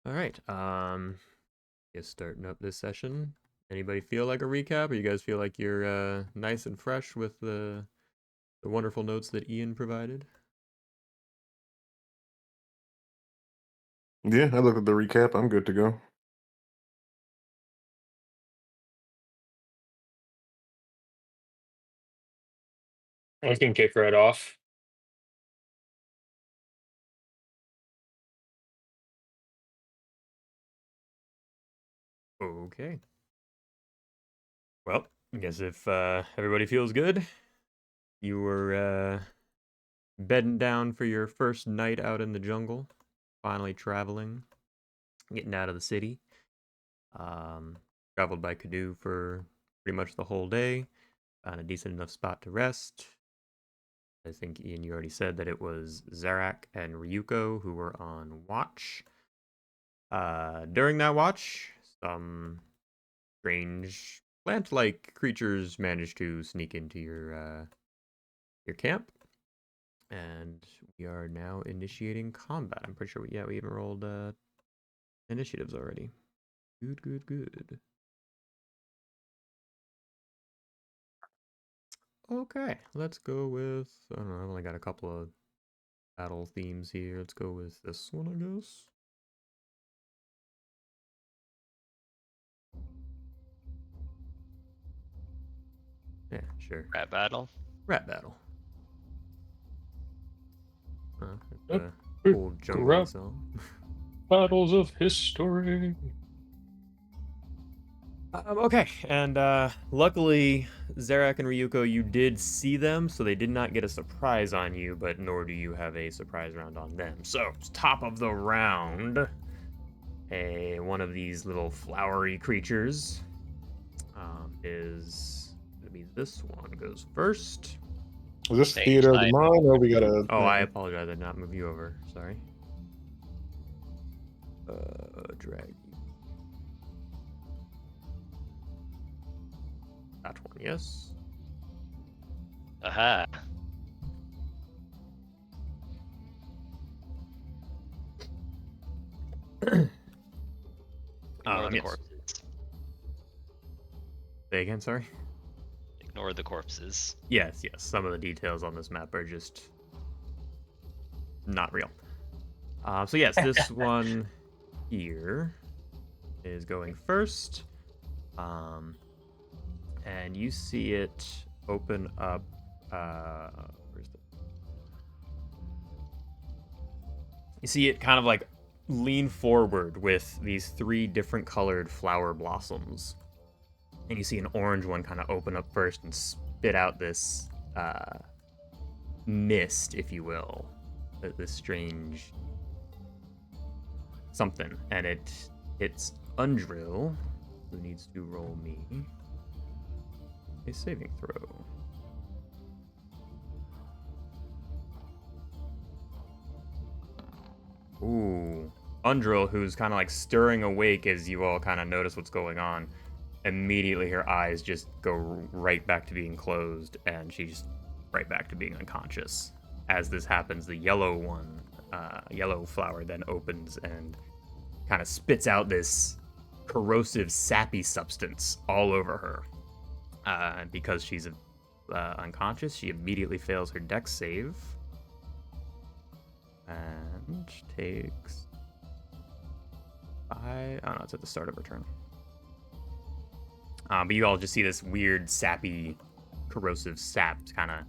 All right. Guess starting up this session. Anybody feel like a recap, or you guys feel like you're nice and fresh with the wonderful notes that Ian provided? Yeah, I looked at the recap. I'm good to go. I can kick right off. Okay. Well, I guess if everybody feels good, you were bedding down for your first night out in the jungle, finally traveling, getting out of the city. Um, Traveled by canoe for pretty much the whole day, found a decent enough spot to rest. I think, Ian, you already said that it was Zarak and Ryuko who were on watch. During that watch, some strange plant-like creatures managed to sneak into your camp, and we are now initiating combat. I'm pretty sure we even rolled initiatives already. Good, good, good. Okay, let's go with I don't know. I've only got a couple of battle themes here. Let's go with this one, I guess. Yeah, sure. Rat battle. Rat battle. It's a Epic cool jungly rap song. battles of history. Okay, and luckily, Zarak and Ryuko, you did see them, so they did not get a surprise on you, but nor do you have a surprise round on them. So, top of the round, one of these little flowery creatures is going to be this one. Goes first. Is this Stage theater of the light. mind, or we gotta? Oh, I apologize. I did not move you over. Sorry. Drag you. That one, yes. Aha. Ignore the Yes. corpses. Say again, sorry. Ignore the corpses. Yes, yes. Some of the details on this map are just not real. So yes, this one here is going first. And you see it open up. Where's the? You see it kind of like lean forward with these three different colored flower blossoms, and you see an orange one kind of open up first and spit out this mist, if you will, this strange something, and it's Undrill, who needs to roll me a saving throw. Ooh. Undrill, who's kind of like stirring awake as you all kind of notice what's going on, immediately her eyes just go right back to being closed, and she's right back to being unconscious. As this happens, the yellow one, yellow flower, then opens and kind of spits out this corrosive, sappy substance all over her. Because she's unconscious, she immediately fails her dex save and takes 5. Oh no, it's at the start of her turn. But you all just see this weird, sappy, corrosive sap kind of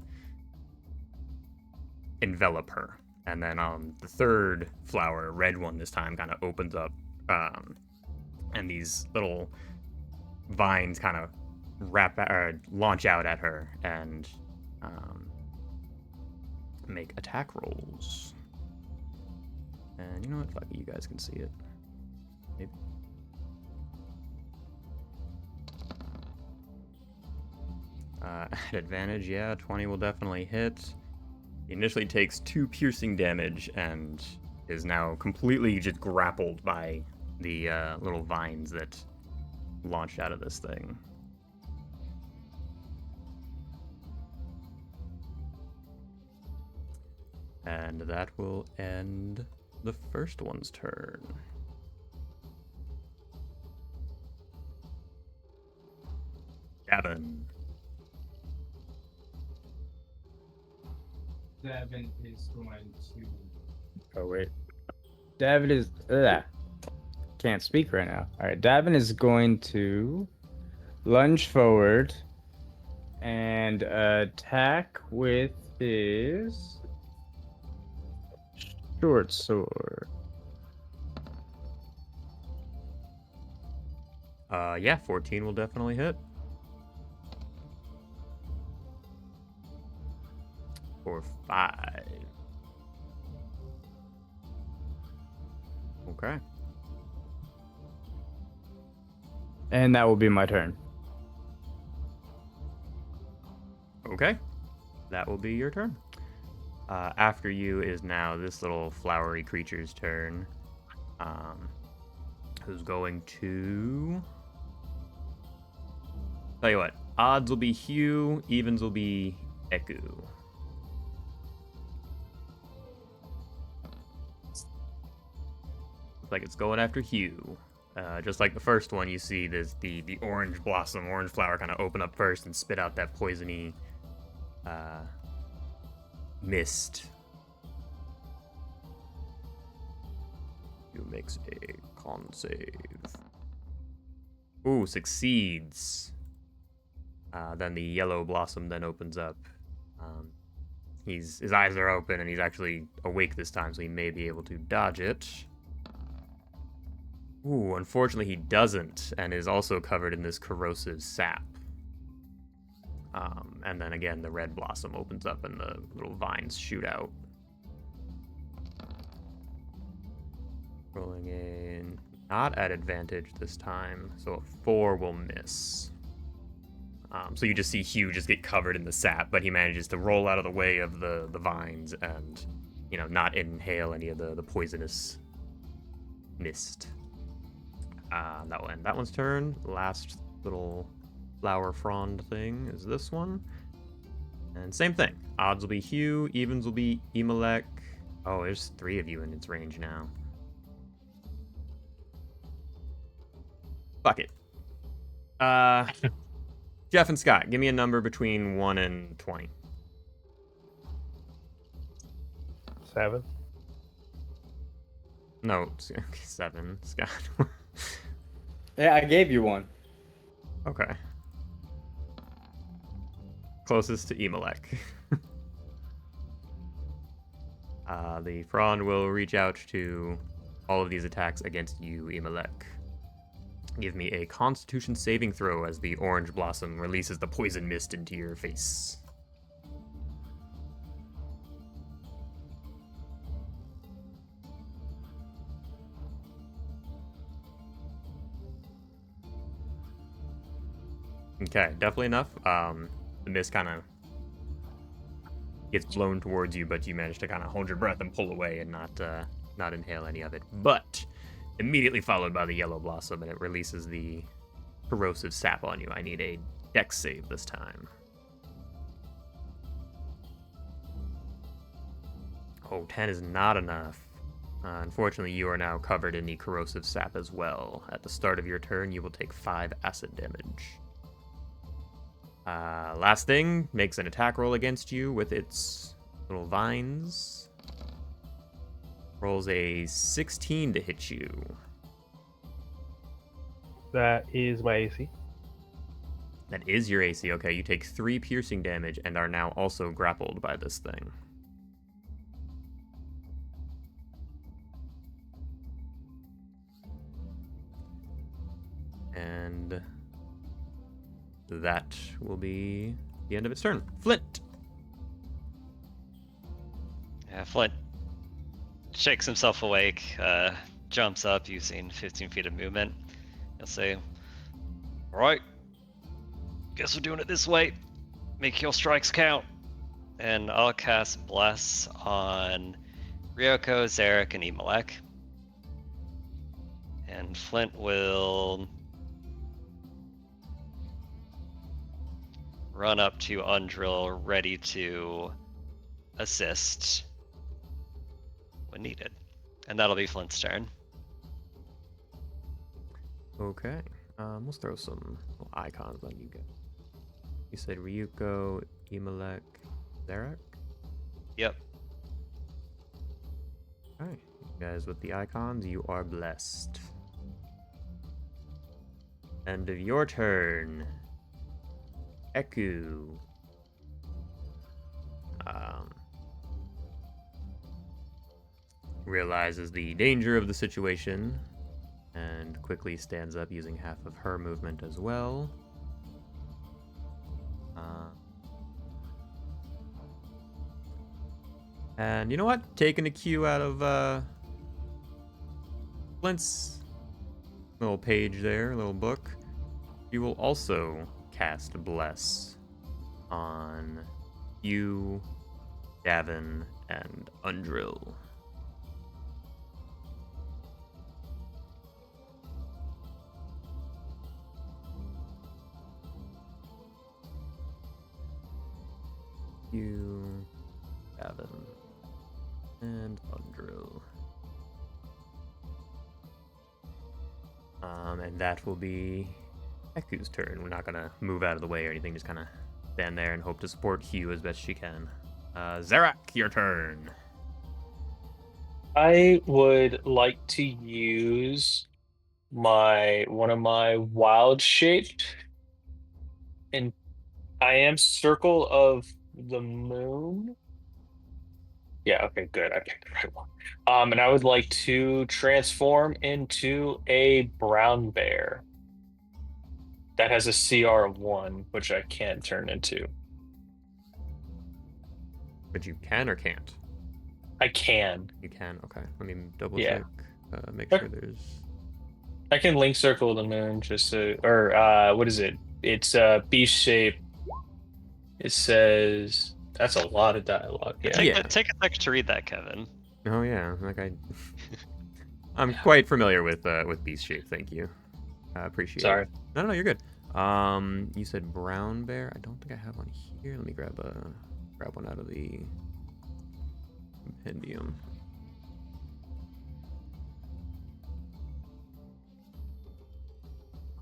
envelop her. And then the third flower, red one this time, kind of opens up, and these little vines kind of launch out at her and make attack rolls. And you know what? Fuck it, you guys can see it. Maybe. At advantage, yeah, 20 will definitely hit. He initially takes 2 piercing damage and is now completely just grappled by the little vines that launched out of this thing. And that will end the first one's turn. Davin. Davin is going to. Oh wait. Davin is can't speak right now. Alright, Davin is going to lunge forward and attack with his short sword. Yeah, 14 will definitely hit. For 5. Okay. And that will be my turn. Okay. That will be your turn. After you is now this little flowery creature's turn. Who's going to... Tell you what, odds will be Hugh, evens will be Eku. Looks like it's going after Hugh. Just like the first one, you see this the orange blossom, orange flower kind of open up first and spit out that poisony mist. Hugh makes a con save. Ooh, succeeds. Then the yellow blossom then opens up. His eyes are open and he's actually awake this time, so he may be able to dodge it. Ooh, unfortunately he doesn't, and is also covered in this corrosive sap. And then again, the red blossom opens up and the little vines shoot out. Rolling in, not at advantage this time, so a 4 will miss. So you just see Hugh just get covered in the sap, but he manages to roll out of the way of the vines and, you know, not inhale any of the poisonous mist. That will end that one's turn. Last little flower frond thing is this one. And same thing. Odds will be Hugh, evens will be Emelec. Oh, there's 3 of you in its range now. Fuck it. Jeff and Scott, give me a number between 1 and 20. 7. No, 7, Scott. Yeah, I gave you one. Okay. Closest to Emelec. The Frond will reach out to all of these attacks against you, Emelec. Give me a Constitution saving throw as the orange blossom releases the poison mist into your face. Okay, definitely enough. The mist kind of gets blown towards you, but you manage to kind of hold your breath and pull away and not inhale any of it. But immediately followed by the yellow blossom, and it releases the corrosive sap on you. I need a dex save this time. Oh, 10 is not enough. Unfortunately, you are now covered in the corrosive sap as well. At the start of your turn, you will take 5 acid damage. Last thing, makes an attack roll against you with its little vines. Rolls a 16 to hit you. That is my AC. That is your AC. Okay, you take 3 piercing damage and are now also grappled by this thing. And that will be the end of its turn. Flint! Yeah, Flint shakes himself awake, jumps up using 15 feet of movement. He'll say, "Alright, guess we're doing it this way. Make your strikes count." And I'll cast Bless on Ryoko, Zarek, and Emelec. And Flint will run up to Undrill, ready to assist when needed. And that'll be Flint's turn. Okay. Let's throw some little icons on you guys. You said Ryuko, Imalek, Zarak? Yep. Alright, you guys with the icons, you are blessed. End of your turn. Eku. Realizes the danger of the situation and quickly stands up using half of her movement as well. And you know what? Taking a cue out of Flint's little page there, little book, you will also cast Bless on you, Davin, and Undrill. You, Davin, and Undrill. And that will be Eku's turn. We're not gonna move out of the way or anything, just kind of stand there and hope to support Hugh as best she can. Zarak, your turn. I would like to use one of my wild shape, and I am Circle of the Moon. Yeah, okay, good. I picked the right one. And I would like to transform into a brown bear that has a CR of 1, which I can't turn into. But you can or can't? I can. You can, okay. Let me double Yeah. check. Make Okay. sure there's... I can link Circle of the Moon just to, or what is it? It's beast shape. It says that's a lot of dialogue. Yeah. Take, Yeah. take a second to read that, Kevin. Oh yeah, like I'm quite familiar with Beast Shape, thank you. I appreciate Sorry. it. No, you're good. You said brown bear. I don't think I have one here. Let me grab one out of the compendium.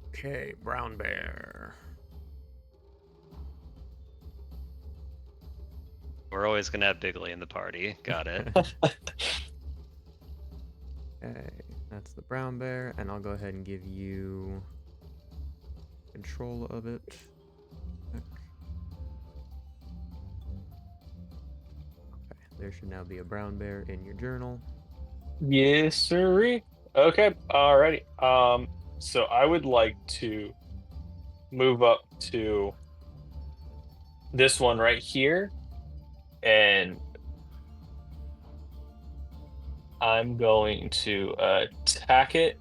Okay, brown bear. We're always gonna have Bigley in the party. Got it. Okay, that's the brown bear, and I'll go ahead and give you control of it. Okay, there should now be a brown bear in your journal. Yes, sirree. Okay, alrighty. So I would like to move up to this one right here, and I'm going to attack it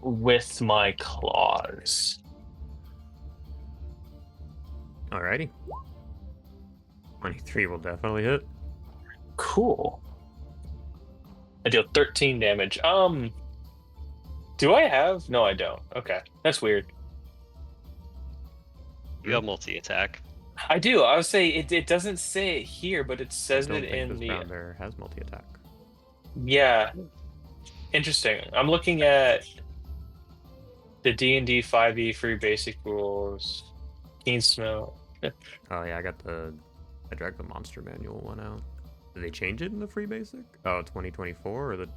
with my claws. Alrighty. 23 will definitely hit. Cool. I deal 13 damage. Do I have? No, I don't. Okay, that's weird. You have multi-attack. I do. I would say it doesn't say it here, but it I says don't it think in this the. brown bear has multi-attack. Yeah. Interesting. I'm looking at the D&D 5e free basic rules. Keen smell. Oh yeah, I dragged the monster manual one out. Did they change it in the free basic? Oh, 2024 or the...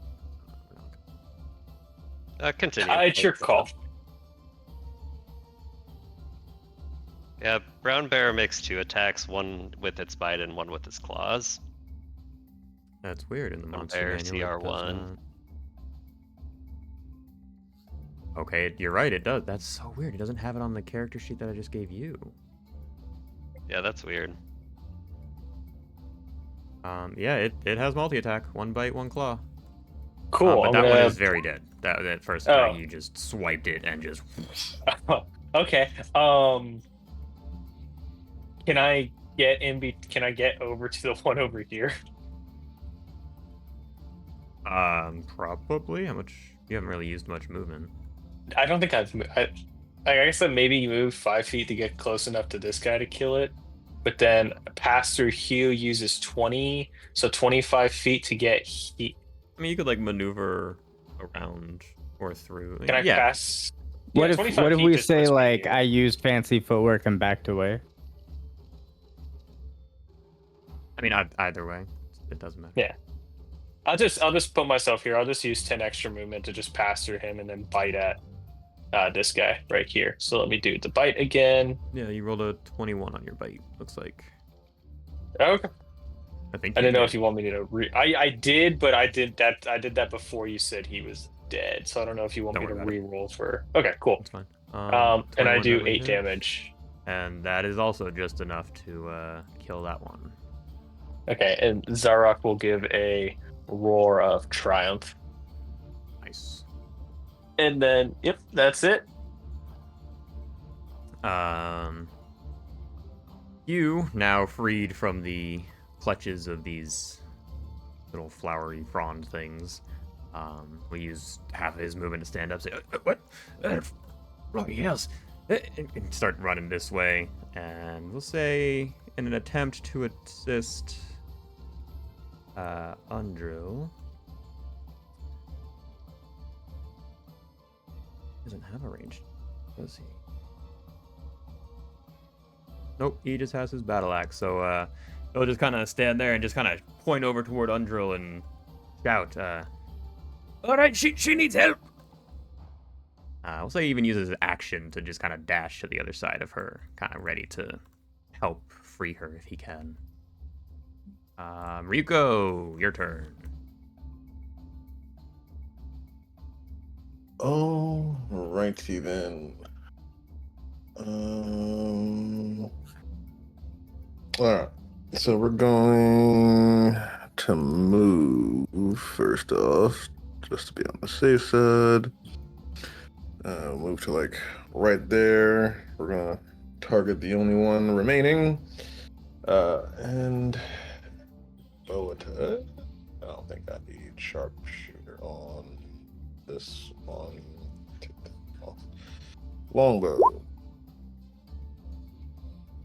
Continue. It's your call. Yeah, brown bear makes 2 attacks, one with its bite and one with its claws. That's weird in the Brown monster bear, manual. it does CR1. not. Okay, you're right, it does. That's so weird. It doesn't have it on the character sheet that I just gave you. Yeah, that's weird. Yeah, it has multi-attack. 1 bite, 1 claw. Cool. But I'm that one gonna- is very dead. That first Oh. attack, you just swiped it and just... Okay. Can I Can I get over to the one over here? Probably. How much? You haven't really used much movement. I don't think I guess that maybe you move 5 feet to get close enough to this guy to kill it, but then pass through Hugh uses 20, so 25 feet to get I mean, you could like maneuver around or through. Can I yeah. pass? Yeah, What if 25 feet we just say puts me like here. I used fancy footwork and backed away? I mean, either way, it doesn't matter. Yeah. I'll just put myself here. I'll just use 10 extra movement to just pass through him and then bite at this guy right here. So let me do the bite again. Yeah, you rolled a 21 on your bite. Looks like. Okay. I think I you didn't know did. if you want me to I did, but I did that before you said he was dead. So I don't know if you want Don't me to worry about it. re-roll for. Okay, cool. It's fine. And I 21 do definitely 8 hits, damage. and that is also just enough to kill that one. Okay, and Zarok will give a roar of triumph. Nice. And then, yep, that's it. You now freed from the clutches of these little flowery frond things. We use half of his movement to stand up, say, "What? Bloody hells!" And start running this way, and we'll say, in an attempt to assist Undrill. Doesn't have a range, does he? Nope, he just has his battle axe. So he'll just kind of stand there and just kind of point over toward Undrill and shout, "All right, she needs help." We'll say he even uses action to just kind of dash to the other side of her, kind of ready to help free her if he can. Ryuko, your turn. Alrighty then. Alright. So we're going to move first off, just to be on the safe side. Move to like right there. We're gonna target the only one remaining. And bow attack. I don't think I need sharpshooter on this one. Take that off. Longbow.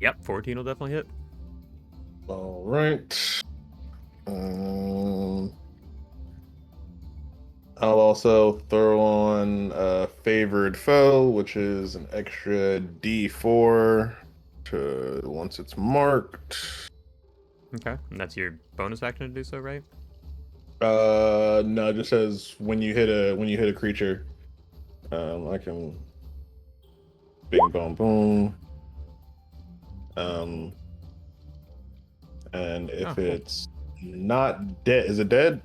Yep, 14 will definitely hit. All right. Um, I'll also throw on favored foe, which is an extra D4 to once it's marked. Okay, and that's your bonus action to do so, right? No, it just says when you hit a creature, I can bing boom boom. And if cool. it's not dead, is it dead?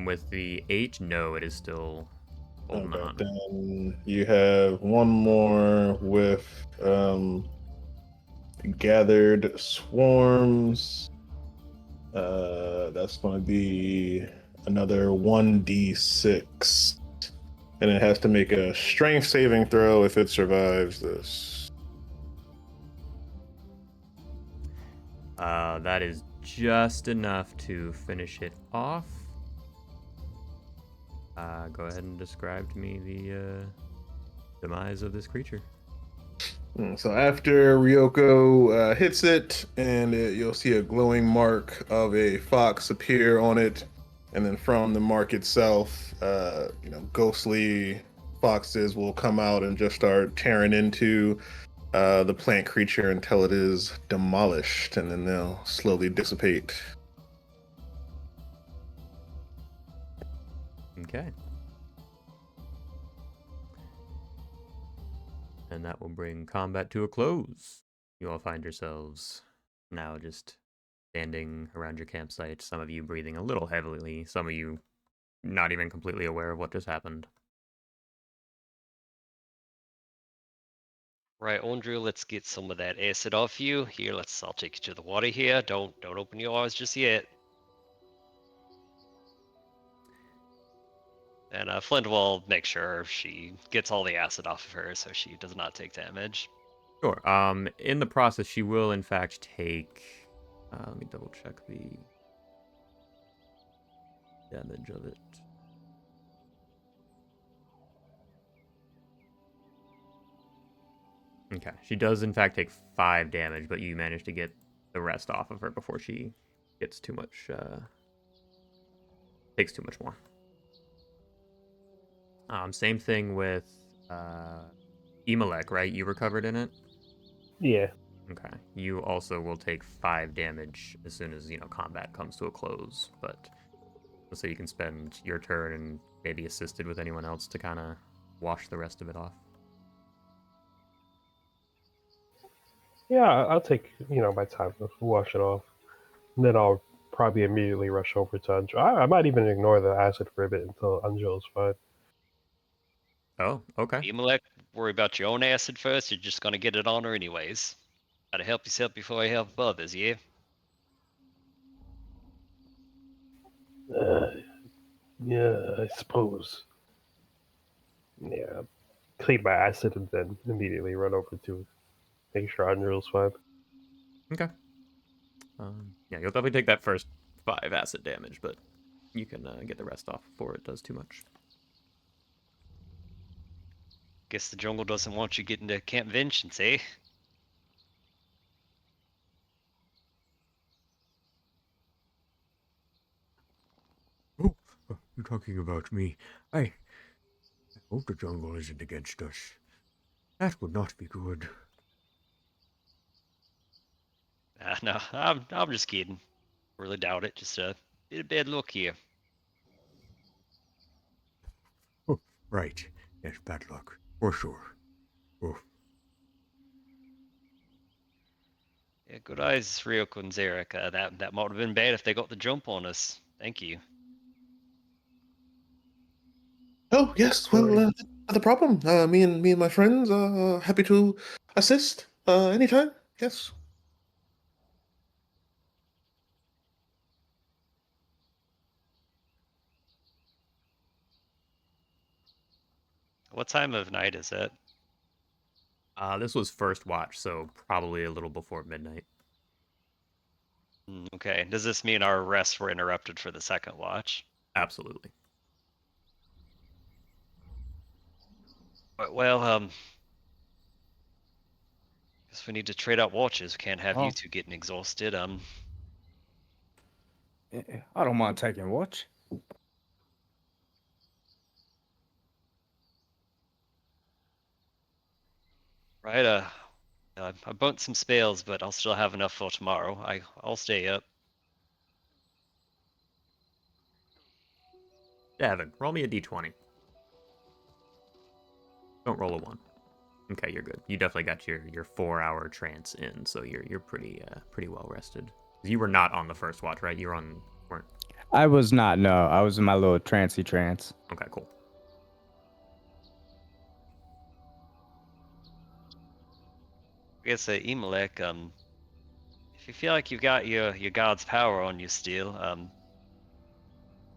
With the 8, no, it is still holding Okay, on. then you have one more with gathered swarms. That's going to be another 1d6. And it has to make a strength saving throw if it survives this. That is just enough to finish it off. Go ahead and describe to me the demise of this creature. So after Ryoko hits it, and you'll see a glowing mark of a fox appear on it, and then from the mark itself, ghostly foxes will come out and just start tearing into the plant creature until it is demolished, and then they'll slowly dissipate. Okay. And that will bring combat to a close. You all find yourselves now just standing around your campsite, some of you breathing a little heavily, some of you not even completely aware of what just happened. Right, Andrew, let's get some of that acid off you. Here, I'll take you to the water here. Don't open your eyes just yet. And Flint will make sure she gets all the acid off of her so she does not take damage. Sure. In the process, she will in fact take. Let me double check the damage of it. Okay, she does in fact take 5 damage, but you manage to get the rest off of her before she gets too much. Takes too much more. Same thing with Emelec, right? You were covered in it? Yeah. Okay. You also will take 5 damage as soon as, combat comes to a close, but so you can spend your turn and maybe assisted with anyone else to kind of wash the rest of it off. Yeah, I'll take, my time to wash it off. And then I'll probably immediately rush over to Angel. I might even ignore the acid for a bit until Angel's fine. Oh, okay. Emelec, worry about your own acid first. You're just gonna get it on her anyways. Gotta help yourself before you help others, yeah? Uh, yeah, I suppose. Yeah, clean my acid and then immediately run over to make sure Angel's fine. Okay. Yeah, you'll definitely take that first 5 acid damage, but you can get the rest off before it does too much. Guess the jungle doesn't want you getting to Camp Vengeance, eh? Oh, you're talking about me. I hope the jungle isn't against us. That would not be good. No, I'm just kidding. Really doubt it. Just a bit of bad luck here. Oh, right. Yes, bad luck. For sure. Oh. Yeah, good eyes, Ryoko and Zarek. That might have been bad if they got the jump on us. Thank you. Oh yes, well, Sorry. not the problem. Me and my friends are happy to assist anytime. Yes. What time of night is it? This was first watch, so probably a little before midnight. Okay. Does this mean our rests were interrupted for the second watch? Absolutely. Well, guess we need to trade out watches. Can't have you Oh, two getting exhausted. I don't mind taking watch. Right. I burnt some spells, but I'll still have enough for tomorrow. I'll stay up. Davin, roll me a d20. Don't roll a 1. Okay, you're good. You definitely got your 4-hour trance in, so you're pretty well rested. You were not on the first watch, right? You were on weren't. I was not. No, I was in my little trancey trance. Okay, cool. I guess Emelec, if you feel like you've got your god's power on you still,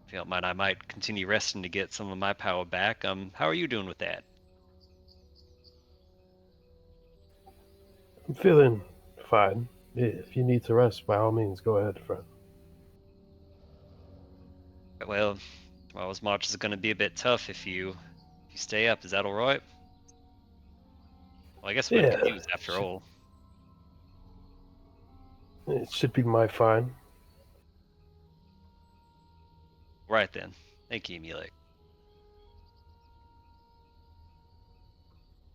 if you don't mind, I might continue resting to get some of my power back. How are you doing with that? I'm feeling fine. If you need to rest, by all means, go ahead, friend. Well, tomorrow's march is going to be a bit tough if you stay up. Is that all right? Well, I guess we're Yeah, confused after all. it should be my fine. Right then. Thank you, Emelec.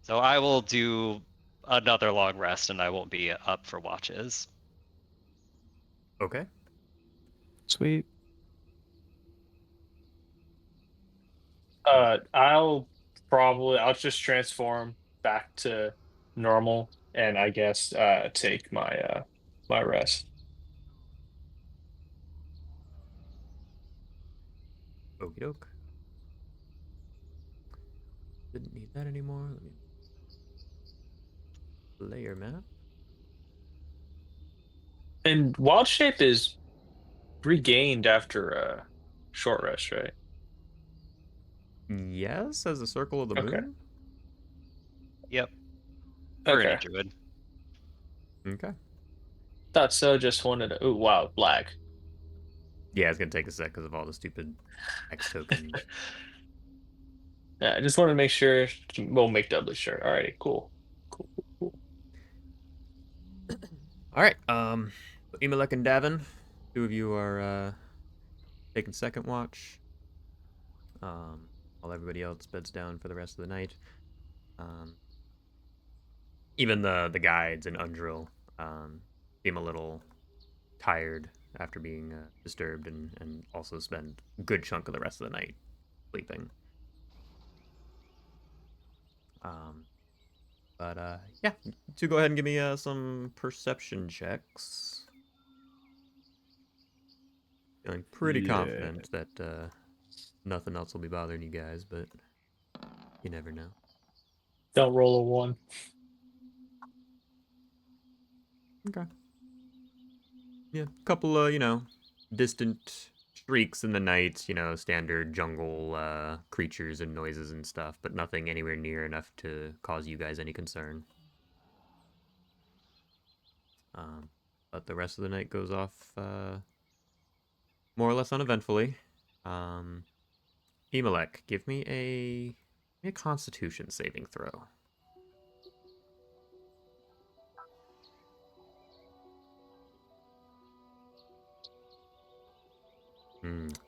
So I will do another long rest, and I won't be up for watches. Okay. Sweet. I'll just transform back to normal and I guess take my rest. Okie doke. Didn't need that anymore. Let me layer map. And wild shape is regained after a short rest, right? Yes, as a circle of the Okay. moon. Yep. For any Okay. druid. Okay. Thought so, just wanted to. Ooh, wow, lag. Yeah, it's gonna take a sec because of all the stupid X token. Yeah, I just wanted to make sure. We'll make doubly sure. Alrighty, cool. Cool, cool, cool. All right. Emelec and Davin, 2 of you are taking second watch. While everybody else beds down for the rest of the night. Even the guides and Undrill seem a little tired after being disturbed and also spend a good chunk of the rest of the night sleeping. But yeah, to go ahead and give me some perception checks. Feeling pretty Yeah. confident that nothing else will be bothering you guys, but you never know. Don't roll a 1. Okay. Yeah, a couple of, distant shrieks in the night, standard jungle creatures and noises and stuff, but nothing anywhere near enough to cause you guys any concern. But the rest of the night goes off more or less uneventfully. Emelec, give me a Constitution saving throw.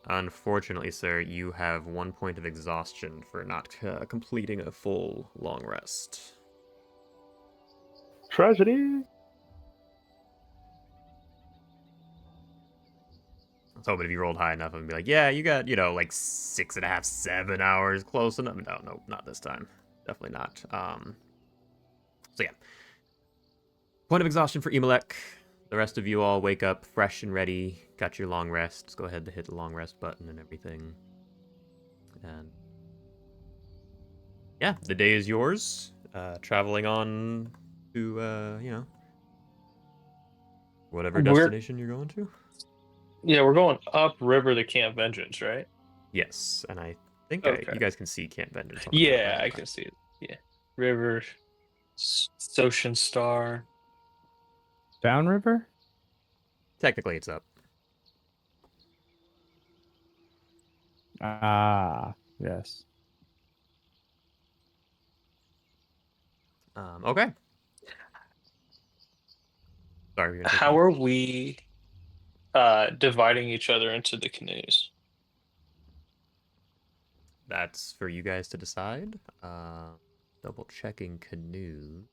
Unfortunately, sir, you have 1 point of exhaustion for not completing a full long rest. Tragedy. I was hoping if you rolled high enough, I'd be like, yeah, you got, like 6.5, 7 hours close enough. No, not this time. Definitely not. So yeah. Point of exhaustion for Emelec. The rest of you all wake up fresh and ready. Got your long rest. Let's go ahead to hit the long rest button and everything. And yeah, the day is yours. Traveling on to, whatever destination you're going to. We're going up river to Camp Vengeance, right? Yes, and I think Okay. you guys can see Camp Vengeance on the map. Yeah, Right? I Okay. can see it. Yeah. River, Ocean Star. Downriver? Technically, it's up. Ah, yes. Okay. Sorry, you're gonna say How something? are we dividing each other into the canoes? That's for you guys to decide. Double checking canoe.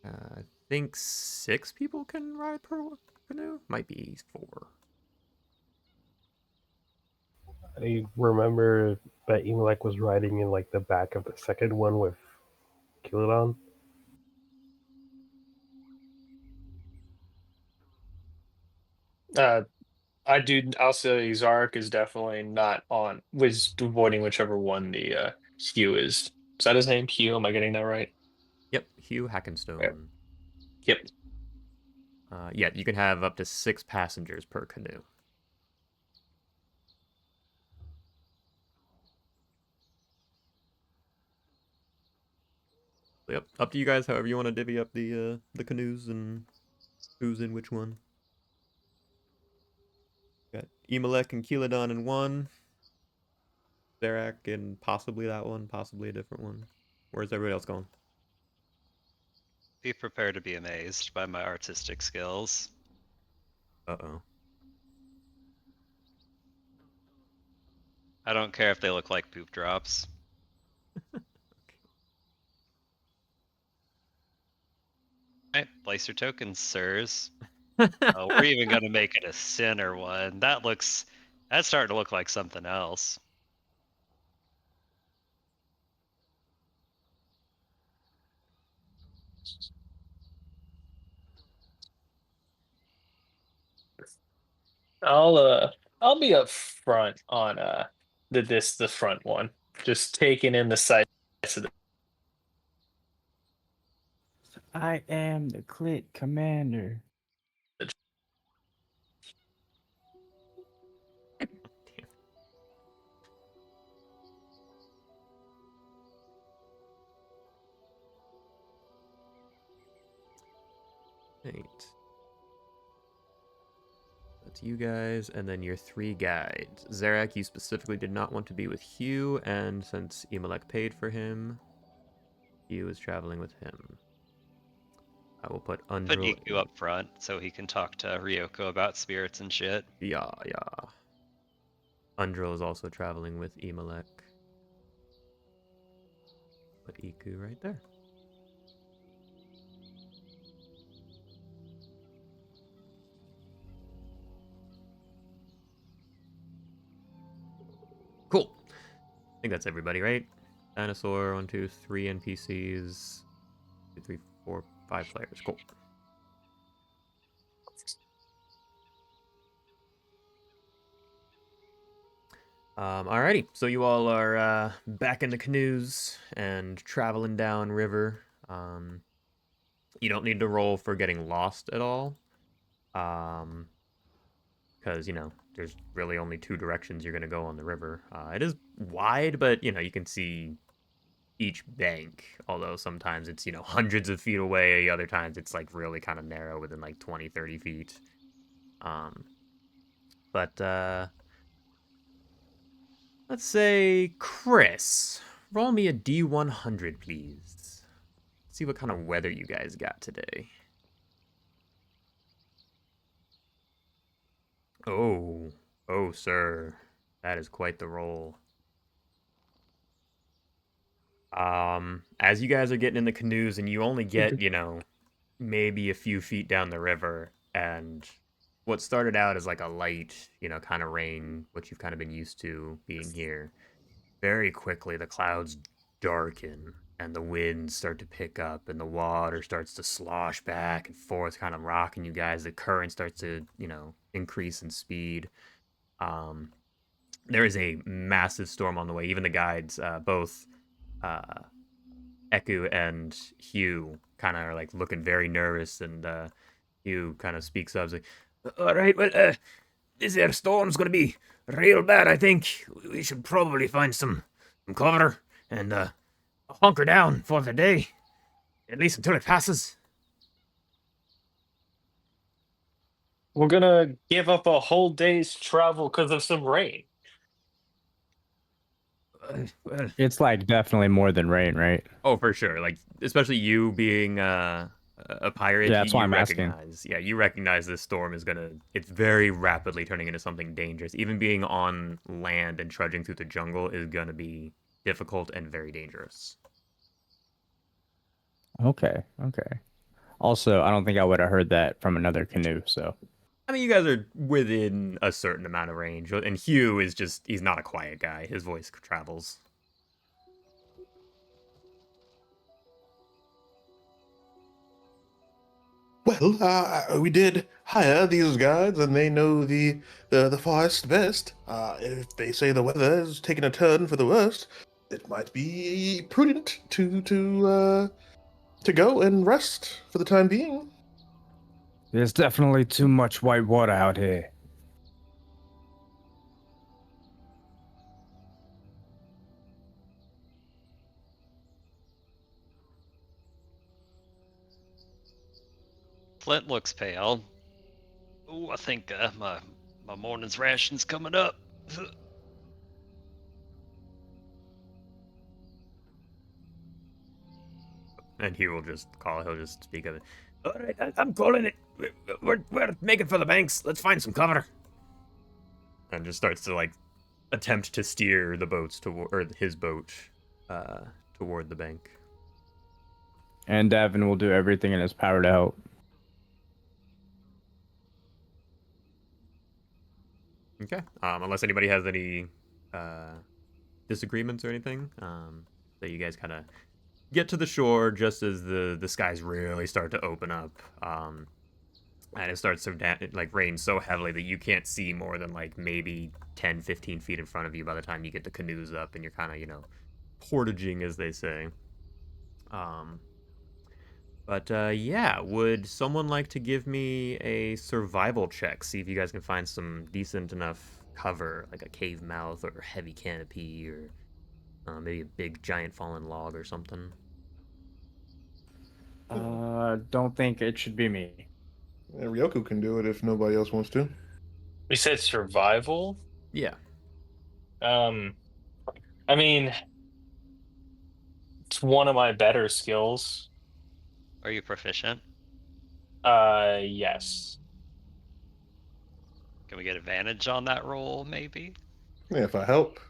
I think 6 people can ride per canoe. Might be 4. I remember that Emelec was riding in like the back of the second one with Kilodon. I'll say Zarek is definitely not on, was avoiding whichever one the Hugh is. Is that his name? Hugh? Am I getting that right? Yep, Hugh Yep. Hackenstone. Yep. Yeah, you can have up to 6 passengers per canoe. So, yep, up to you guys. However you want to divvy up the canoes and who's in which one. Got Emelec and Keeladon in one. Zarak and possibly that one, possibly a different one. Where's everybody else going? Be prepared to be amazed by my artistic skills. Uh-oh. I don't care if they look like poop drops. Alright, place your tokens, sirs. We're even gonna make it a sinner one. That's starting to look like something else. I'll be up front on the front one. Just taking in the sights of I am the clit commander. Right. That's you guys, and then your 3 guides. Zarak, you specifically did not want to be with Hugh, and since Emelec paid for him, Hugh is traveling with him. I will put Put Undrill. Iku up front so he can talk to Ryoko about spirits and shit. Yeah. Undrill is also traveling with Emelec. Put Iku right there. Cool. I think that's everybody, right? Dinosaur, 1, 2, 3 NPCs, 2, 3, 4, 5 players. Cool. Alrighty, so you all are back in the canoes and traveling down river. You don't need to roll for getting lost at all, because you know there's really only 2 directions you're gonna go on the river. It is wide, but you know you can see each bank. Although sometimes it's hundreds of feet away, other times it's like really kind of narrow within like 20, 30 feet. Um, but let's say Chris, roll me a D100, please. See what kind of weather you guys got today. Oh, oh, sir, that is quite the roll. As you guys are getting in the canoes and you only get, maybe a few feet down the river, and what started out as like a light, kind of rain, what you've kind of been used to being here, very quickly the clouds darken and the winds start to pick up and the water starts to slosh back and forth, kind of rocking you guys. The current starts to, increase in speed. Um, there is a massive storm on the way. Even the guides, both uh, Eku and Hugh, kind of are like looking very nervous, and Hugh kind of speaks up, like, "All right, well, this here storm's gonna be real bad. I think we should probably find some cover and hunker down for the day, at least until it passes." We're gonna give up a whole day's travel because of some rain. Well, It's like definitely more than rain, right? oh, for sure. Like, especially you being a pirate, Yeah, that's why you I'm asking. recognize. Yeah, you recognize this storm is gonna. It's very rapidly turning into something dangerous. Even being on land and trudging through the jungle is gonna be difficult and very dangerous. Okay, okay. Also, I don't think I would have heard that from another canoe, so. I mean, you guys are within a certain amount of range, and Hugh is just—he's not a quiet guy. His voice travels. Well, we did hire these guides, and they know the forest best. If they say the weather is taking a turn for the worst, it might be prudent to go and rest for the time being. There's definitely too much white water out here. Flint looks pale. Ooh, I think my morning's ration's coming up. And Hugh will just call. He'll just speak of it. All right, I'm calling it. We're making for the banks. Let's find some cover. And just starts to like attempt to steer the boats toward, or his boat, toward the bank. And Davin will do everything in his power to help. Okay. Unless anybody has any disagreements or anything, that you guys kind of get to the shore just as the skies really start to open up, and it starts to like rain so heavily that you can't see more than like maybe 10, 15 feet in front of you by the time you get the canoes up, and you're kind of portaging, as they say. Um, but yeah, would someone like to give me a survival check? See if you guys can find some decent enough cover, like a cave mouth or heavy canopy, or maybe a big giant fallen log or something. Don't think it should be me. Yeah, Ryoku can do it if nobody else wants to. We said survival. Yeah. Um, I mean, it's one of my better skills. Are you proficient? Yes. Can we get advantage on that roll, maybe? Yeah, if I help.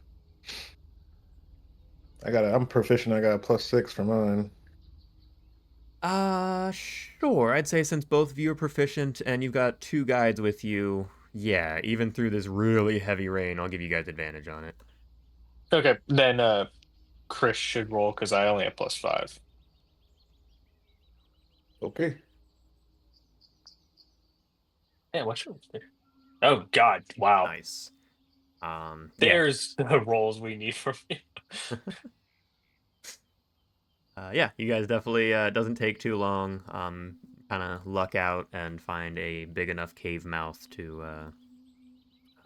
I'm proficient. I got a +6 for mine. Sure. I'd say since both of you are proficient and you've got 2 guides with you, yeah, even through this really heavy rain, I'll give you guys advantage on it. Okay, then Chris should roll because I only have +5. Okay. Yeah, what's your? Oh God! Wow. Nice. Yeah. There's the rolls we need from you. Yeah, you guys definitely doesn't take too long. Kind of luck out and find a big enough cave mouth to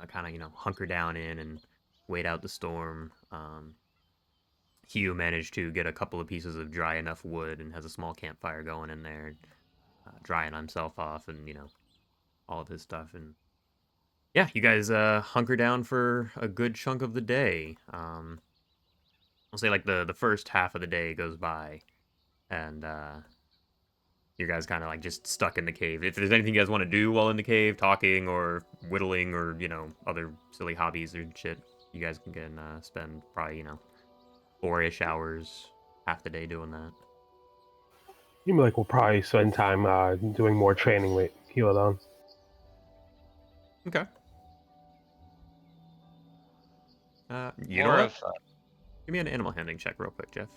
kind of hunker down in and wait out the storm. Hugh managed to get a couple of pieces of dry enough wood and has a small campfire going in there, drying himself off and all of his stuff. And yeah, you guys hunker down for a good chunk of the day. I'll say like the first half of the day goes by, and you guys kind of like just stuck in the cave. If there's anything you guys want to do while in the cave, talking or whittling or other silly hobbies or shit, you guys can spend probably 4-ish hours, half the day doing that. Seems like we'll probably spend time doing more training with Helodon. Okay. You know More what? of Give me an animal handling check real quick, Jeff.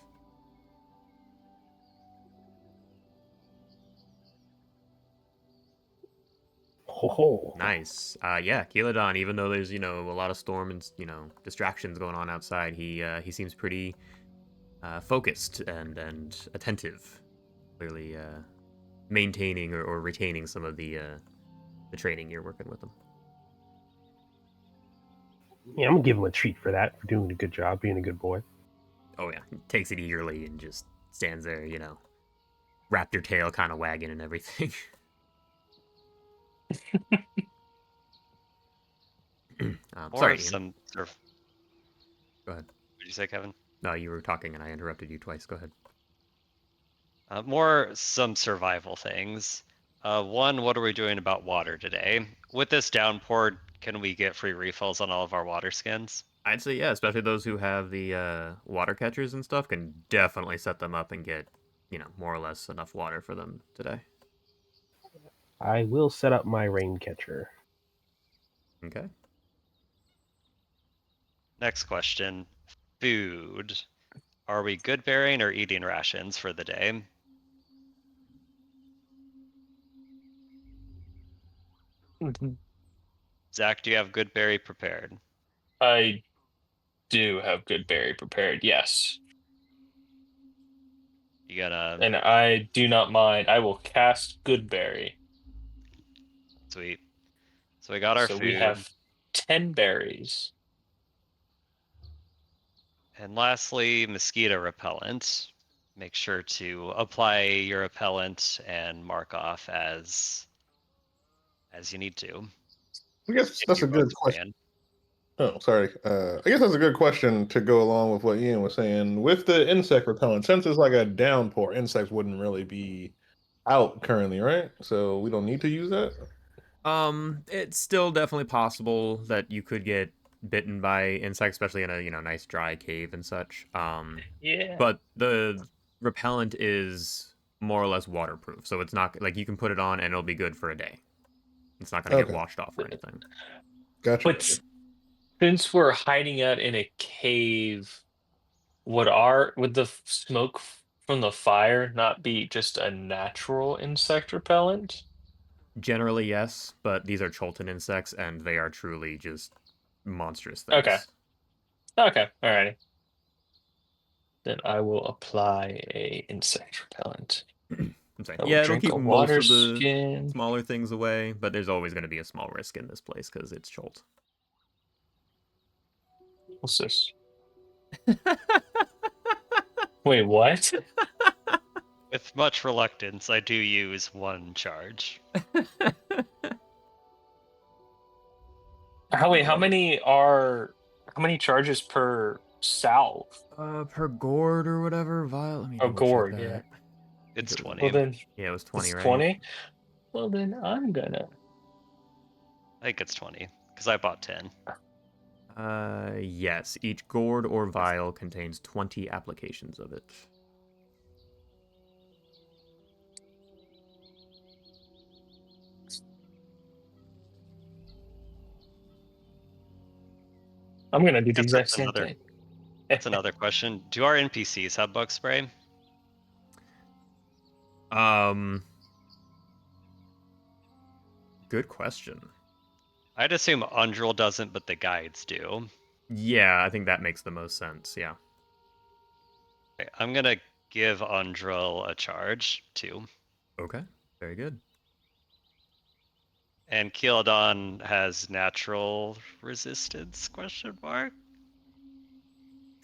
Oh, Nice. Yeah, Keeladon, even though there's, a lot of storm and, distractions going on outside, he seems pretty focused and attentive. Clearly maintaining or retaining some of the training you're working with him. yeah, I'm gonna give him a treat for that, for doing a good job, being a good boy. Oh yeah, he takes it eagerly and just stands there, raptor tail kind of wagging and everything. more Sorry, of Ian. some sort of. Go ahead. What did you say, Kevin? No, you were talking and I interrupted you twice. Go ahead. More some survival things. One, what are we doing about water today? With this downpour, can we get free refills on all of our water skins? I'd say yeah, especially those who have the water catchers and stuff can definitely set them up and get, more or less enough water for them today. I will set up my rain catcher. Okay. Next question. Food. Are we good bearing or eating rations for the day? Zach, do you have good berry prepared? I do have good berry prepared. Yes, You gonna and I do not mind. I will cast good berry. sweet. So we got our So we food. have 10 berries. And lastly, mosquito repellent. Make sure to apply your repellent and mark off as you need to. I guess If that's you a both good question. can. Oh, sorry. I guess that's a good question to go along with what Ian was saying. With the insect repellent, since it's like a downpour, insects wouldn't really be out currently, right? So we don't need to use that. It's still definitely possible that you could get bitten by insects, especially in a nice dry cave and such. Yeah. But the repellent is more or less waterproof, so it's not like you can put it on and it'll be good for a day. It's not gonna get Okay, washed off or anything. gotcha. But since we're hiding out in a cave, would the smoke from the fire not be just a natural insect repellent? Generally, yes, but these are Cholton insects, and they are truly just monstrous Okay. things. Okay. Alrighty. Then I will apply a insect repellent. I'm saying, I will yeah, it'll drink keep a most water of the skin. smaller things away, but there's always going to be a small risk in this place because it's Cholt. What's this? Wait, what? With much reluctance, I do use one charge. How many charges per salve? Per gourd or whatever. Vile. Let me Oh, double check gourd, that. yeah. I think It's it was 20. Well then, yeah, it was 20, it's right? 20. Well then, I'm gonna. I think it's 20 because I bought 10. Yes. Each gourd or vial contains 20 applications of it. I'm gonna do the Guess exact that's same another thing. that's another question. Do our NPCs have bug spray? Um, Good question. I'd assume Undril doesn't, but the guides do. Yeah, I think that makes the most sense. Yeah. Okay, I'm gonna give Undril a charge too. Okay. Very good. And Keeldon has natural resistance question mark.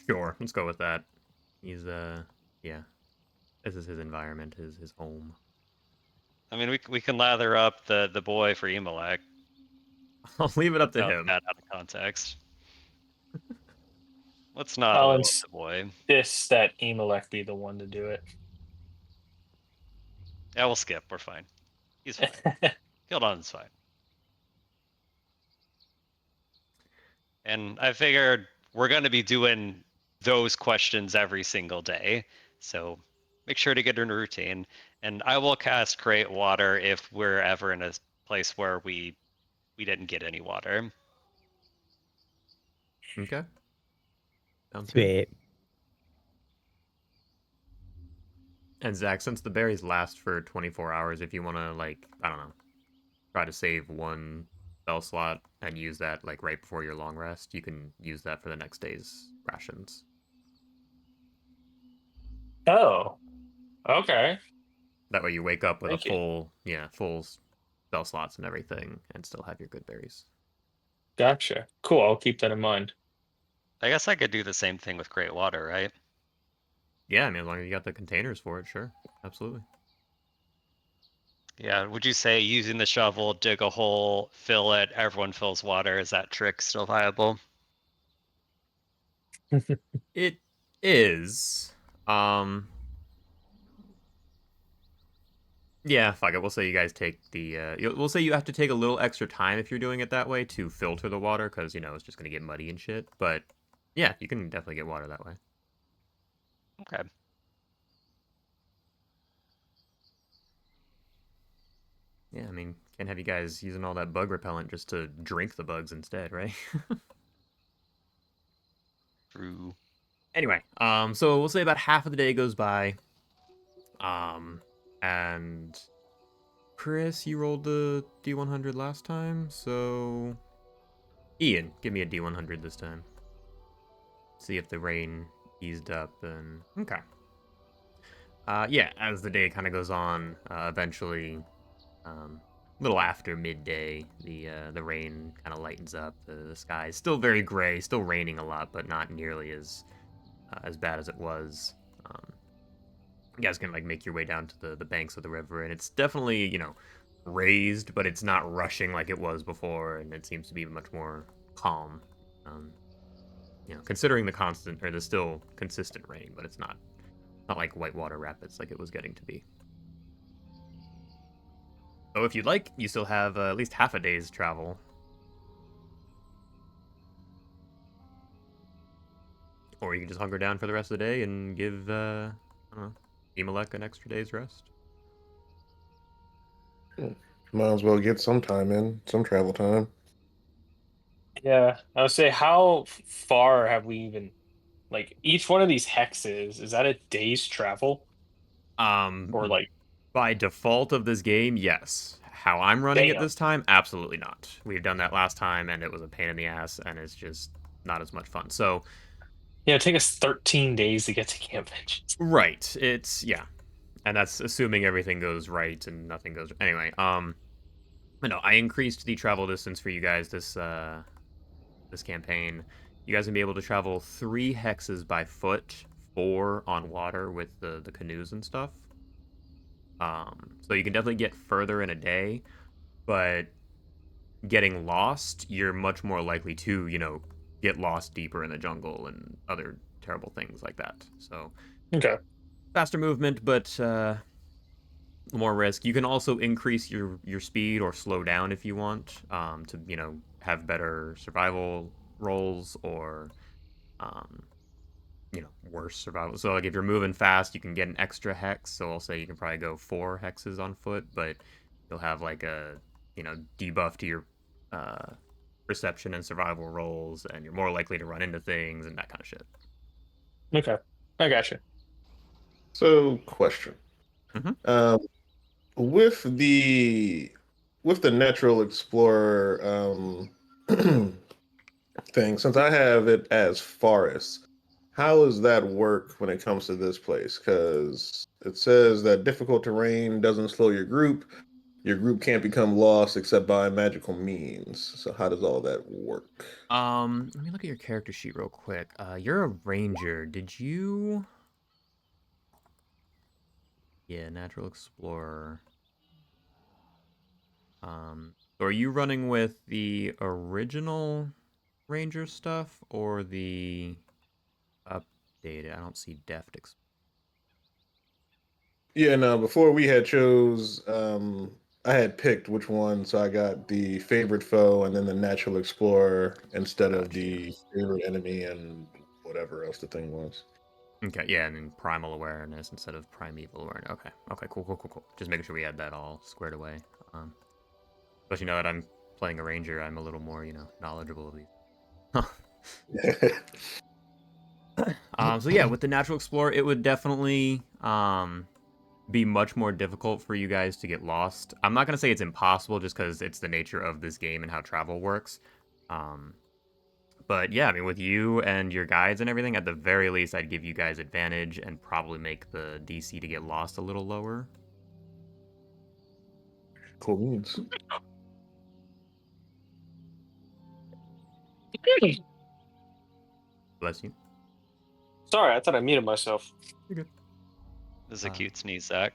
Sure. Let's go with that. He's yeah. This is his environment, his home. I mean, we can lather up the boy for Emelec. I'll leave it up to That him. out of context. Let's not I'll oil up the boy. insist that Emelec be the one to do Yeah, we'll skip. We're fine. He's fine. it. Keeldon's fine. And I figured we're going to be doing those questions every single day. So make sure to get in a routine. And I will cast Create Water if we're ever in a place where we didn't get any water. Okay. Sounds good. Sweet. And Zach, since the berries last for 24 hours, if you want to, like, I don't know, try to save one spell slot and use that, like, right before your long rest, you can use that for the next day's rations. Oh, okay. That way you wake up with a Thank you. full spell slots and everything and still have your good berries. Gotcha. Cool. I'll keep that in mind. I guess I could do the same thing with Create Water, right? Yeah, I mean, as long as you got the containers for it, sure. Absolutely. Yeah, would you say using the shovel, dig a hole, fill it, everyone fills water, is that trick still viable? It is. Um, Yeah, fuck it. We'll say you guys take the. We'll say you have to take a little extra time if you're doing it that way to filter the water because it's just gonna get muddy and shit. But yeah, you can definitely get water that way. Okay. Yeah, I mean, can't have you guys using all that bug repellent just to drink the bugs instead, right? True. Anyway, so we'll say about half of the day goes by. And Chris, you rolled the D100 last time, so Ian, give me a D100 this time. See if the rain eased up and okay. Yeah, as the day kind of goes on, eventually, a little after midday, the rain kind of lightens up. The sky is still very gray, still raining a lot, but not nearly as bad as it was. You guys can like make your way down to the banks of the river, and it's definitely raised, but it's not rushing like it was before, and it seems to be much more calm. Um, considering the constant or the still consistent rain, but it's not like whitewater rapids like it was getting to be. So if you'd like, you still have at least half a day's travel. Or you can just hunker down for the rest of the day and give, I don't know, Emelec an extra day's rest. Might as well get some time in, some travel time. Yeah, I would say how far have we even like each one of these hexes, is that a day's travel? Or like By default of this game, yes. How I'm running it damn. this time, absolutely not. We've done that last time, and it was a pain in the ass, and it's just not as much fun. So, Yeah, it take us 13 days to get to Camp Vengeance. right, yeah, and that's assuming everything goes right and nothing goes. Anyway, but no, I increased the travel distance for you guys this campaign. You guys can be able to travel 3 hexes by foot, 4 on water with the canoes and stuff. So you can definitely get further in a day, but getting lost, you're much more likely to, get lost deeper in the jungle and other terrible things like that. So Okay. faster movement, but more risk. You can also increase your speed or slow down if you want, to have better survival rolls or worse survival. So like if you're moving fast, you can get an extra hex. So I'll say you can probably go 4 hexes on foot, but you'll have like a debuff to your uh, perception and survival rolls, and you're more likely to run into things and that kind of shit. Okay, I got you. So, question. Mhm. Um, with the natural explorer thing, since I have it as forest, how does that work when it comes to this place? Because it says that difficult terrain doesn't slow your group. Your group can't become lost except by magical means. So how does all that work? Let me look at your character sheet real quick. You're a ranger. Did you? Yeah, natural explorer. So are you running with the original ranger stuff or the updated? I don't see deft. Yeah, no, before we had chose, I had picked which one, so I got the favorite foe and then the natural explorer instead of Gotcha. the favorite enemy and whatever else the thing was. Okay, yeah, and then primal awareness instead of primeval awareness. Okay, okay, cool, cool, cool, cool. Just making sure we had that all squared away. Especially now that I'm playing a ranger, I'm a little more, knowledgeable of these. So yeah, with the natural explorer, it would definitely be much more difficult for you guys to get lost. I'm not gonna say it's impossible, just because it's the nature of this game and how travel works. Um, but yeah, I mean, with you and your guides and everything, at the very least, I'd give you guys advantage and probably make the DC to get lost a little lower. Cool means. Bless you. Sorry, I thought I muted myself. You're good. This is a Uh, cute sneeze, Zach.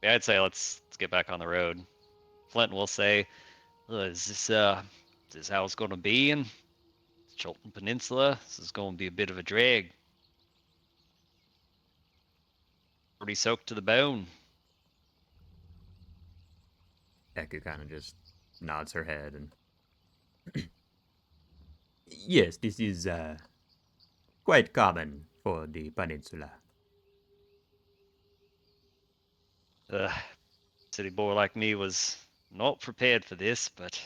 Yeah, I'd say let's get back on the road. Flint will say, is this how it's going to be in Chilton Peninsula? This is going to be a bit of a drag. Pretty soaked to the bone. Eku kind of just nods her head and yes, this is quite common for the peninsula. City boy like me was not prepared for this, but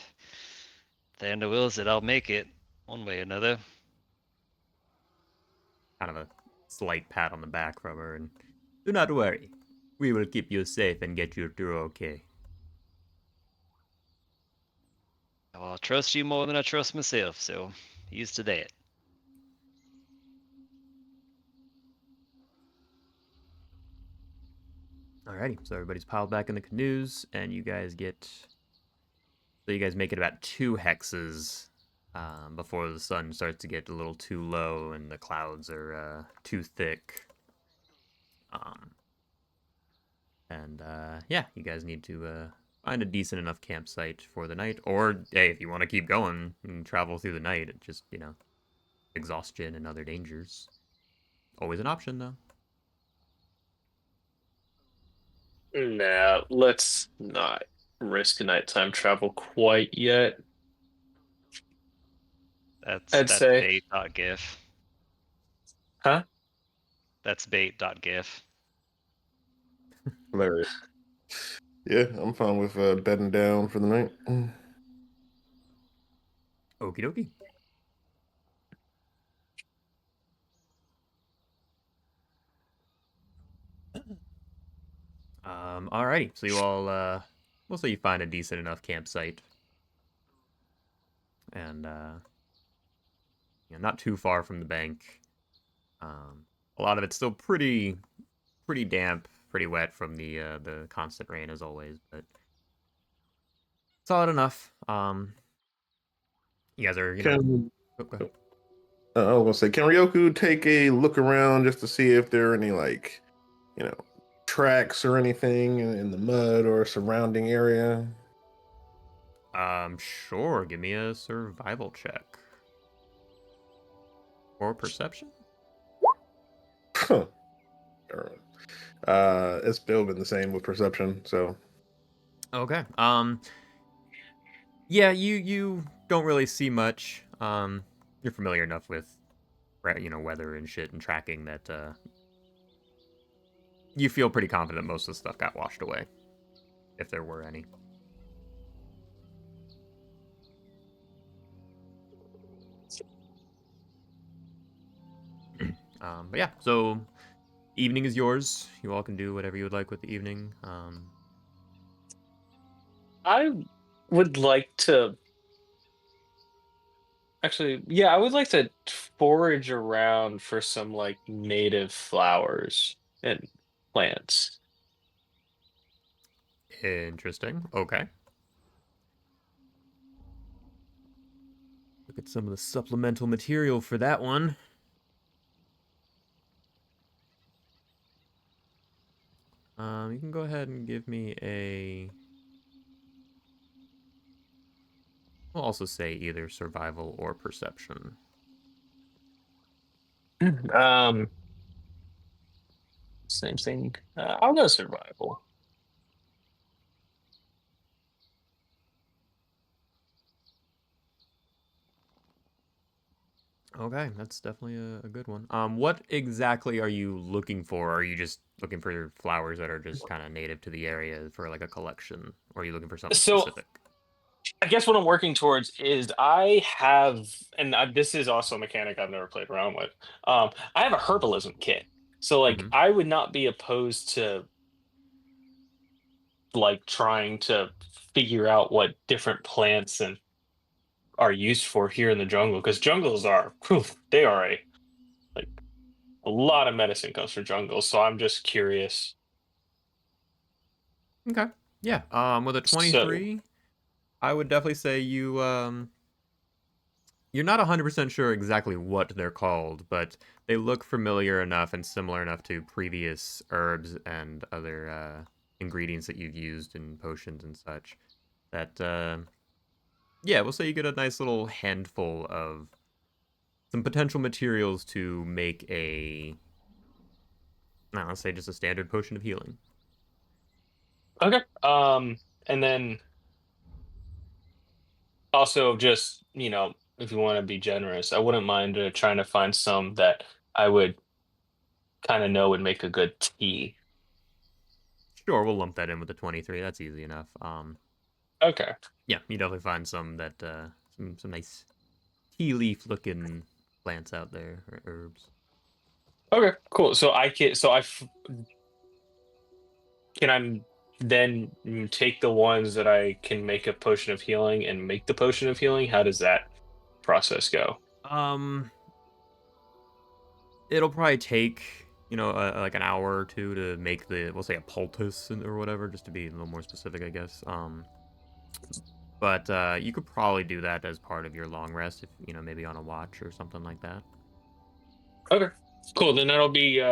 Thunder wills that I'll make it one way or another. Kind of a slight pat on the back from her, and do not worry, we will keep you safe and get you through okay. I'll trust you more than I trust myself, so here's to that. Alrighty, so everybody's piled back in the canoes, and you guys make it about 2 hexes before the sun starts to get a little too low and the clouds are too thick. Um, and yeah, you guys need to find a decent enough campsite for the night, or hey, if you want to keep going and travel through the night, it just exhaustion and other dangers. Always an option though. Nah, let's not risk nighttime travel quite yet. I'd That's say, bait.gif. huh? That's bait.gif. Hilarious. Yeah, I'm fine with bedding down for the night. Okie dokie. Alrighty. So you all, we'll say you find a decent enough campsite, and not too far from the bank. A lot of it's still pretty damp, pretty wet from the constant rain as always, but solid enough. You guys are, Can oh, go ahead. I was gonna say, can Ryoku take a look around just to see if there are any you know, tracks or anything in the mud or surrounding area? Sure. Give me a survival check or perception. Huh. Darn. It's still been the same with perception, so Okay. Yeah, you don't really see much. You're familiar enough with, weather and shit and tracking that you feel pretty confident most of the stuff got washed away, if there were any. But yeah, so evening is yours. You all can do whatever you would like with the evening. I would like to actually, yeah, I would like to forage around for some like native flowers and plants. Interesting. Okay. Look at some of the supplemental material for that one. You can go ahead and give me a. I'll also say either survival or perception. Um, Same thing. I'll go survival. Okay, that's definitely a good one. What exactly are you looking for? Are you just looking for flowers that are just kind of native to the area for like a collection, or are you looking for something So specific? I guess what I'm working towards is I have, and this is also a mechanic I've never played around with. I have a herbalism kit, so like Mm-hmm. I would not be opposed to like trying to figure out what different plants and are used for here in the jungle because jungles are, whew, they are like a lot of medicine comes from jungles. So I'm just curious. Okay. Yeah. With a So 23, I would definitely say you're not 100% sure exactly what they're called, but they look familiar enough and similar enough to previous herbs and other ingredients that you've used in potions and such that yeah, we'll say you get a nice little handful of some potential materials to make a, I don't say just a standard potion of healing. okay, and then also just if you want to be generous, I wouldn't mind trying to find some that I would kind of know would make a good tea. Sure, we'll lump that in with the 23. That's easy enough. Okay. Yeah, you definitely find some that some nice tea leaf looking plants out there or herbs. Okay, cool. So I can, can I then take the ones that I can make a potion of healing and make the potion of healing? How does that process go? Um, it'll probably take like an hour or two to make the, we'll say, a poultice or whatever, just to be a little more specific, I guess. But you could probably do that as part of your long rest, if maybe on a watch or something like that. Okay, cool. Then that'll be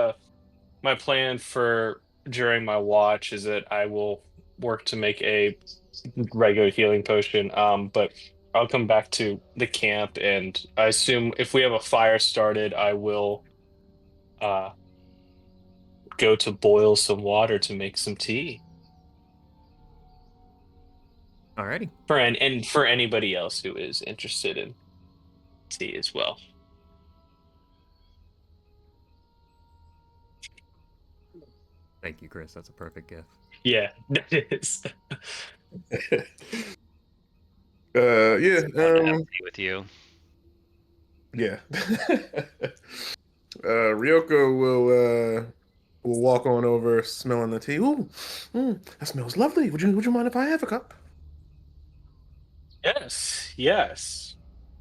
my plan for during my watch is that I will work to make a regular healing potion. But I'll come back to the camp, and I assume if we have a fire started, I will uh go to boil some water to make some tea Alrighty. for and for anybody else who is interested in tea as well. Thank you, Chris. That's a perfect gift. Yeah, that is. Yeah, Glad to have tea with you. yeah. Ryoko will walk on over, smelling the tea. Ooh, that smells lovely. Would you mind if I have a cup? Yes, yes.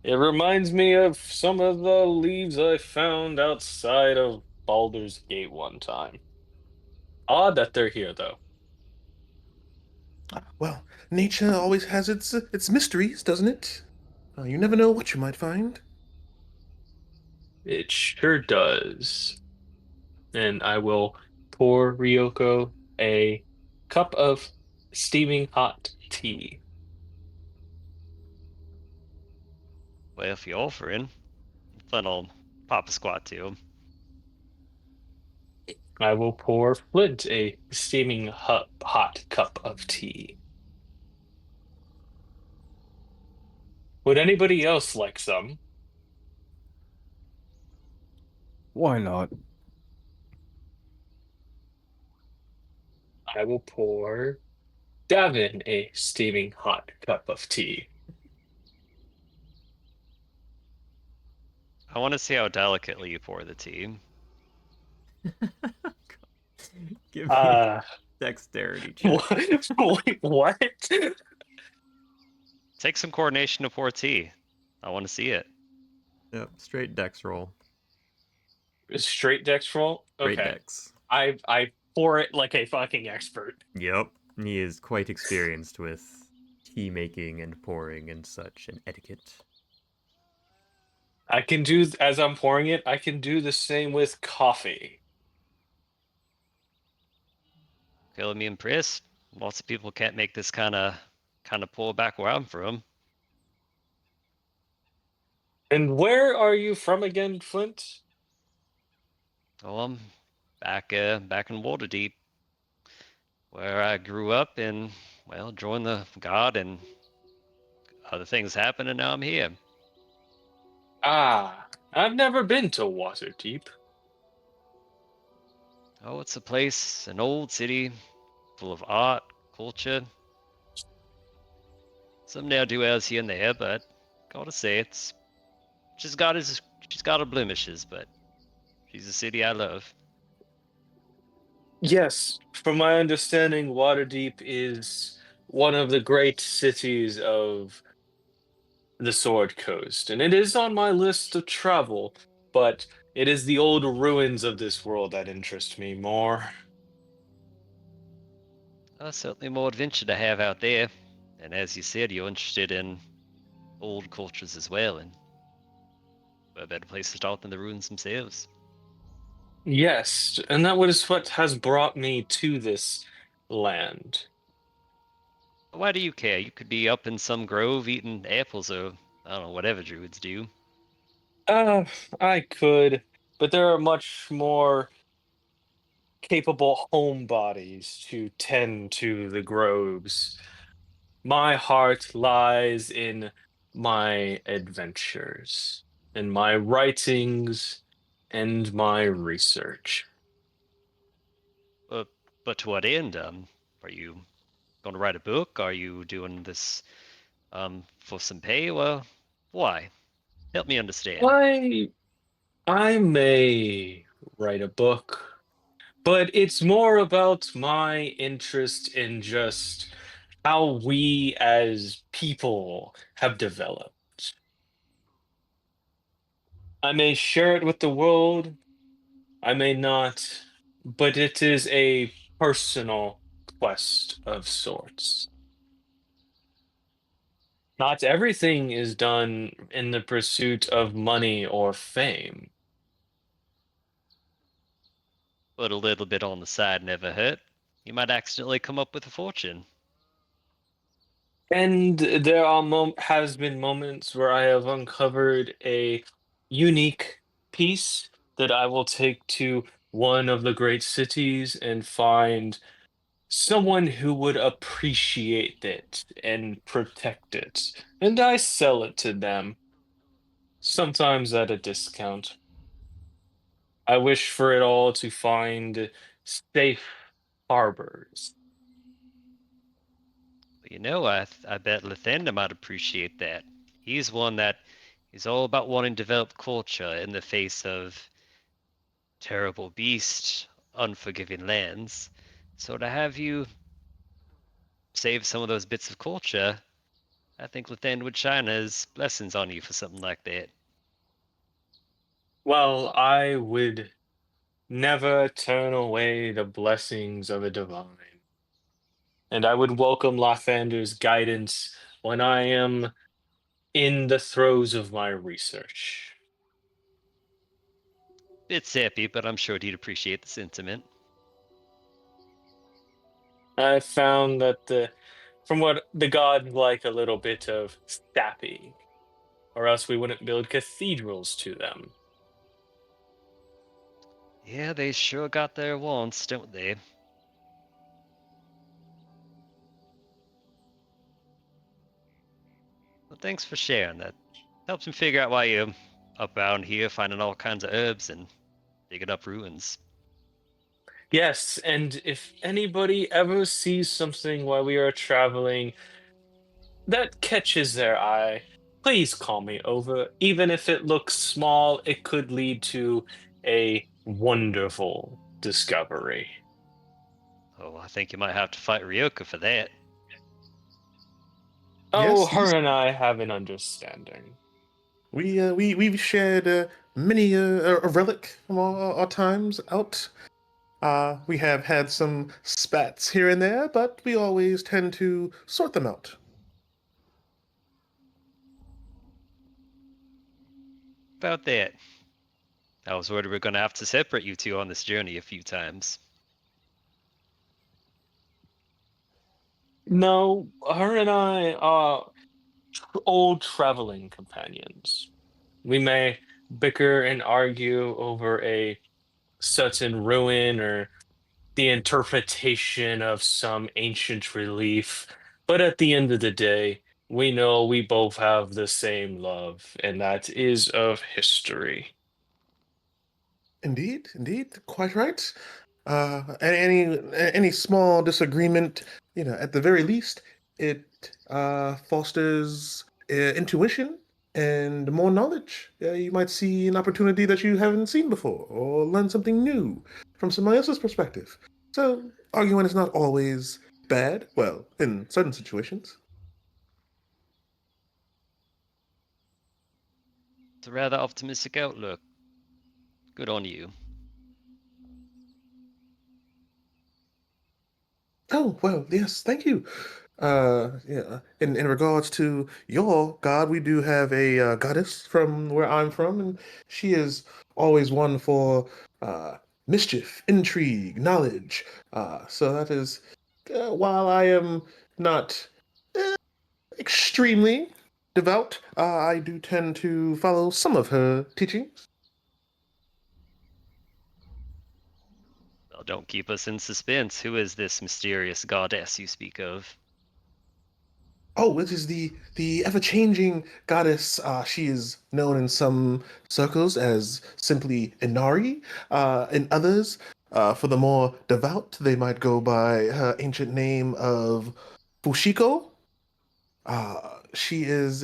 It reminds me of some of the leaves I found outside of Baldur's Gate one time. Odd that they're here, though. Well, nature always has its mysteries, doesn't it? You never know what you might find. It sure does. And I will pour Ryoko a cup of steaming hot tea. Well, if you're offering, then I'll pop a squat too. I will pour Flint a steaming hot cup of tea. Would anybody else like some? Why not? I will pour Davin a steaming hot cup of tea. I want to see how delicately you pour the tea. Give me Uh, a dexterity check. what? Wait, what? Take some coordination to pour tea. I want to see it. Yep, straight dex roll. Straight dex roll? Straight Okay. dex. I pour it like a fucking expert. Yep. He is quite experienced with tea making and pouring and such and etiquette. I can do, as I'm pouring it, I can do the same with coffee. Feeling me impressed. Lots of people can't make this kind of pull back where I'm from. And where are you from again, Flint? Oh, I'm back in Waterdeep, where I grew up and well joined the God and other things happened, and now I'm here. Ah, I've never been to Waterdeep. Oh, it's a place, an old city, full of art, culture. Some ne'er-do-wells here and there, but gotta say it's she's got her blemishes, but she's a city I love. Yes, from my understanding, Waterdeep is one of the great cities of the Sword Coast, and it is on my list of travel, but it is the old ruins of this world that interest me more. Certainly more adventure to have out there, and as you said, you're interested in old cultures as well, and what a better place to start than the ruins themselves. Yes, and that was what has brought me to this land. Why do you care? You could be up in some grove eating apples or I don't know, whatever druids do. Uh, I could, but there are much more capable homebodies to tend to the groves. My heart lies in my adventures, in my writings, and my research. But but to what end? Are you going to write a book? Are you doing this for some pay? Well, why? Help me understand. I I may write a book, but it's more about my interest in just how we as people have developed. I may share it with the world, I may not, but it is a personal quest of sorts. Not everything is done in the pursuit of money or fame. But a little bit on the side never hurt. You might accidentally come up with a fortune. And there are has been moments where I have uncovered a unique piece that I will take to one of the great cities and find someone who would appreciate it and protect it. And I sell it to them, sometimes at a discount. I wish for it all to find safe harbors. But I bet Lathander might appreciate that. He's one that is all about wanting to develop culture in the face of terrible beasts, unforgiving lands. So to have you save some of those bits of culture, I think Lathander would shine his blessings on you for something like that. Well, I would never turn away the blessings of the divine. And I would welcome Lathander's guidance when I am in the throes of my research. Bit sappy, but I'm sure he'd appreciate the sentiment. I found that from what the gods like a little bit of sappy, or else we wouldn't build cathedrals to them. Yeah, they sure got their wants, don't they? thanks for sharing. That helps me figure out why you're up around here finding all kinds of herbs and digging up ruins. Yes, and if anybody ever sees something while we are traveling that catches their eye, please call me over. Even if it looks small, it could lead to a wonderful discovery. Oh, I think you might have to fight Ryoka for that. Oh, Yes, her and I have an understanding. we've shared many a relic from our times out. We have had some spats here and there, but we always tend to sort them out. About that. I was worried we were going to have to separate you two on this journey a few times. No, her and I are old traveling companions. We may bicker and argue over a certain ruin or the interpretation of some ancient relief, but at the end of the day, we know we both have the same love, and that is of history. Indeed, indeed, quite right. Any small disagreement, at the very least, it fosters intuition and more knowledge. You might see an opportunity that you haven't seen before, or learn something new from somebody else's perspective. So, arguing is not always bad. Well, in certain situations. It's a rather optimistic outlook. Good on you. Oh, well, yes, thank you. Yeah, in regards to your god, we do have a goddess from where I'm from, and she is always one for uh, mischief, intrigue, knowledge. So that is, while I am not extremely devout, I do tend to follow some of her teachings. Well, don't keep us in suspense. Who is this mysterious goddess you speak of? Oh, it is the ever-changing goddess. She is known in some circles as simply Inari. In others, for the more devout, they might go by her ancient name of Fushiko. She is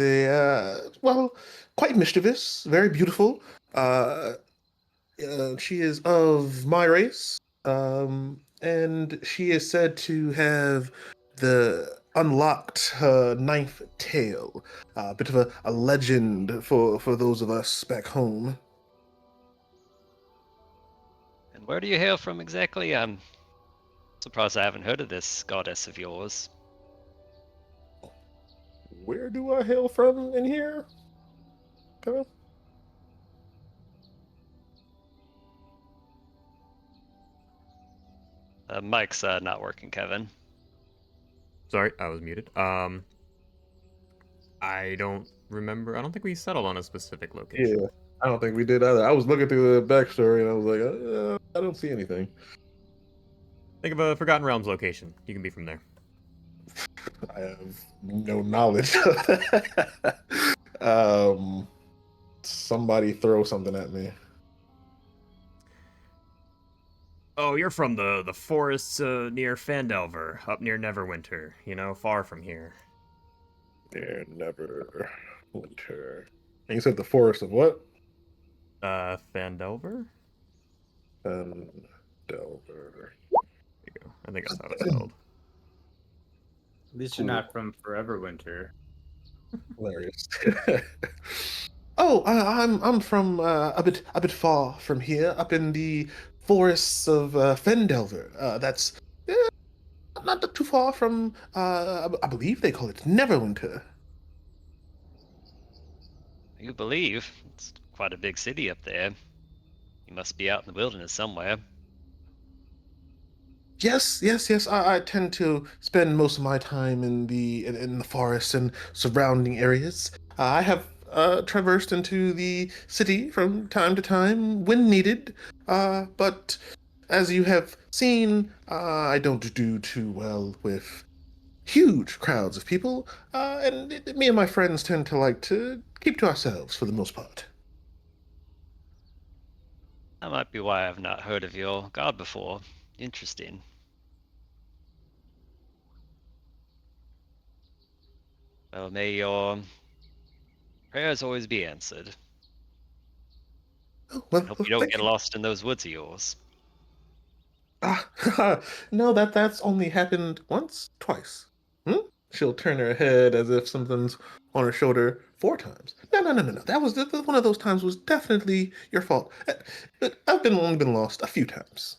quite mischievous, very beautiful. Uh, she is of my race, and she is said to have the unlocked her ninth tail. A bit of a legend for those of us back home. And where do you hail from exactly? I'm surprised I haven't heard of this goddess of yours. Where do I hail from in here? Kevin? Mike's not working, Kevin. Sorry, I was muted. I don't remember. I don't think we settled on a specific location. Yeah, I don't think we did either. I was looking through the backstory and I was like, I don't see anything. Think of a Forgotten Realms location. You can be from there. I have no knowledge of that. Somebody throw something at me. Oh, you're from the forests near Fandelver, up near Neverwinter. You know, far from here. There never winter. And you said the forest of what? Fandelver? Delver. There you go. I think that's how it's spelled. At least Cool. you're not from Forever Winter. Hilarious. Oh, I'm from a bit far from here, up in the forests of Fendelver. That's not too far from I believe they call it Neverwinter. You believe? It's quite a big city up there. You must be out in the wilderness somewhere. Yes, yes, yes. I tend to spend most of my time in the forest and surrounding areas. I have traversed into the city from time to time when needed, but as you have seen, I don't do too well with huge crowds of people, and me and my friends tend to like to keep to ourselves for the most part. That might be why I've not heard of your god before. Interesting. Well, may your prayers always be answered. Oh, And well, hope well, you don't thank get you. lost in those woods of yours. No, that's only happened once, twice. Hmm? She'll turn her head as if something's on her shoulder 4 times. No. One of those times was definitely your fault. But I've been only been lost a few times.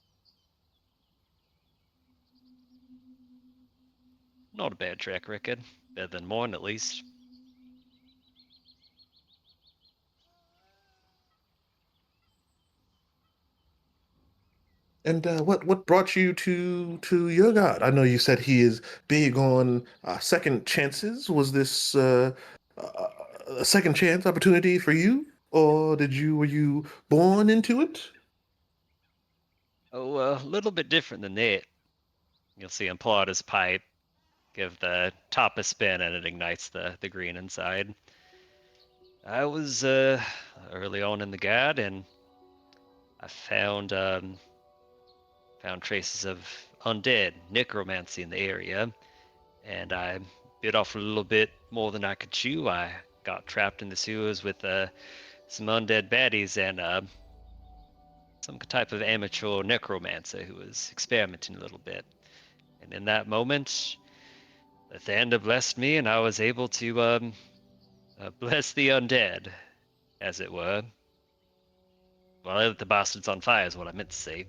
Not a bad track record. Better than mine, at least. And what brought you to your god? I know you said he is big on second chances. Was this uh, a second chance opportunity for you, or were you born into it? Oh, a little bit different than that. You'll see him pull out his pipe, give the top a spin, and it ignites the green inside. I was early on in the god, and I found traces of undead necromancy in the area, and I bit off a little bit more than I could chew. I got trapped in the sewers with some undead baddies and some type of amateur necromancer who was experimenting a little bit. And in that moment, the Thanda blessed me, and I was able to bless the undead, as it were. Well, I lit the bastards on fire, is what I meant to say.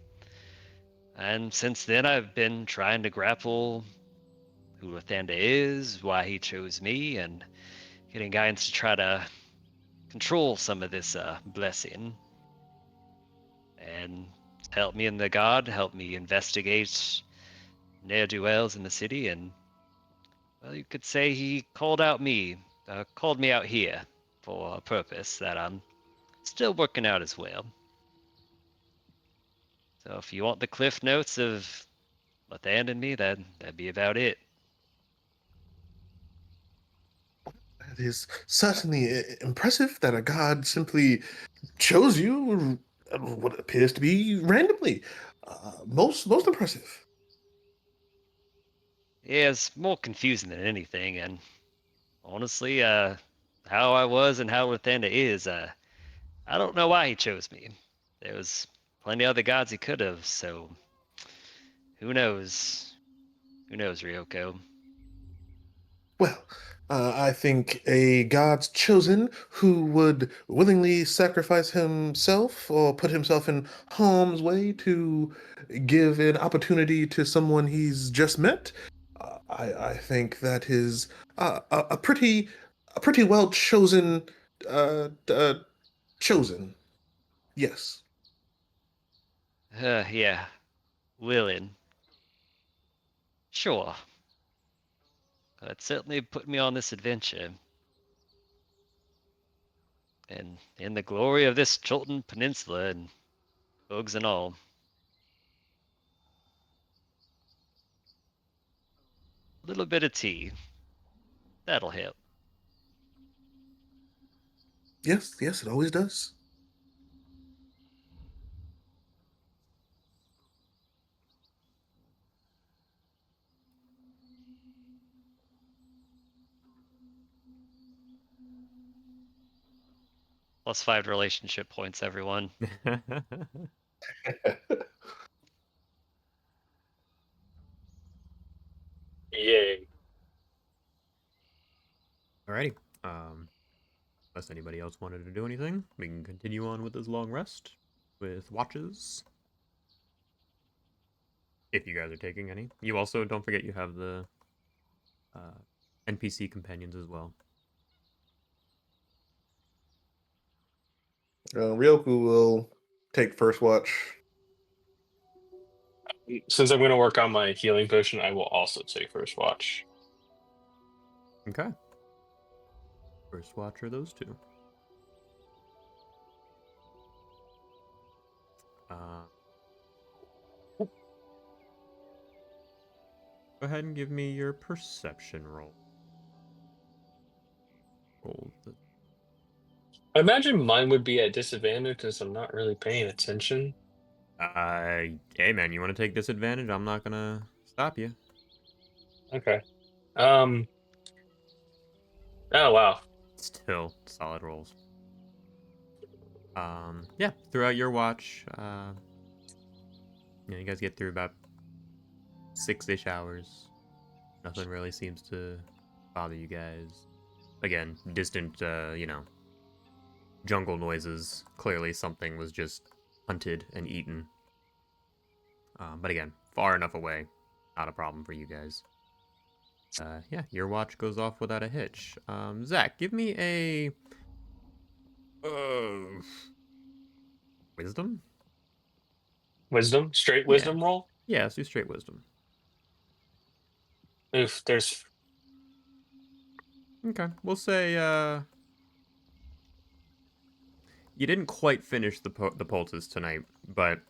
And since then, I've been trying to grapple who Lathander is, why he chose me, and getting guidance to try to control some of this blessing. And help me in the god, help me investigate ne'er-do-wells in the city, and, well, you could say he called me out here for a purpose that I'm still working out as well. So if you want the cliff notes of Lathander and me, that'd be about it. That is certainly impressive that a god simply chose you, what appears to be randomly. Most impressive. Yeah, it's more confusing than anything, and honestly, how I was and how Lathander is, I don't know why he chose me. There was plenty other gods he could have, so who knows? Who knows, Ryoko? Well, I think a God's chosen who would willingly sacrifice himself or put himself in harm's way to give an opportunity to someone he's just met. I think that is a pretty well chosen chosen. Yes. Yeah, willing. Sure. It certainly put me on this adventure. And in the glory of this Chilton Peninsula and bugs and all. A little bit of tea. That'll help. Yes, it always does. +5 relationship points, everyone. Yay. Alrighty. Unless anybody else wanted to do anything, we can continue on with this long rest with watches. If you guys are taking any. You also, don't forget you have the uh, NPC companions as well. Ryoku will take first watch. Since I'm going to work on my healing potion, I will also take first watch. Okay. First watch are those two. Uh, Go ahead and give me your perception roll. Roll the I imagine mine would be at disadvantage because I'm not really paying attention. Hey man, you want to take disadvantage? I'm not gonna stop you. Okay. Um. Oh wow. Still solid rolls. Yeah. Throughout your watch, you guys get through about 6-ish hours. Nothing really seems to bother you guys. Again, distant, jungle noises. Clearly, something was just hunted and eaten. But again, far enough away, not a problem for you guys. Yeah, your watch goes off without a hitch. Zach, give me a wisdom. Wisdom, straight Yeah, wisdom roll. yeah. Let's do straight wisdom. Oof, there's Okay, we'll say you didn't quite finish the poultice tonight, but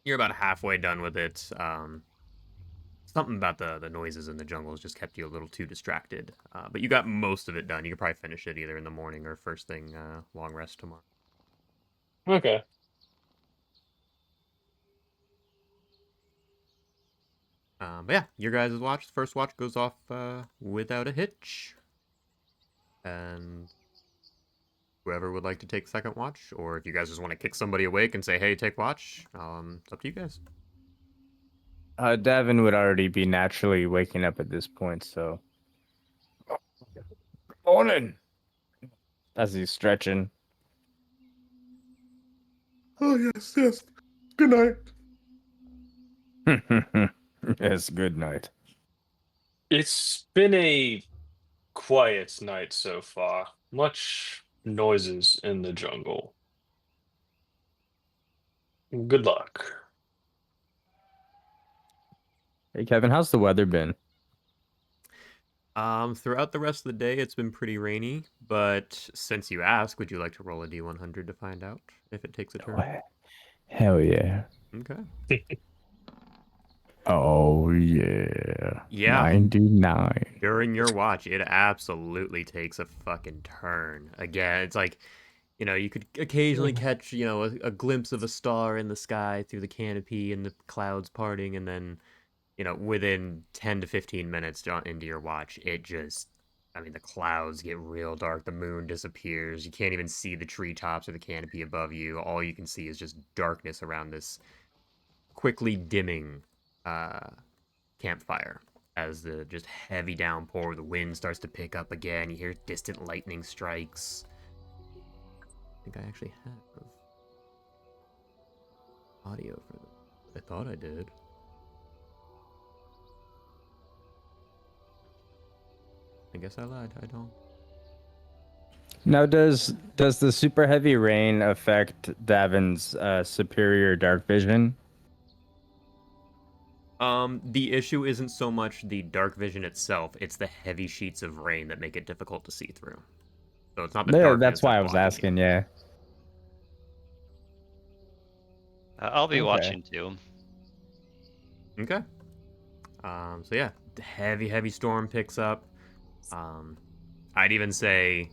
you're about halfway done with it. Something about the noises in the jungles just kept you a little too distracted. But you got most of it done. You could probably finish it either in the morning or first thing long rest tomorrow. okay. But yeah, your guys' watch, the first watch goes off without a hitch. And whoever would like to take second watch, or if you guys just want to kick somebody awake and say, hey, take watch, it's up to you guys. Davin would already be naturally waking up at this point, so. Morning. As he's stretching. Oh yes, yes. Good night. Yes, good night. It's been a quiet night so far. Much noises in the jungle. Good luck. Hey, Kevin, how's the weather been? Throughout the rest of the day, it's been pretty rainy, but since you ask, would you like to roll a d100 to find out if it takes a turn? Hell yeah. Okay. Oh, yeah. Yeah. 99. During your watch, it absolutely takes a fucking turn. Again, it's like, you could occasionally catch, a glimpse of a star in the sky through the canopy and the clouds parting, and then, within 10 to 15 minutes into your watch, the clouds get real dark, the moon disappears, you can't even see the treetops or the canopy above you. All you can see is just darkness around this quickly dimming campfire. As the just heavy downpour, the wind starts to pick up again. You hear distant lightning strikes. I think I actually have audio for them. I thought I did. I guess I lied. I don't. Now, does the super heavy rain affect Davin's superior dark vision? The issue isn't so much the dark vision itself; it's the heavy sheets of rain that make it difficult to see through. So it's not the Yeah, darkness that's why that's I was blocking asking. you. Yeah. I'll be Okay. watching too. Okay. So yeah, the heavy storm picks up. I'd even say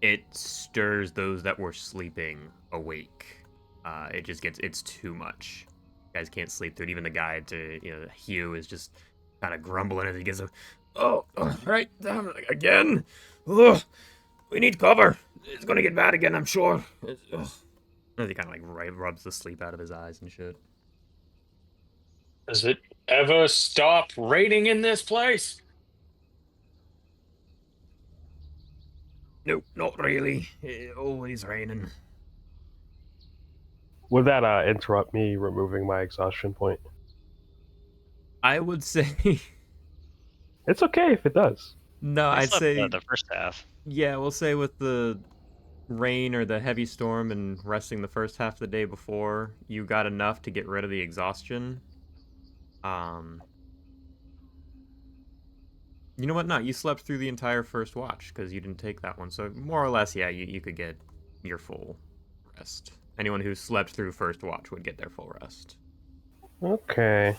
it stirs those that were sleeping awake. It's too much. You guys can't sleep through it. Even the guy Hugh is just kind of grumbling as he gets right, again. Ugh, we need cover. It's gonna get bad again, I'm sure. As he kind of rubs the sleep out of his eyes and shit. Does it ever stop raining in this place? Nope, not really. Always raining. Would that interrupt me removing my exhaustion point? I would say It's okay if it does. no. We I'd slept say the first half. yeah. We'll say with the rain or the heavy storm and resting the first half of the day before, you got enough to get rid of the exhaustion. Um, you know what? No, you slept through the entire first watch because you didn't take that one. So more or less, yeah, you could get your full rest. Anyone who slept through first watch would get their full rest. Okay.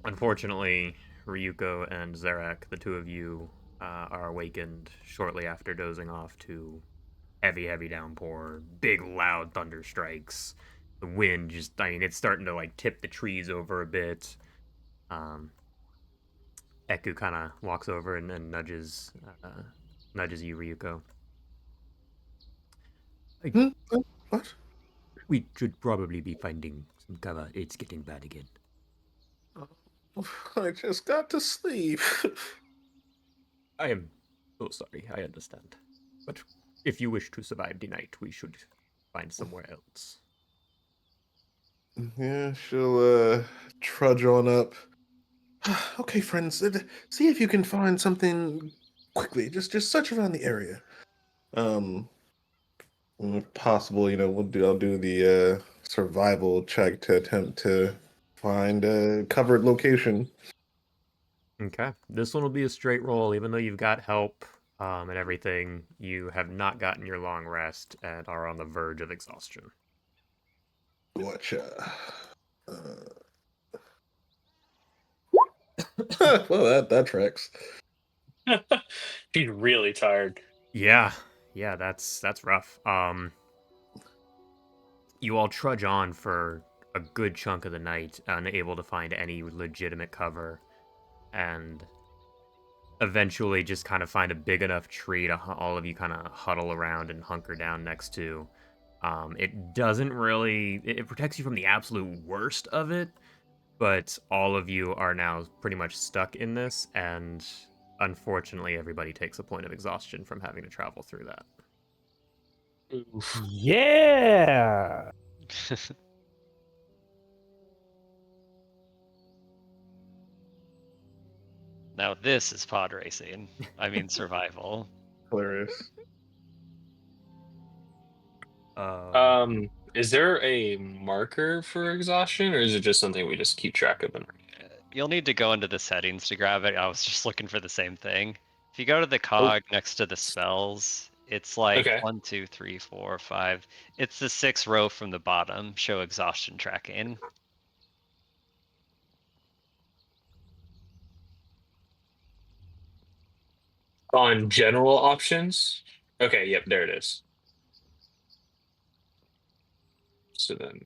Unfortunately, Ryuko and Zarak, the two of you, are awakened shortly after dozing off to heavy, heavy downpour, big, loud thunder strikes. The wind just, I mean, it's starting to like tip the trees over a bit. Um, Eku kind of walks over and nudges you, Ryuko. Hmm? What? We should probably be finding some cover. It's getting bad again. I just got to sleep. I am so sorry. I understand. But if you wish to survive the night, we should find somewhere else. Yeah, she'll trudge on up. Okay, friends, see if you can find something quickly. Just search around the area. Um, if possible, I'll do the survival check to attempt to find a covered location. Okay. This one will be a straight roll, even though you've got help and everything. You have not gotten your long rest and are on the verge of exhaustion. Gotcha. Well, that tracks. He's really tired. Yeah, yeah, that's rough. You all trudge on for a good chunk of the night, unable to find any legitimate cover, and eventually just kind of find a big enough tree to all of you kind of huddle around and hunker down next to. It doesn't really, it protects you from the absolute worst of it, but all of you are now pretty much stuck in this, and unfortunately, everybody takes a point of exhaustion from having to travel through that. Oof. Yeah. Now this is pod racing. I mean survival. Hilarious. Is there a marker for exhaustion, or is it just something we just keep track of? You'll need to go into the settings to grab it. I was just looking for the same thing. If you go to the cog next to the spells, it's like Okay. 1, 2, 3, 4, 5. It's the 6th row from the bottom. Show exhaustion tracking. On general options. Okay, yep, there it is. So then,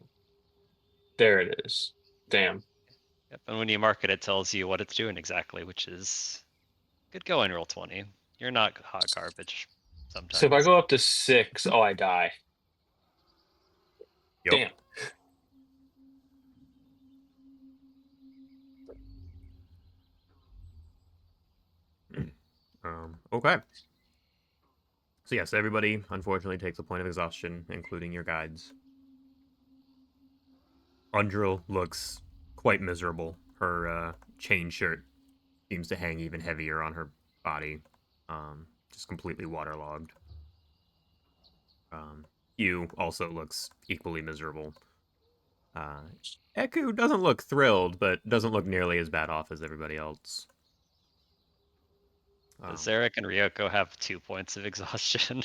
there it is. Damn. Yep, and when you mark it, it tells you what it's doing exactly, which is good going, roll 20. You're not hot garbage So if I sometimes. go up to 6, oh, I die. Yep. Damn. Okay. So yes, everybody unfortunately takes a point of exhaustion, including your guides. Undril looks quite miserable. Her chain shirt seems to hang even heavier on her body, just completely waterlogged. Yu also looks equally miserable. Uh, Eku doesn't look thrilled, but doesn't look nearly as bad off as everybody else. Zarek and Ryoko have 2 points of exhaustion.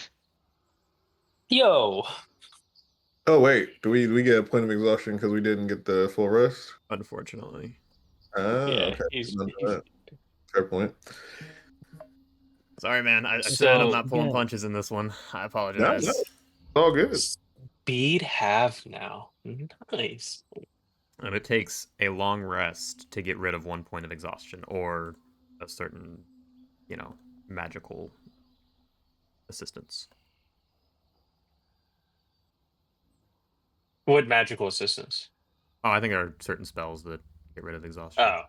Yo. Oh wait, do we get a point of exhaustion because we didn't get the full rest? Unfortunately. Ah, Yeah, okay. he's Remember that. Fair point. Sorry, man. I said I'm so not pulling Yeah. punches in this one. I No, apologize. it's all good. speed half now. Nice. And it takes a long rest to get rid of 1 point of exhaustion or a certain, magical assistance. What magical assistance? Oh, I think there are certain spells that get rid of exhaustion. Oh,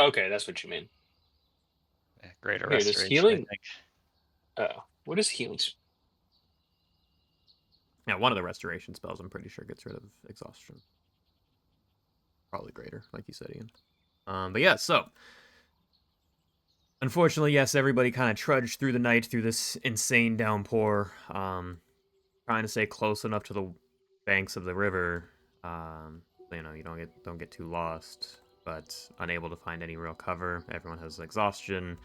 okay, that's what you mean. Greater Here, does restoration, I healing? think. Oh, what is healing? Yeah, one of the restoration spells I'm pretty sure gets rid of exhaustion. Probably greater, like you said, Ian. But yeah, so unfortunately, yes, everybody kind of trudged through the night through this insane downpour, trying to stay close enough to the banks of the river. You don't get too lost, but unable to find any real cover. Everyone has exhaustion.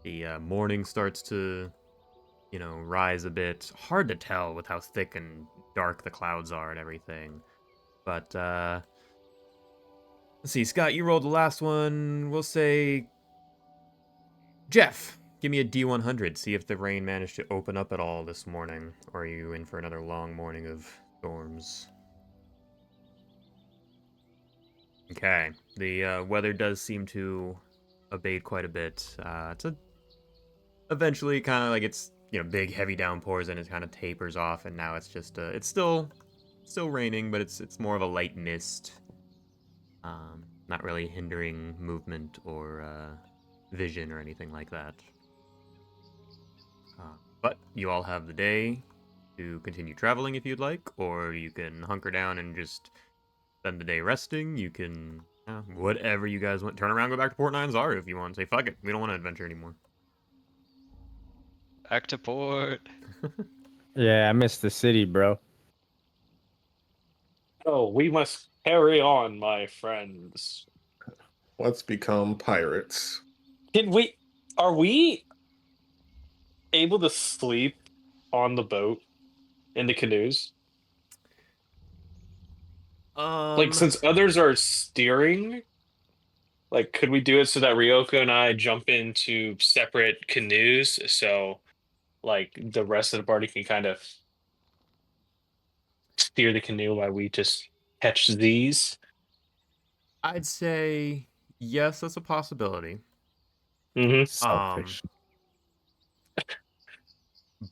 The morning starts to, rise a bit. Hard to tell with how thick and dark the clouds are and everything. But Let's see, Scott, you rolled the last one. We'll say Jeff. Give me a D100. See if the rain managed to open up at all this morning, or are you in for another long morning of storms? Okay, the weather does seem to abate quite a bit. Eventually kind of like it's big heavy downpours and it kind of tapers off, and now it's just it's still raining, but it's more of a light mist, not really hindering movement or vision or anything like that. But you all have the day to continue traveling if you'd like, or you can hunker down and just spend the day resting. You can whatever you guys want. Turn around, go back to Port Nine Zaru if you want. Say fuck it, we don't want to adventure anymore. Back to port. Yeah, I missed the city, bro. Oh, we must carry on, my friends. Let's become pirates. Are we able to sleep on the boat in the canoes? Like, since others are steering, like, could we do it so that Ryoko and I jump into separate canoes so, like, the rest of the party can kind of steer the canoe while we just catch these? I'd say yes, that's a possibility. Mm-hmm. Selfish.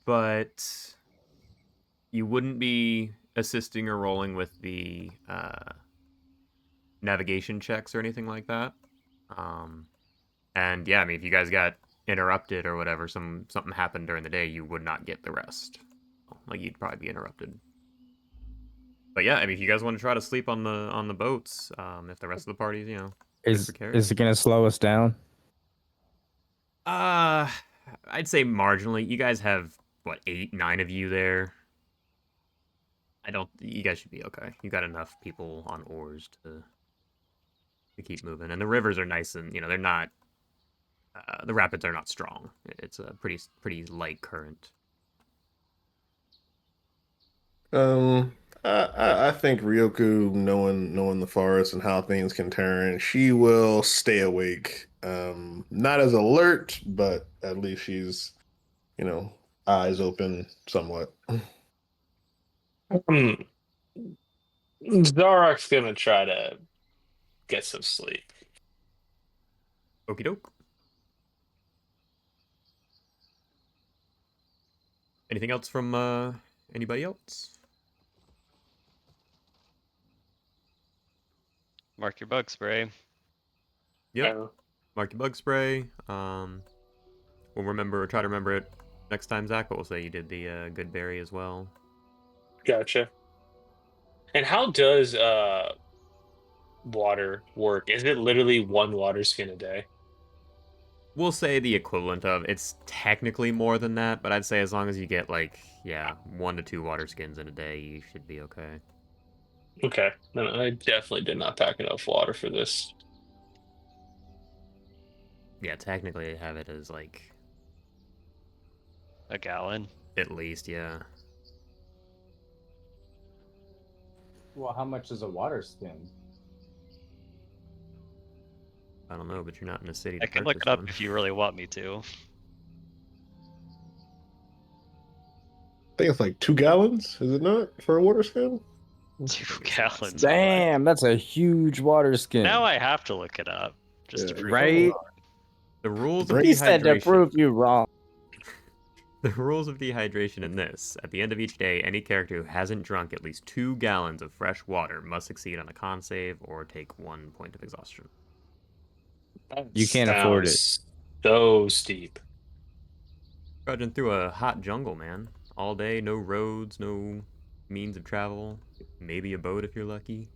But you wouldn't be assisting or rolling with the navigation checks or anything like that. And yeah, I mean, if you guys got interrupted or whatever, something happened during the day, you would not get the rest. Like you'd probably be interrupted. But yeah, I mean, if you guys want to try to sleep on the boats, if the rest of the party's Is precarious. it gonna slow us down? I'd say marginally. You guys have what 8, 9 of you there. You guys should be okay. You got enough people on oars to keep moving, and the rivers are nice and they're not. The rapids are not strong. It's a pretty light current. I think Ryoku, knowing the forest and how things can turn, she will stay awake. Not as alert, but at least she's, eyes open somewhat. Zarak's gonna try to get some sleep. Okie doke. Anything else from anybody else? Mark your bug spray. Yep. Uh, Mark your bug spray. We'll try to remember it next time, Zach. But we'll say you did the good berry as well. Gotcha. And how does water work? Is it literally one water skin a day? We'll say the equivalent of. It's technically more than that, but I'd say as long as you get 1 to 2 water skins in a day, you should be okay. Okay, then I definitely did not pack enough water for this. Yeah, technically I have it as A gallon. at least, yeah. Well, how much is a water skin? I don't know, but you're not in a city to I can look purchase it up one. if you really want me to. I think it's like 2 gallons, is it not, for a water skin? 2 gallons. Damn, that's a huge water skin. Now I have to look it up just to Yeah. prove Right? it. The rules of He He said to dehydration. prove you wrong. The rules of dehydration in this: at the end of each day, any character who hasn't drunk at least 2 gallons of fresh water must succeed on a con save or take 1 point of exhaustion. You can't afford it. So steep. Trudging through a hot jungle, man. All day, no roads, no means of travel. Maybe a boat if you're lucky.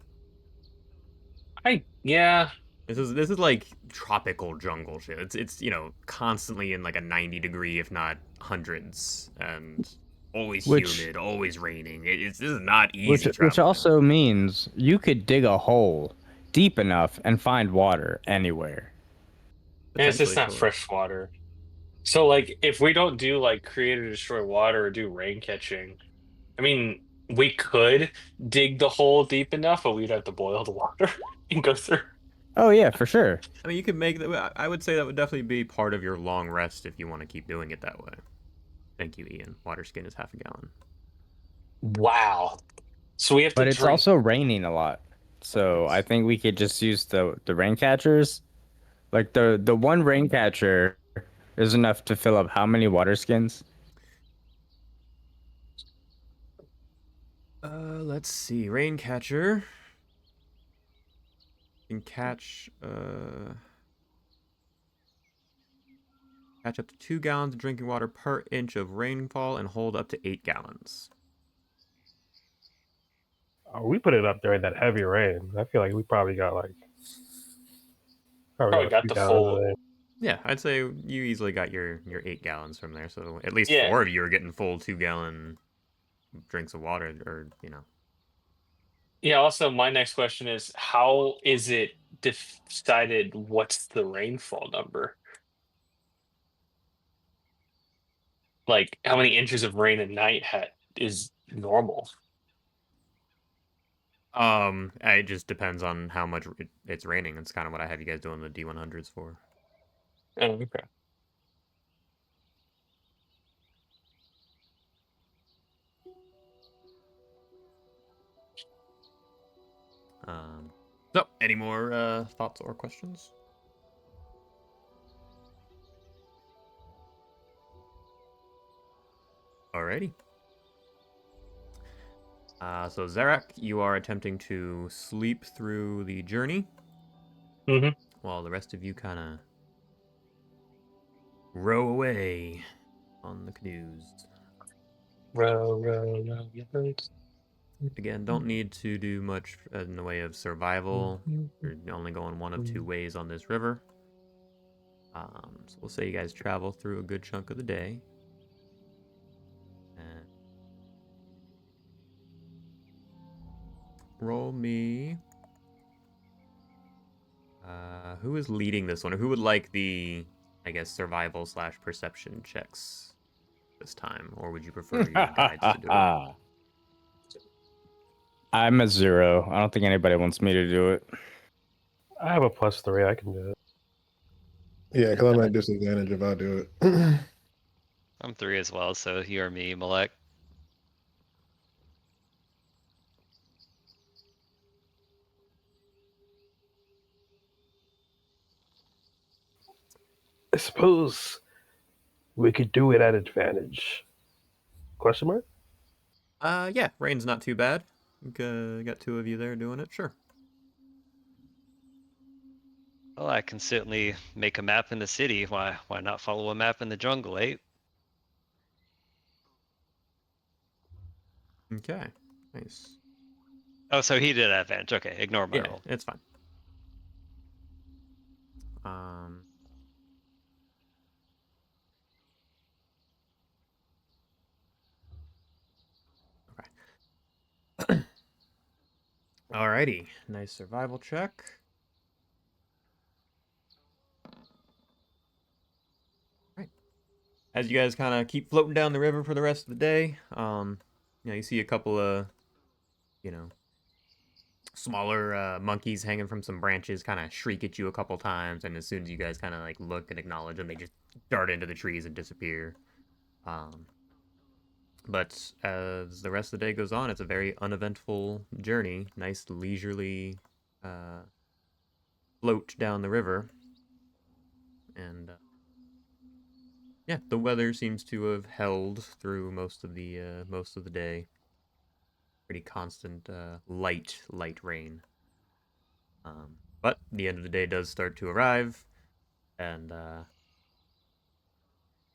Yeah. This is like tropical jungle shit. It's constantly in like a 90-degree, if not hundreds, and always humid, always raining. This is not easy. Which also means you could dig a hole deep enough and find water anywhere. It's just not Potentially, fresh water. So, like, if we don't do like create or destroy water or do rain catching, I mean, we could dig the hole deep enough, but we'd have to boil the water and go through. Oh yeah, for sure. I mean, you could make that. I would say that would definitely be part of your long rest if you want to keep doing it that way. Thank you, Ian. Water skin is half a gallon. Wow. So we have to But it's drink. also raining a lot. So I Yes. think we could just use the rain catchers. Like the one rain catcher is enough to fill up how many water skins? Let's see. Raincatcher can catch up to 2 gallons of drinking water per inch of rainfall and hold up to 8 gallons. We put it up during that heavy rain. I feel like we probably got Probably a got few the gallons of full. it. Yeah, I'd say you easily got your 8 gallons from there. So at least Yeah. 4 of you are getting full 2 gallon drinks of water, or Yeah. Also, my next question is, how is it decided what's the rainfall number? Like, how many inches of rain a night is normal? it just depends on how much it's raining. It's kind of what I have you guys doing the D100s for. Oh, okay. So any more thoughts or questions? Alrighty. So Zarak, you are attempting to sleep through the journey, Mm-hmm. while the rest of you kind of row away on the canoes. Row, row, row your boat. Again, don't need to do much in the way of survival. You're only going one of two ways on this river. So we'll say you guys travel through a good chunk of the day. And roll me. Who is leading this one, or who would like the, I guess, survival / perception checks this time, or would you prefer your guides to do it? I'm a 0. I don't think anybody wants me to do it. I have a +3. I can do it. Yeah, because I'm at disadvantage if I do it. I'm 3 as well, so you or me, Malek. I suppose we could do it at advantage. Question mark? Yeah, rain's not too bad. Got 2 of you there doing it, sure. Well, I can certainly make a map in the city. Why not follow a map in the jungle, eh? Okay, nice. Oh, so he did advantage. Okay, ignore my Yeah, roll. it's fine. Um, okay. Alrighty, nice survival check. Right. As you guys kind of keep floating down the river for the rest of the day, you see a couple of, you know, smaller monkeys hanging from some branches kind of shriek at you a couple times, and as soon as you guys kind of like look and acknowledge them, they just dart into the trees and disappear. Um, but as the rest of the day goes on, it's a very uneventful journey. Nice leisurely uh, float down the river, and yeah, the weather seems to have held through most of the day. Pretty constant light rain. But the end of the day does start to arrive, and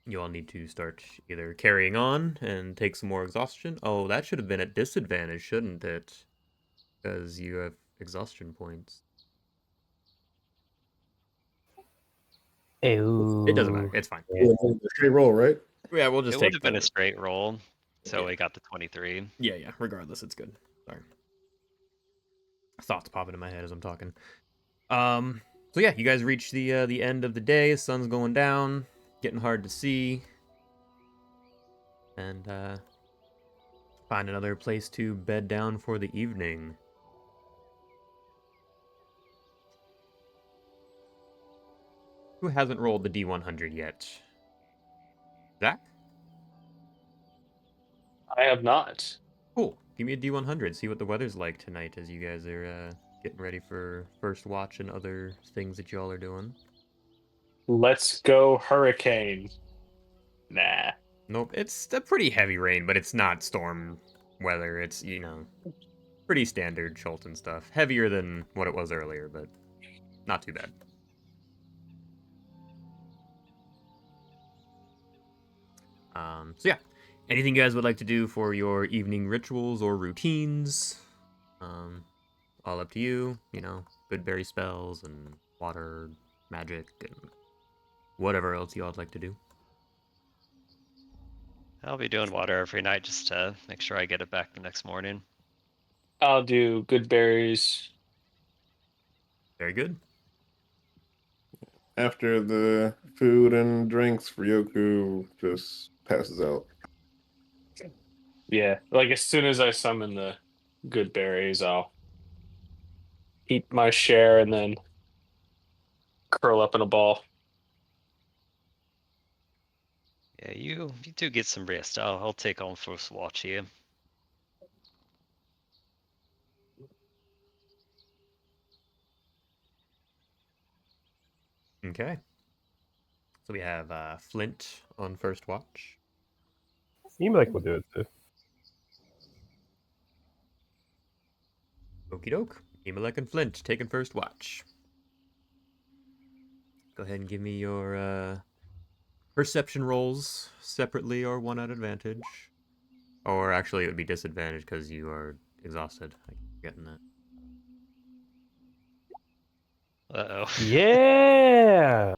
you all need to start either carrying on and take some more exhaustion. Oh, that should have been at disadvantage, shouldn't it? Because you have exhaustion points. It doesn't matter. Ew. It's fine. Yeah. Straight roll, right? Yeah, we'll It just would take have been a the. straight roll, so Yeah, we got the 23. yeah. Regardless, it's good. Sorry, thoughts popping in my head as I'm talking. Um. So yeah, you guys reach the end of the day. Sun's going down, getting hard to see, and find another place to bed down for the evening. Who hasn't rolled the D100 yet? Zach? I have not. Cool. Give me a D100. See what the weather's like tonight as you guys are getting ready for first watch and other things that y'all are doing. Let's go hurricane. Nah. Nope, it's a pretty heavy rain, but it's not storm weather. It's, pretty standard Chulton stuff. Heavier than what it was earlier, but not too bad. So yeah, anything you guys would like to do for your evening rituals or routines? All up to you. Good berry spells and water magic and whatever else y'all'd like to do. I'll be doing water every night just to make sure I get it back the next morning. I'll do good berries. Very good. After the food and drinks, Ryoku just passes out. Yeah, like as soon as I summon the good berries, I'll eat my share and then curl up in a ball. Yeah, you do get some rest. I'll take on first watch here. Okay. So we have Flint on first watch. Emelec will do it too. Okie doke. Emelec and Flint taking first watch. Go ahead and give me your perception rolls separately or one at advantage. Or actually, it would be disadvantage because you are exhausted. I keep forgetting that. Uh-oh. Yeah.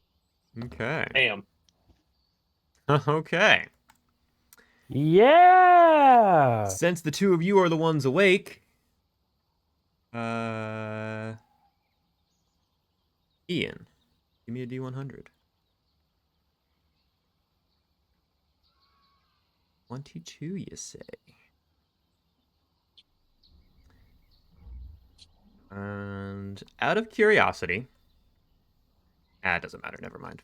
Okay. Damn. Okay. Yeah. Since the two of you are the ones awake, Ian, give me a D100. 22, you say? And out of curiosity, it doesn't matter. Never mind.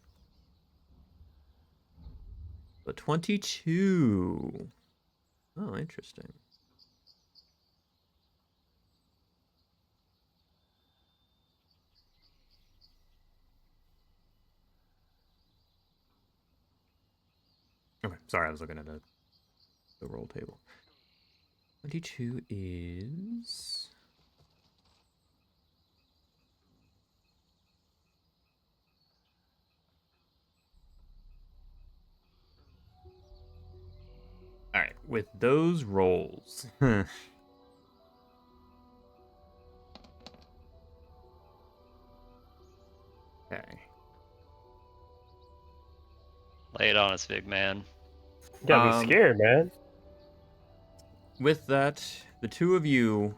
But 22. Oh, interesting. Okay, sorry, I was looking at the roll table. 22 is... All right, with those rolls. Okay. Lay it on us, big man. You gotta be scared, man. With that, the two of you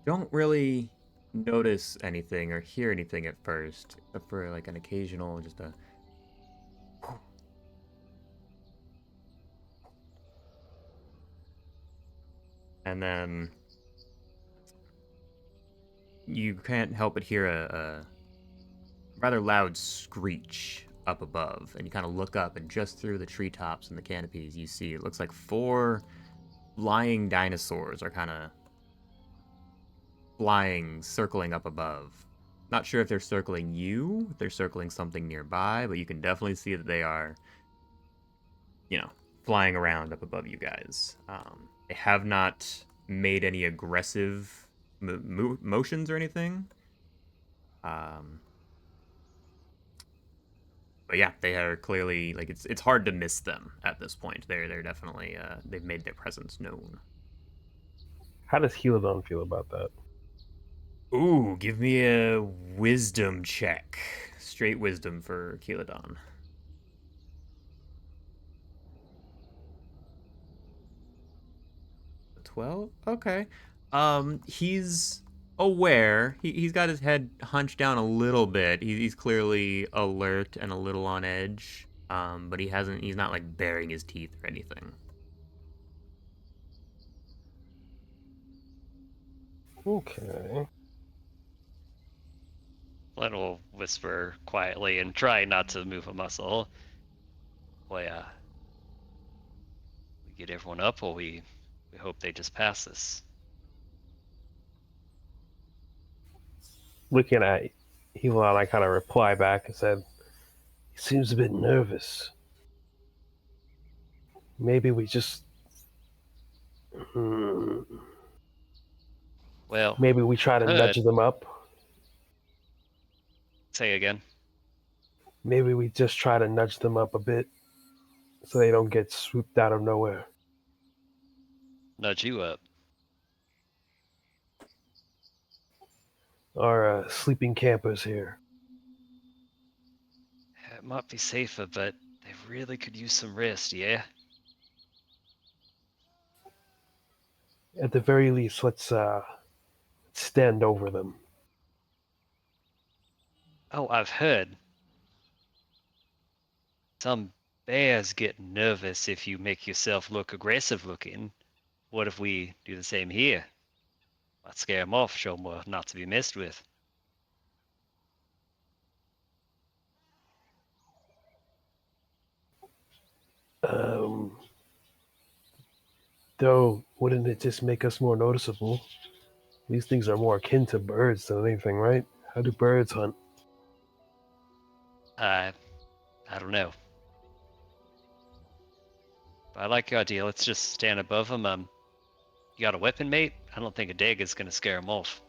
don't really notice anything or hear anything at first, except for like an occasional just a... And then you can't help but hear a rather loud screech up above, and you kind of look up, and just through the treetops and the canopies, you see it looks like 4 flying dinosaurs are kind of flying, circling up above. Not sure if they're circling you, if they're circling something nearby, but you can definitely see that they are, flying around up above you guys. They have not made any aggressive motions or anything. But yeah, they are clearly like it's hard to miss them at this point. They're definitely they've made their presence known. How does Helodon feel about that? Ooh, give me a wisdom check. Straight wisdom for Keeladon. 12? Okay. He's aware. He's got his head hunched down a little bit. He's clearly alert and a little on edge. But he's not like baring his teeth or anything. Okay. Flint will whisper quietly and try not to move a muscle. Boy, we get everyone up, or we hope they just pass us. Looking at Elon, I kind of reply back and said, "He seems a bit nervous. Maybe we just, hmm, Well, maybe we try I've to heard. nudge them up. Say again. Maybe we just try to nudge them up a bit so they don't get swooped out of nowhere. Nudge you up. Our sleeping campers here. It might be safer, but they really could use some rest, yeah? At the very least, let's stand over them." Oh, I've heard. Some bears get nervous if you make yourself look aggressive looking. What if we do the same here? Might scare them off, show them we're not to be messed with. Um, though, wouldn't it just make us more noticeable? These things are more akin to birds than anything, right? How do birds hunt? I don't know. But I like your idea. Let's just stand above them. You got a weapon, mate? I don't think a dagger's gonna scare them off.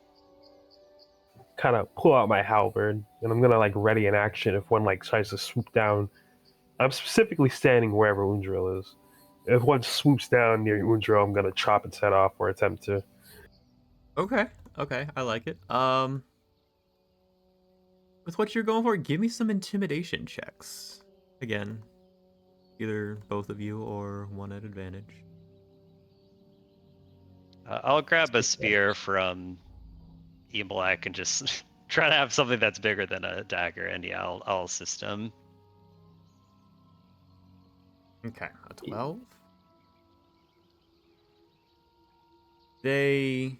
Kind of pull out my halberd, and I'm gonna like ready an action if one like tries to swoop down. I'm specifically standing wherever Undril is. If one swoops down near Undril, I'm gonna chop its head off or attempt to. Okay, okay, I like it. With what you're going for, give me some intimidation checks. Again, either both of you or one at advantage. I'll grab a spear from Emilak and just try to have something that's bigger than a dagger, and yeah, I'll assist him. Okay, a 12. They.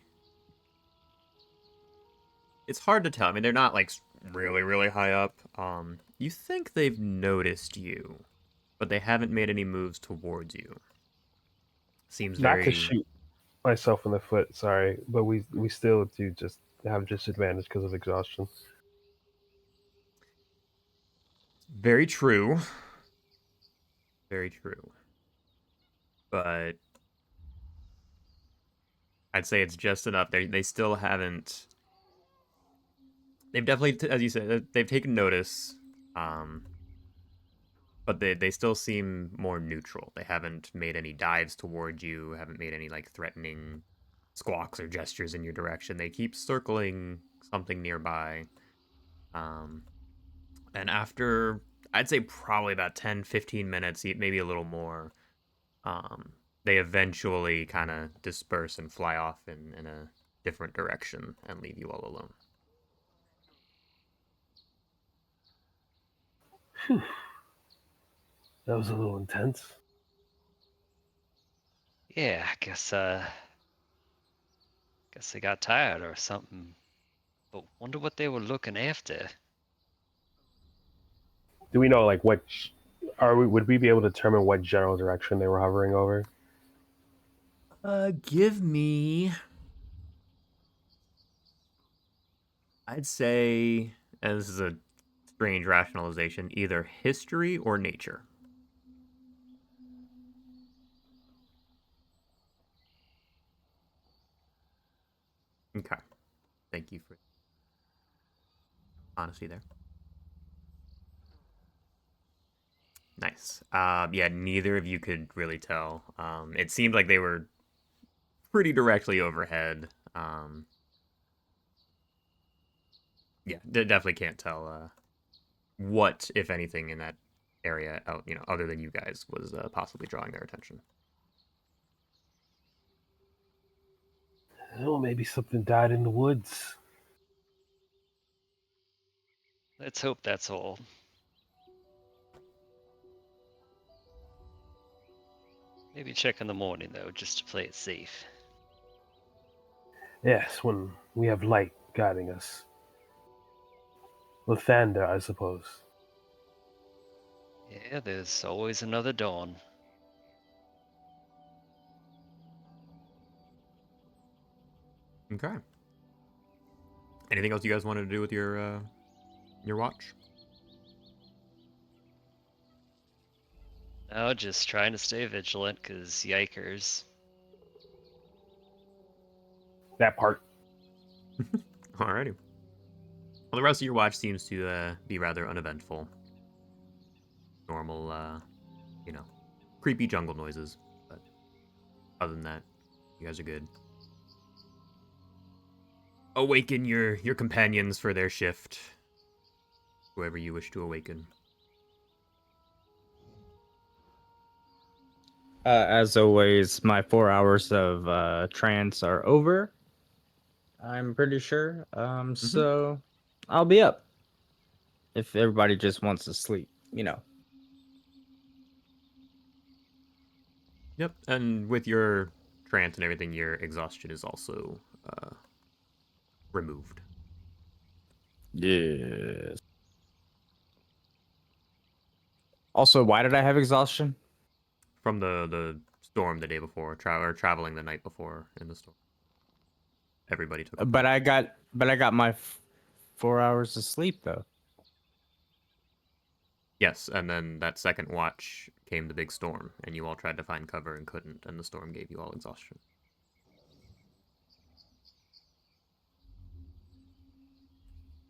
It's hard to tell. I mean, they're not like really, really high up. You think they've noticed you, but they haven't made any moves towards you. Seems Not to very, shoot myself in the foot, sorry, but we still do just have disadvantage because of exhaustion. very true. Very true. But I'd say it's just enough. They still haven't. They've definitely, as you said, they've taken notice. Um, but they still seem more neutral. They haven't made any dives towards you. Haven't made any like threatening squawks or gestures in your direction. They keep circling something nearby. Um, and after I'd say probably about 10, 15 minutes, maybe a little more, um, they eventually kind of disperse and fly off in a different direction and leave you all alone. That was a little intense. Yeah, I guess they got tired or something. But wonder what they were looking after. Do we know like what? Would we be able to determine what general direction they were hovering over? Give me, I'd say, and this is a strange rationalization, either history or nature. Okay. Thank you for honesty there. Nice. Yeah, neither of you could really tell. It seemed like they were pretty directly overhead. Yeah, definitely can't tell what, if anything, in that area, other than you guys, was possibly drawing their attention. Oh, maybe something died in the woods. Let's hope that's all. Maybe check in the morning though, just to play it safe. Yes, when we have light guiding us. Lathander, I suppose. Yeah, there's always another dawn. Okay. Anything else you guys wanted to do with your watch? No, just trying to stay vigilant, cause yikers. That part. Alrighty. Well, the rest of your watch seems to be rather uneventful. Normal, creepy jungle noises. But other than that, you guys are good. Awaken your companions for their shift. Whoever you wish to awaken. As always, my 4 hours of trance are over. I'm pretty sure. So I'll be up if everybody just wants to sleep. Yep, and with your trance and everything, your exhaustion is also removed. Yes. Also, why did I have exhaustion? From the storm the day before, traveling the night before in the storm. Everybody took a But break. I got my 4 hours of sleep though. Yes, and then that second watch came the big storm, and you all tried to find cover and couldn't, and the storm gave you all exhaustion.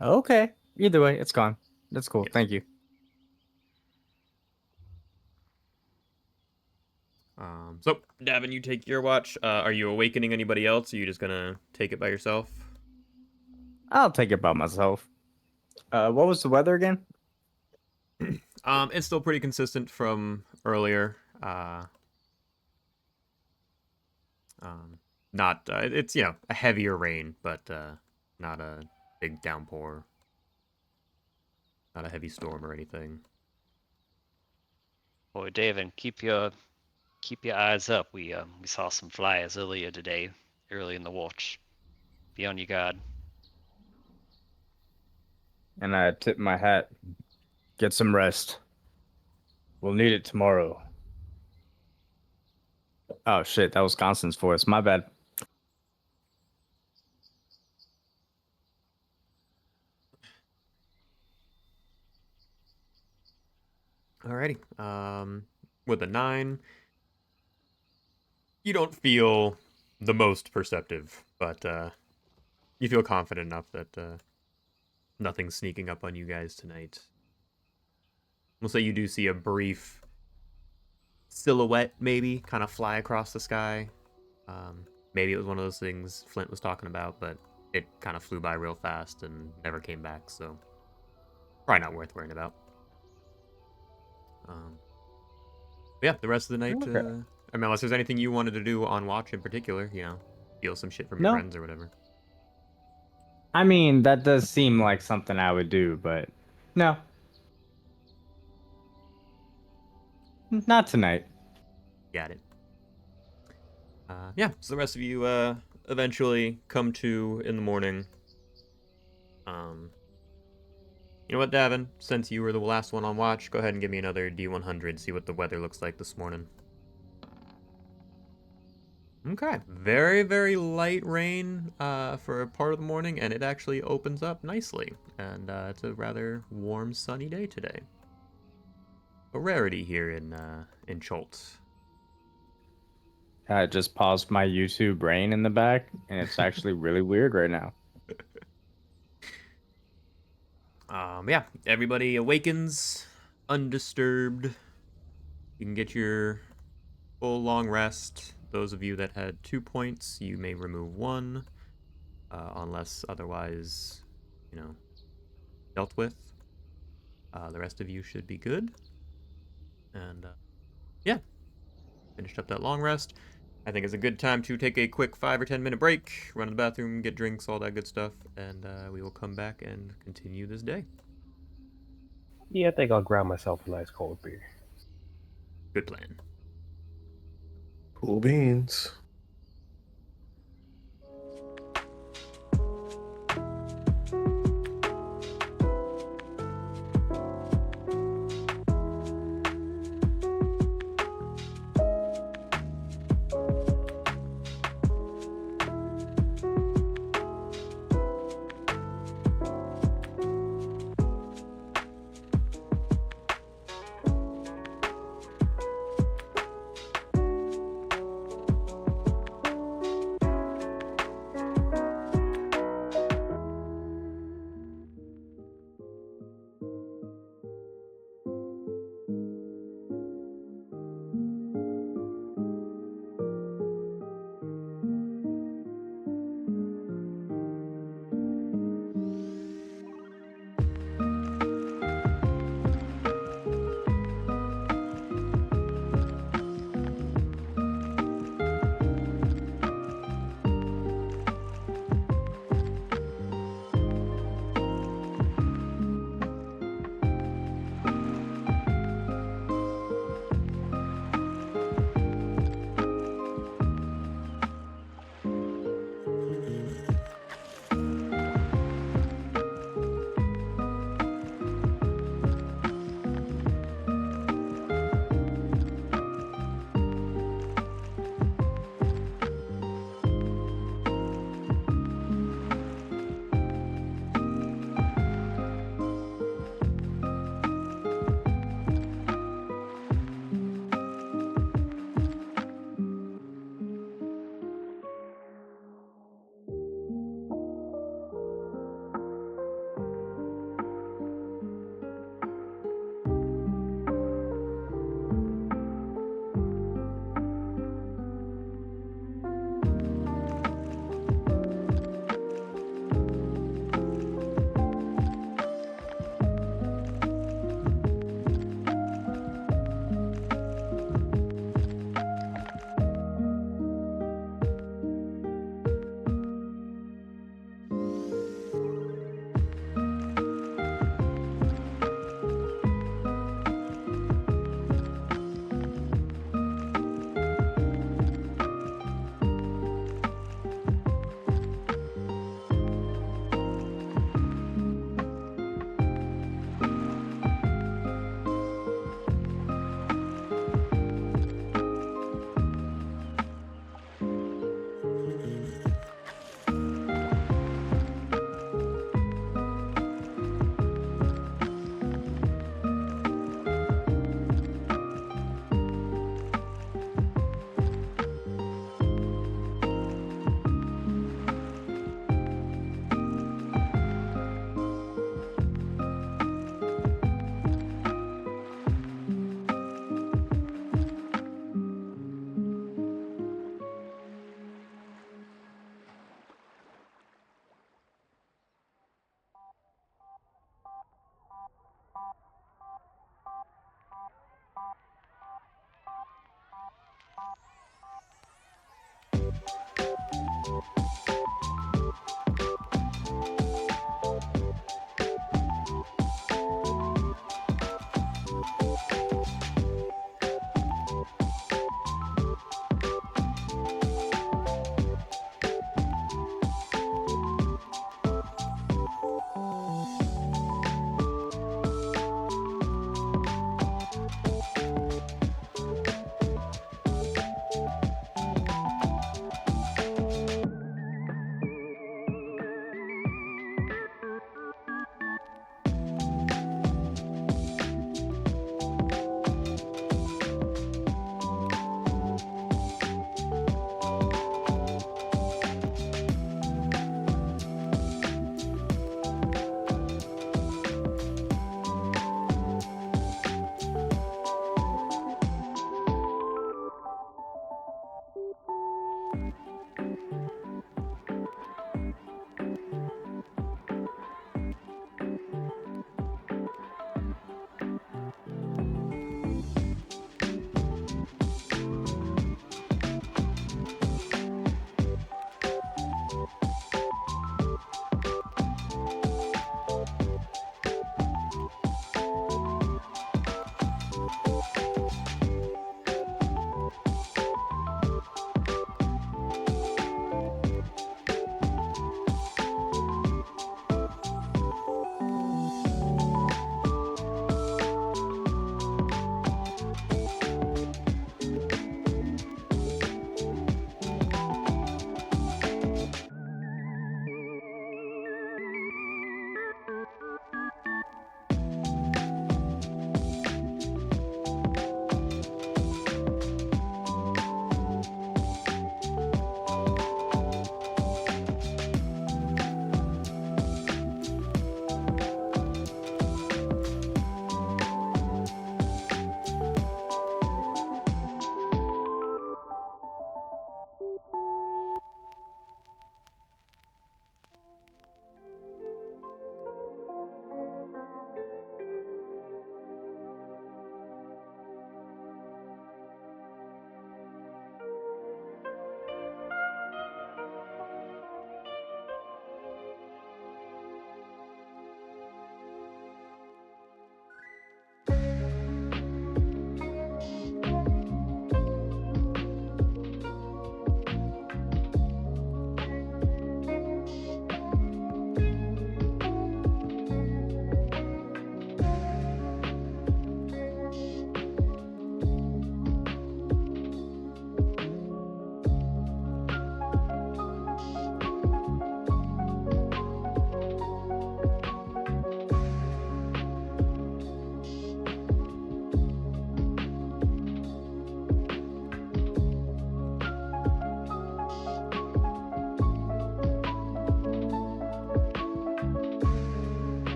Okay. Either way, it's gone. That's cool. Yes. Thank you. So, Davin, you take your watch. Are you awakening anybody else, or are you just gonna take it by yourself? I'll take it by myself. What was the weather again? It's still pretty consistent from earlier. Not it's a heavier rain, but not a big downpour, not a heavy storm or anything. Boy, David, keep your eyes up. We saw some flyers earlier today, early in the watch. Be on your guard. And I tip my hat. Get some rest. We'll need it tomorrow. Oh shit, that was Constance's voice. My bad. Alrighty. With a 9, you don't feel the most perceptive, but you feel confident enough that nothing's sneaking up on you guys tonight. We'll say you do see a brief silhouette, maybe, kind of fly across the sky. Maybe it was one of those things Flint was talking about, but it kind of flew by real fast and never came back, so probably not worth worrying about. But yeah, the rest of the night, Okay. I mean, unless there's anything you wanted to do on watch in particular, steal some shit from your No. friends or whatever. I mean, that does seem like something I would do, but no. Not tonight. Got it. Yeah, so the rest of you eventually come to in the morning. You know what, Davin? Since you were the last one on watch, go ahead and give me another D100, see what the weather looks like this morning. Okay, very, very light rain for a part of the morning, and it actually opens up nicely. And it's a rather warm, sunny day today. A rarity here in Choltz. I just paused my YouTube brain in the back, and it's actually really weird right now. Yeah, everybody awakens undisturbed. You can get your full long rest. Those of you that had 2 points, you may remove 1, unless otherwise, dealt with. The rest of you should be good. And yeah, finished up that long rest. I think it's a good time to take a quick 5 or 10 minute break, run to the bathroom, get drinks, all that good stuff, and we will come back and continue this day. Yeah, I think I'll grab myself a nice cold beer. Good plan. Cool beans.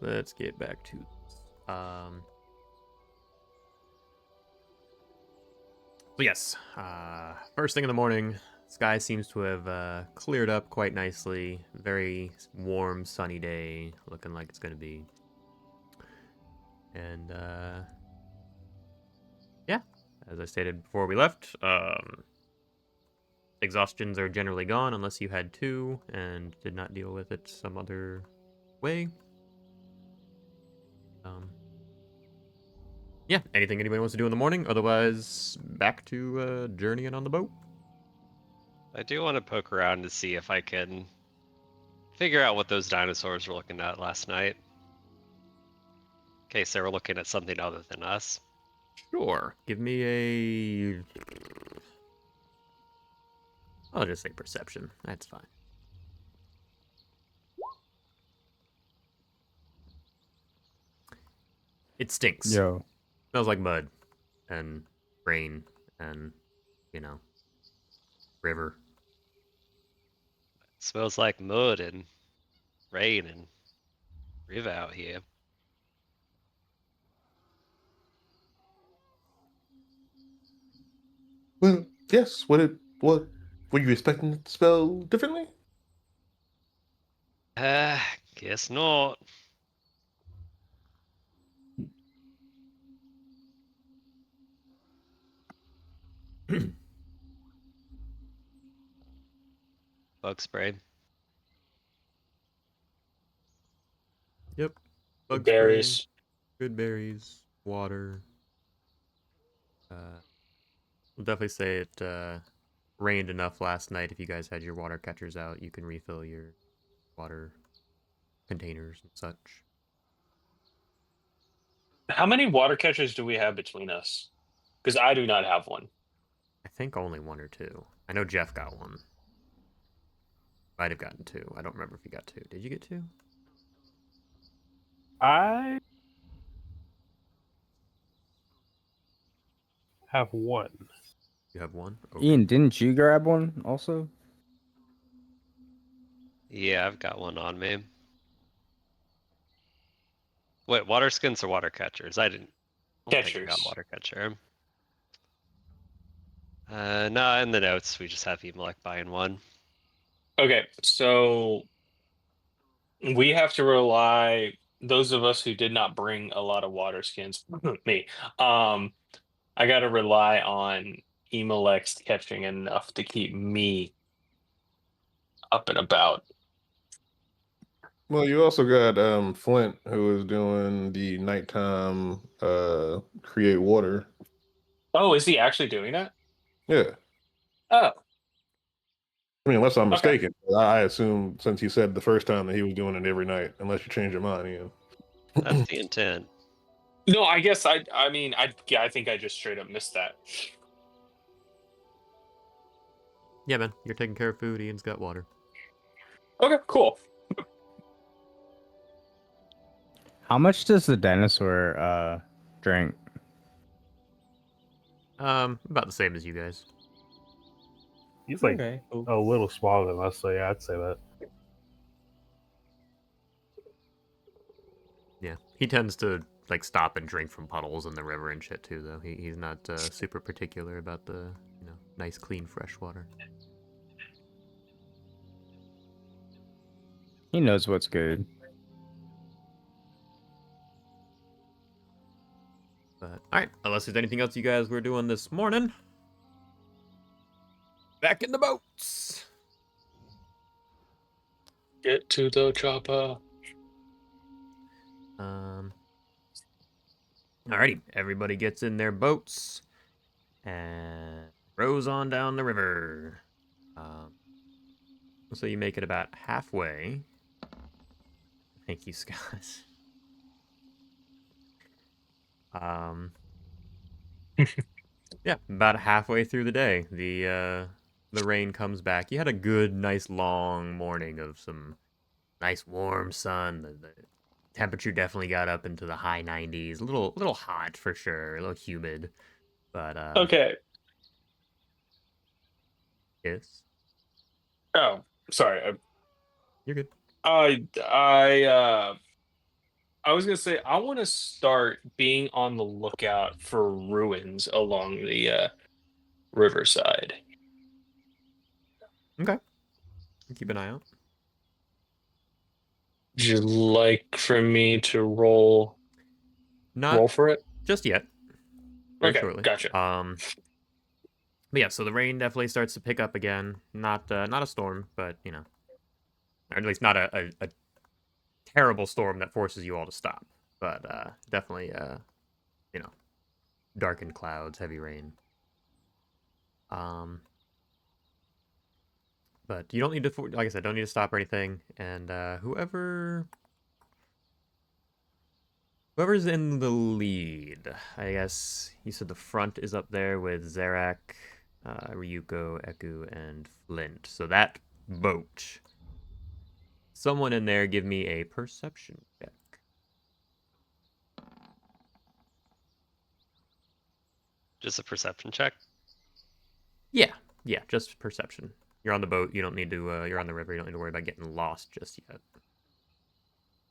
let's get back to this. So yes, first thing in the morning, sky seems to have cleared up quite nicely. Very warm, sunny day, looking like it's gonna be. And yeah, as I stated before we left, exhaustions are generally gone unless you had two and did not deal with it some other way. Yeah, anything anybody wants to do in the morning? Otherwise, back to journeying on the boat. I do want to poke around to see if I can figure out what those dinosaurs were looking at last night. In case they were looking at something other than us. Sure. Give me a. I'll just say perception. That's fine. It stinks. Yo. Smells like mud and rain and, river. Smells like mud and rain and river out here. Well, yes. What were you expecting it to spell differently? Guess not. Bug spray. Yep. Bug spray, Berries. good berries, water. I'll definitely say it rained enough last night. If you guys had your water catchers out, you can refill your water containers and such. How many water catchers do we have between us? Because I do not have one. I think only one or two. I know Jeff got one. Might have gotten two. I don't remember if he got two. Did you get two? I have one. You have one? Okay. Ian, didn't you grab one also? Yeah, I've got one on me. Wait, water skins or water catchers? I don't think I got Catchers. water catcher. No, in the notes we just have Emelec buying one. Okay, so we have to rely, those of us who did not bring a lot of water skins, me, I got to rely on Emalex catching enough to keep me up and about. Well, you also got Flint, who is doing the nighttime create water. Oh, is he actually doing that? Yeah. Oh, I mean, unless I'm okay. mistaken. I assume since he said the first time that he was doing it every night, unless you change your mind, Ian. That's the intent. No, I guess I mean I think I just straight up missed that. Yeah, man. You're taking care of food. Ian's got water. Okay, cool. How much does the dinosaur drink? About the same as you guys. He's like Okay, cool. a little smaller than us, so yeah, I'd say that. Yeah. He tends to like stop and drink from puddles in the river and shit too, though. He's not super particular about the nice, clean, fresh water. He knows what's good. But all right, unless there's anything else you guys were doing this morning, back in the boats. Get to the chopper. Alrighty, everybody gets in their boats and rows on down the river. So you make it about halfway. Thank you, Scott. Yeah, about halfway through the day, the rain comes back. You had a good, nice, long morning of some nice, warm sun. The temperature definitely got up into the high 90s. A little hot for sure, a little humid, but Okay. yes, Oh, sorry. you're good. I I was gonna say I want to start being on the lookout for ruins along the riverside. Okay. Keep an eye out. Would you like for me to roll Not for it? just yet. Very Okay, shortly. gotcha. But yeah, so the rain definitely starts to pick up again. Not a storm, but you know, or at least not a terrible storm that forces you all to stop. But definitely you know, darkened clouds, heavy rain. Um, but you don't need to, like I said, don't need to stop or anything. And whoever's in the lead, I guess you said the front is up there with Zarak, Ryuko, Eku, and Flint. So that boat. Someone in there give me a perception check. Just a perception check. Yeah, just perception. You're on the boat. You don't need to. You're on the river. You don't need to worry about getting lost just yet.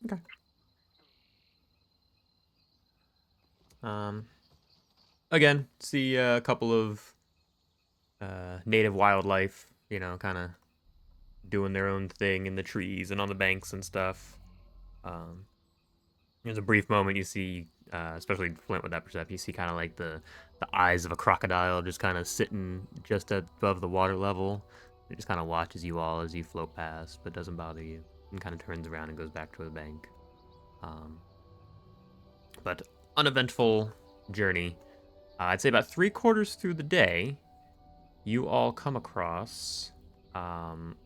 Okay. Again, see a couple of native wildlife. You know, kind of doing their own thing in the trees and on the banks and stuff. Um, there's a brief moment you see, especially Flint with that perception. You see kind of like the eyes of a crocodile just kind of sitting just above the water level. It just kind of watches you all as you float past, but doesn't bother you, and kind of turns around and goes back to the bank. But uneventful journey. I'd say about 3/4 through the day, you all come across some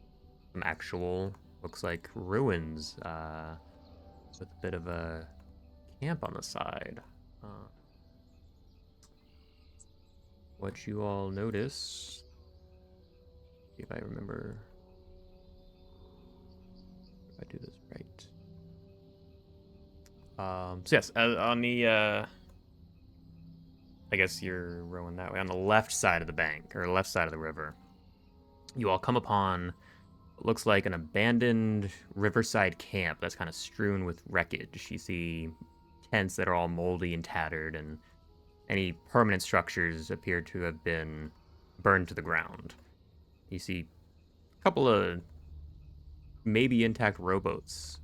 actual, looks like ruins, with a bit of a camp on the side. What you all notice, see if I remember if I do this right. So yes, on the I guess you're rowing that way. On the left side of the bank, or left side of the river, you all come upon what looks like an abandoned riverside camp that's kind of strewn with wreckage. You see tents that are all moldy and tattered, and any permanent structures appear to have been burned to the ground. You see a couple of maybe intact rowboats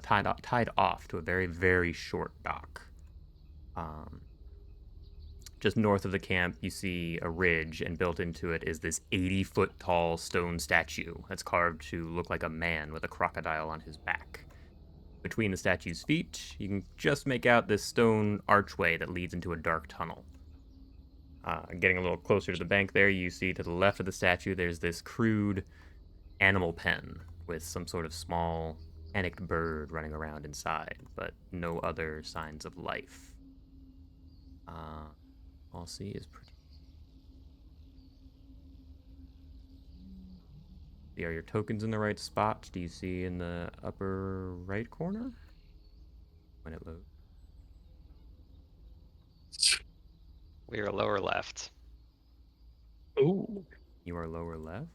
tied off to a very, very short dock. Um, just north of the camp, you see a ridge, and built into it is this 80-foot tall stone statue that's carved to look like a man with a crocodile on his back. Between the statue's feet, you can just make out this stone archway that leads into a dark tunnel. Getting a little closer to the bank there, you see to the left of the statue there's this crude animal pen with some sort of small panicked bird running around inside, but no other signs of life. All see is pretty. Are your tokens in the right spot? Do you see in the upper right corner when it loads? We are lower left. Ooh, You are lower left.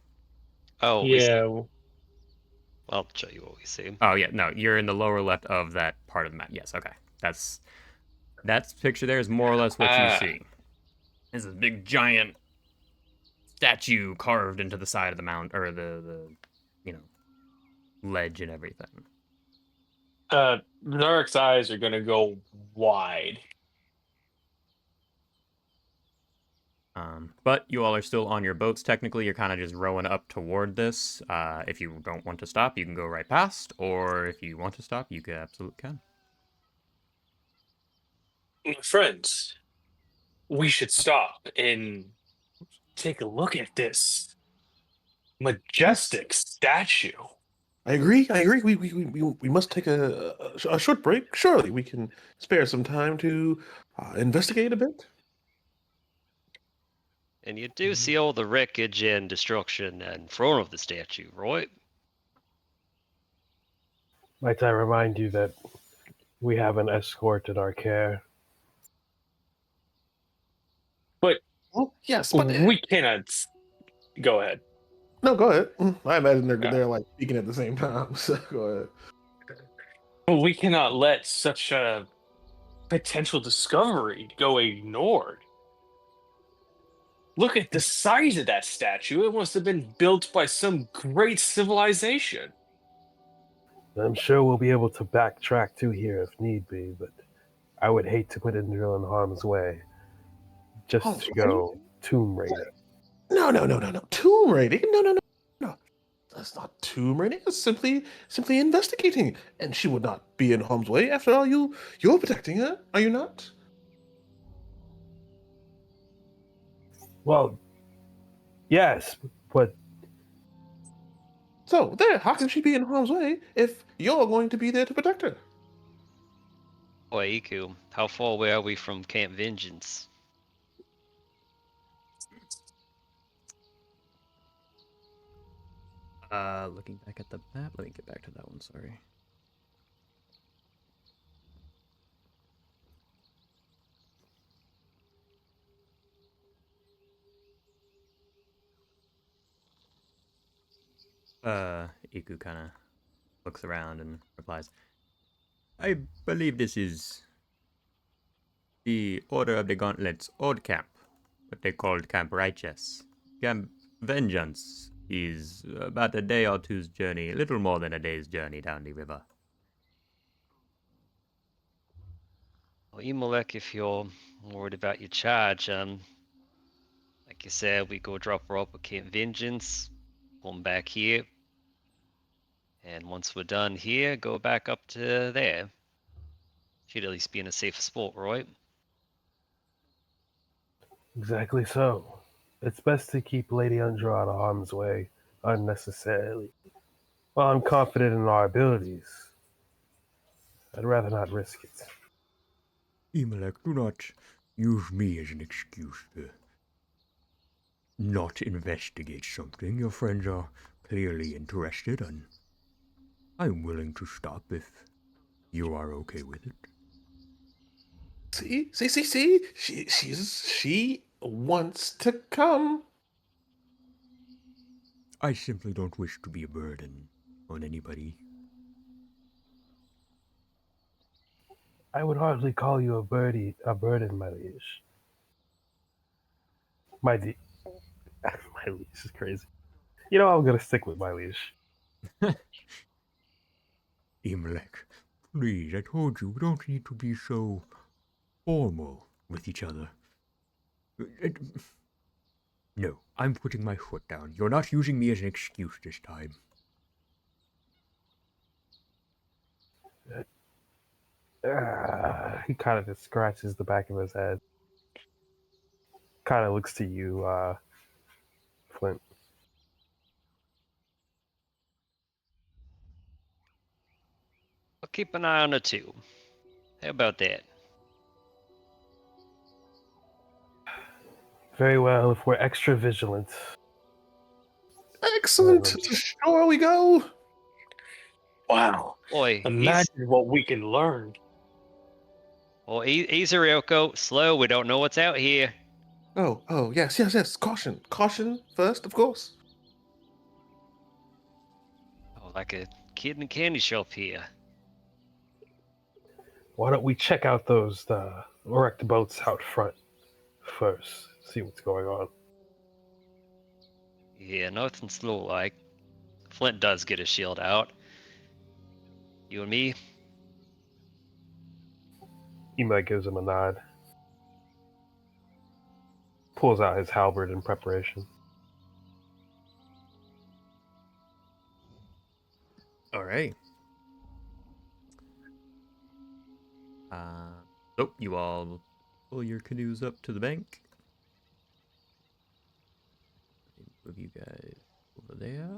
Oh, we see. yeah. I'll show you what we see. Oh yeah, no, you're in the lower left of that part of the map. Yes, okay. That's picture there is more or less what you see. There's this big giant statue carved into the side of the mount, or the you know, ledge and everything. Naric's eyes are gonna go wide. But you all are still on your boats. Technically, you're kind of just rowing up toward this. If you don't want to stop, you can go right past, or if you want to stop, you absolutely can. Friends, we should stop and take a look at this majestic statue. I agree. We must take a short break. Surely we can spare some time to investigate a bit. And you do see all the wreckage and destruction in front of the statue, right? Might I remind you that we have an escort in our care? But Well, yes, but we cannot. Go ahead. no, go ahead. I imagine Yeah. they're like speaking at the same time. So go ahead. But we cannot let such a potential discovery go ignored. Look at the size of that statue. It must have been built by some great civilization. I'm sure we'll be able to backtrack to here if need be, but I would hate to put Indril in harm's way just Harm's to way? go tomb raiding. No, no, no, no, no. Tomb raiding? No, no, no, no. That's not tomb raiding. It's simply investigating. And she would not be in harm's way. After all, you're protecting her, are you not? Well, yes, but So there, how can she be in harm's way if you're going to be there to protect her? Boy, Iku, how far away are we from Camp Vengeance? Looking back at the map. Let me get back to that one. Sorry. Iku kind of looks around and replies, "I believe this is the Order of the Gauntlet's old camp, what they called Camp Righteous. Camp Vengeance is about a day or two's journey, a little more than a day's journey down the river." Well, Imolek, if you're worried about your charge, like you said, we go drop her up at Camp Vengeance, come back here, and once we're done here, go back up to there. She'd at least be in a safer spot, right? exactly so. It's best to keep Lady Undra out of harm's way unnecessarily. While I'm confident in our abilities, I'd rather not risk it. Imelek, do not use me as an excuse to not investigate something. Your friends are clearly interested, and I'm willing to stop if you are okay with it. See. She wants to come. I simply don't wish to be a burden on anybody. I would hardly call you a burden, my liege. My my liege is crazy. You know, I'm gonna stick with my liege. Imelek, please, I told you, we don't need to be so formal with each other. No, I'm putting my foot down. You're not using me as an excuse this time. He kind of just scratches the back of his head. Kind of looks to you, Flint. I'll keep an eye on her too. How about that? Very well, if we're extra vigilant. Excellent. To shore we go. Wow. Boy, Imagine what we can learn. easy, Ryoko. Slow, we don't know what's out here. Oh, yes. Caution first, of course. Oh, like a kid in a candy shop here. Why don't we check out those wrecked boats out front first? See what's going on. Yeah, nothing slow like. Flint does get his shield out. You and me? Ema gives him a nod. Pulls out his halberd in preparation. All right. So you all pull your canoes up to the bank. Move you guys over there.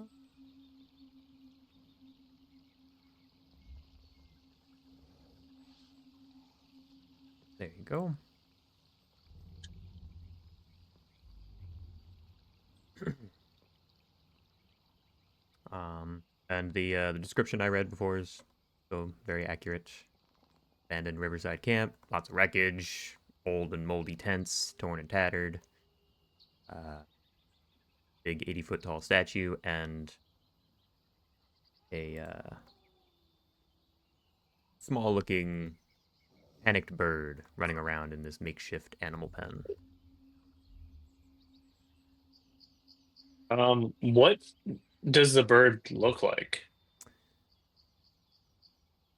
There you go. And the description I read before is so very accurate. Abandoned riverside camp, lots of wreckage, old and moldy tents, torn and tattered. Big 80-foot tall statue and a small looking panicked bird running around in this makeshift animal pen. What does the bird look like?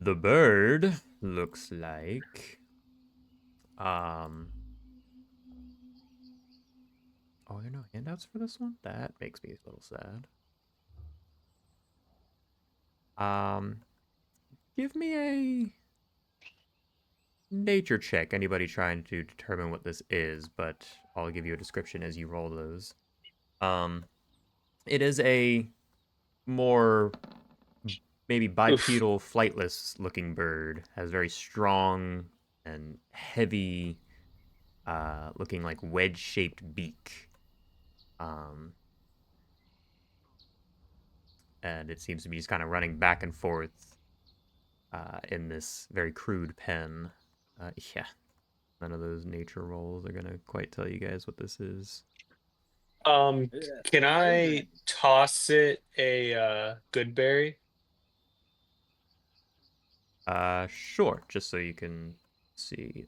The bird looks like um oh, there are no handouts for this one? That makes me a little sad. Give me a nature check. Anybody trying to determine what this is, but I'll give you a description as you roll those. Um, it is a more maybe Oof. bipedal, flightless looking bird. Has very strong and heavy, looking like wedge-shaped beak. Um, and it seems to be just kind of running back and forth in this very crude pen. Yeah, none of those nature rolls are gonna quite tell you guys what this is. Um, can I toss it a good berry? Sure. Just so you can see,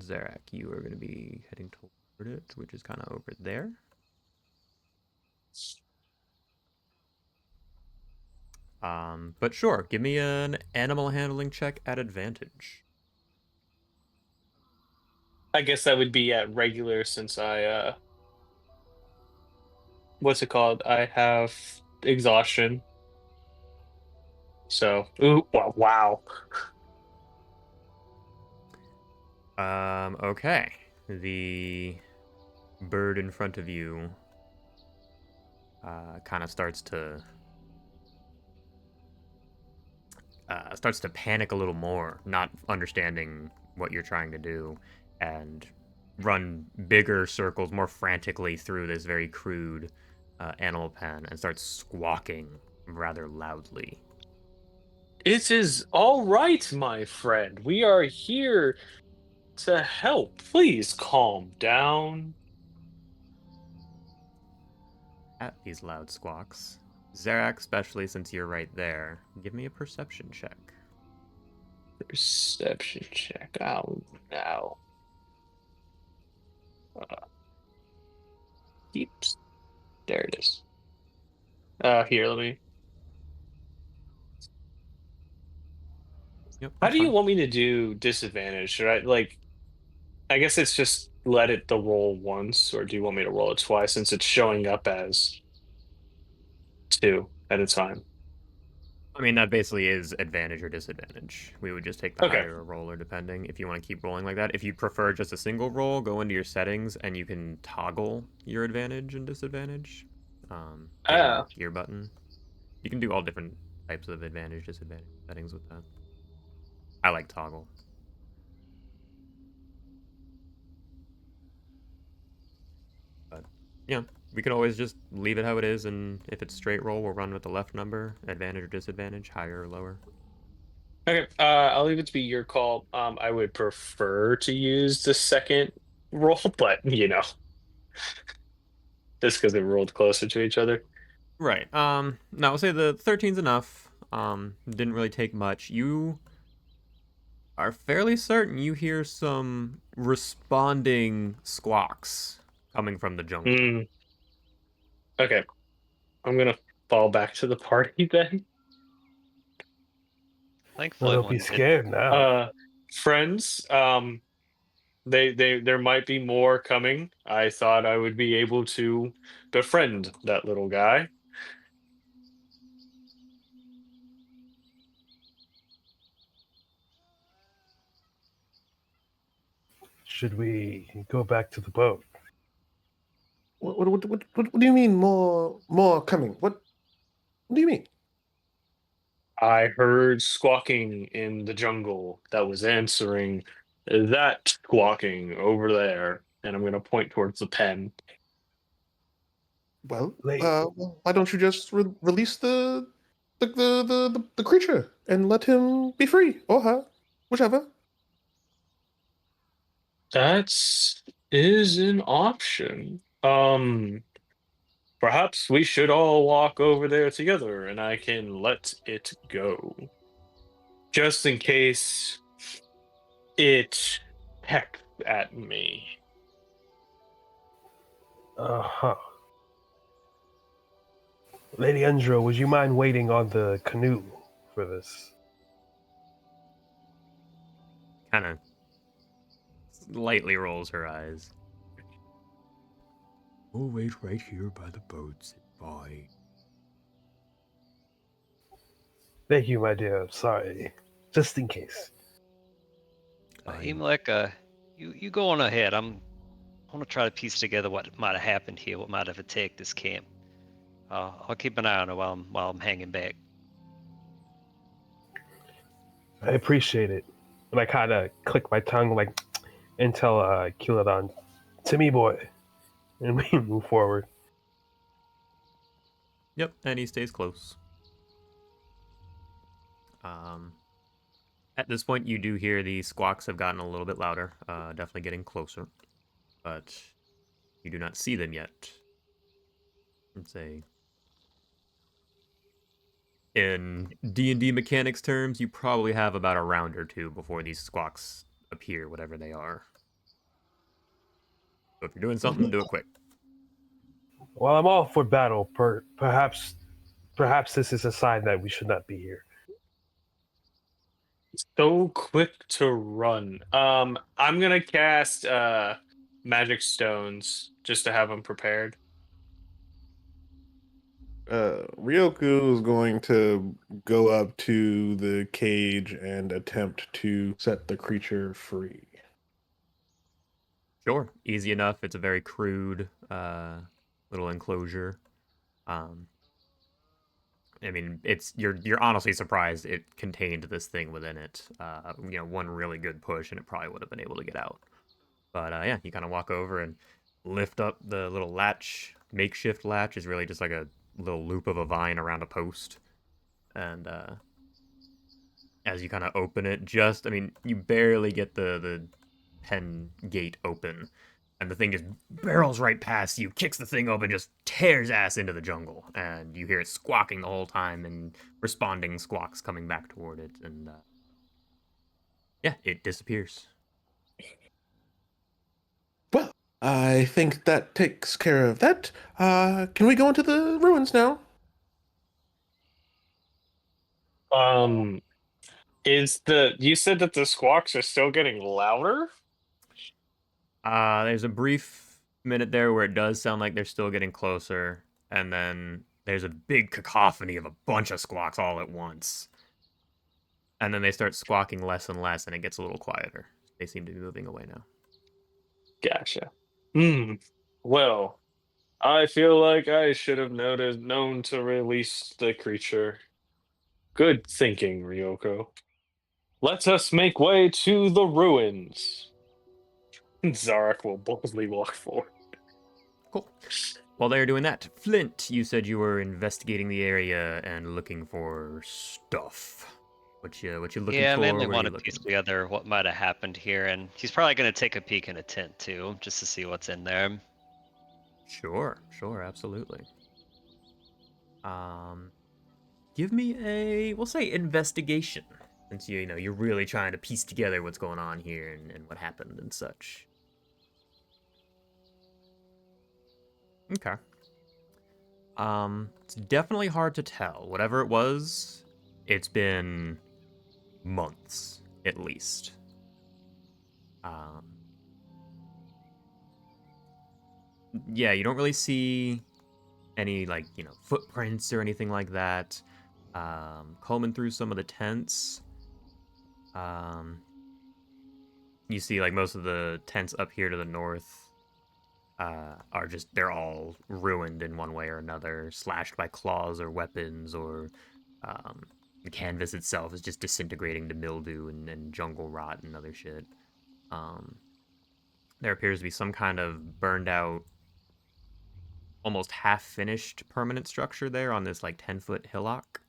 Zarak, you are gonna be heading toward it, which is kind of over there. But sure, give me an animal handling check at advantage. I guess that would be at regular since I what's it called? I have exhaustion. So, ooh, wow. Okay. The bird in front of you kind of starts to panic a little more, not understanding what you're trying to do, and run bigger circles more frantically through this very crude animal pen and starts squawking rather loudly. It is all right, my friend. We are here to help. Please calm down. At these loud squawks, Zarak, especially since you're right there, give me a perception check. Perception check. Oh, no. Keeps. There it is. Here, let me. Yep, How that's do you fine. want me to do disadvantage? Should I like? I guess it's just let it the roll once, or do you want me to roll it twice since it's showing up as two at a time? I mean, that basically is advantage or disadvantage. We would just take the Okay. higher roller depending if you want to keep rolling like that. If you prefer just a single roll, go into your settings and you can toggle your advantage and disadvantage, hitting the Ah, gear button. You can do all different types of advantage, disadvantage settings with that. I like toggle. But yeah, we can always just leave it how it is, and if it's straight roll, we'll run with the left number, advantage or disadvantage, higher or lower. okay. I'll leave it to be your call. I would prefer to use the second roll, but just because they rolled closer to each other. Right. No, I'll say the 13's enough. Didn't really take much. You are fairly certain you hear some responding squawks coming from the jungle. Hmm. Okay. I'm gonna fall back to the party then. Well, Thankfully, don't be one did. scared now. Friends, there might be more coming. I thought I would be able to befriend that little guy. Should we go back to the boat? What do you mean more coming? What do you mean? I heard squawking in the jungle that was answering that squawking over there, and I'm going to point towards the pen. Well, Late. why don't you just release the creature and let him be free, or her, whichever. That is an option. Perhaps we should all walk over there together, and I can let it go. just in case it pecked at me. Uh-huh. Lady Undra, would you mind waiting on the canoe for this? Kind of lightly rolls her eyes. We'll wait right here by the boats. Bye. Thank you, my dear. Sorry. Just in case. Imlek, you go on ahead. I want to try to piece together what might have happened here, what might have attacked this camp. I'll keep an eye on it while I'm hanging back. I appreciate it. And I kind of click my tongue like and tell Kiladon, to me, boy. And we move forward. Yep, and he stays close. Um, at this point, you do hear the squawks have gotten a little bit louder, definitely getting closer, but you do not see them yet. It's in D&D mechanics terms, you probably have about a round or two before these squawks appear, whatever they are. So if you're doing something, do it quick. Well, I'm all for battle. Perhaps this is a sign that we should not be here. So quick to run. I'm gonna cast magic stones just to have them prepared. Ryoku is going to go up to the cage and attempt to set the creature free. Sure, easy enough. It's a very crude little enclosure. I mean, you're honestly surprised it contained this thing within it. One really good push, and it probably would have been able to get out. But yeah, you kind of walk over and lift up the little latch. Makeshift latch is really just like a little loop of a vine around a post, and as you kind of open it, you barely get the pen gate open, and the thing just barrels right past you, kicks the thing open, just tears ass into the jungle, and you hear it squawking the whole time and responding squawks coming back toward it, and yeah, it disappears. Well, I think that takes care of that. Can we go into the ruins now? Is you said that the squawks are still getting louder? There's a brief minute there where it does sound like they're still getting closer, and then there's a big cacophony of a bunch of squawks all at once. And then they start squawking less and less, and it gets a little quieter. They seem to be moving away now. Gotcha. Well, I feel like I should have known to release the creature. Good thinking, Ryoko. Let us make way to the ruins. Zarek will boldly walk forward. Cool. While they were doing that, Flint, you said you were investigating the area and looking for stuff. What you looking Yeah, I for? mainly What are want you to looking? piece together what might have happened here, and he's probably going to take a peek in a tent too, just to see what's in there. Sure, absolutely. Give me we'll say investigation, since you're really trying to piece together what's going on here and what happened and such. Okay. It's definitely hard to tell. Whatever it was, it's been months at least. Yeah, you don't really see any footprints or anything like that. Combing through some of the tents, you see like most of the tents up here to the north they're all ruined in one way or another, slashed by claws or weapons, or the canvas itself is just disintegrating to mildew and jungle rot and other shit. Um, there appears to be some kind of burned out, almost half finished permanent structure there on this like 10-foot hillock.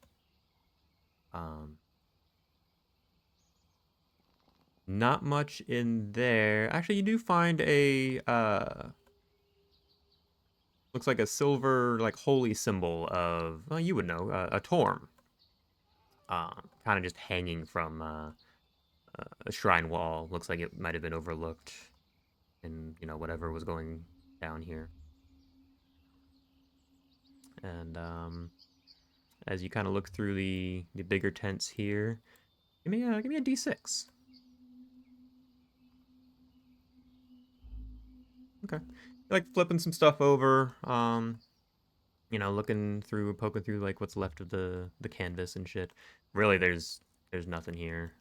Not much in there. Actually, you do find a looks like a silver like holy symbol of, well, you would know, a torm. kind of just hanging from a shrine wall. Looks like it might have been overlooked in whatever was going down here. And as you kind of look through the bigger tents here, give me a d6. Okay, like flipping some stuff over. Looking through, poking through like what's left of the canvas and shit. Really, there's nothing here.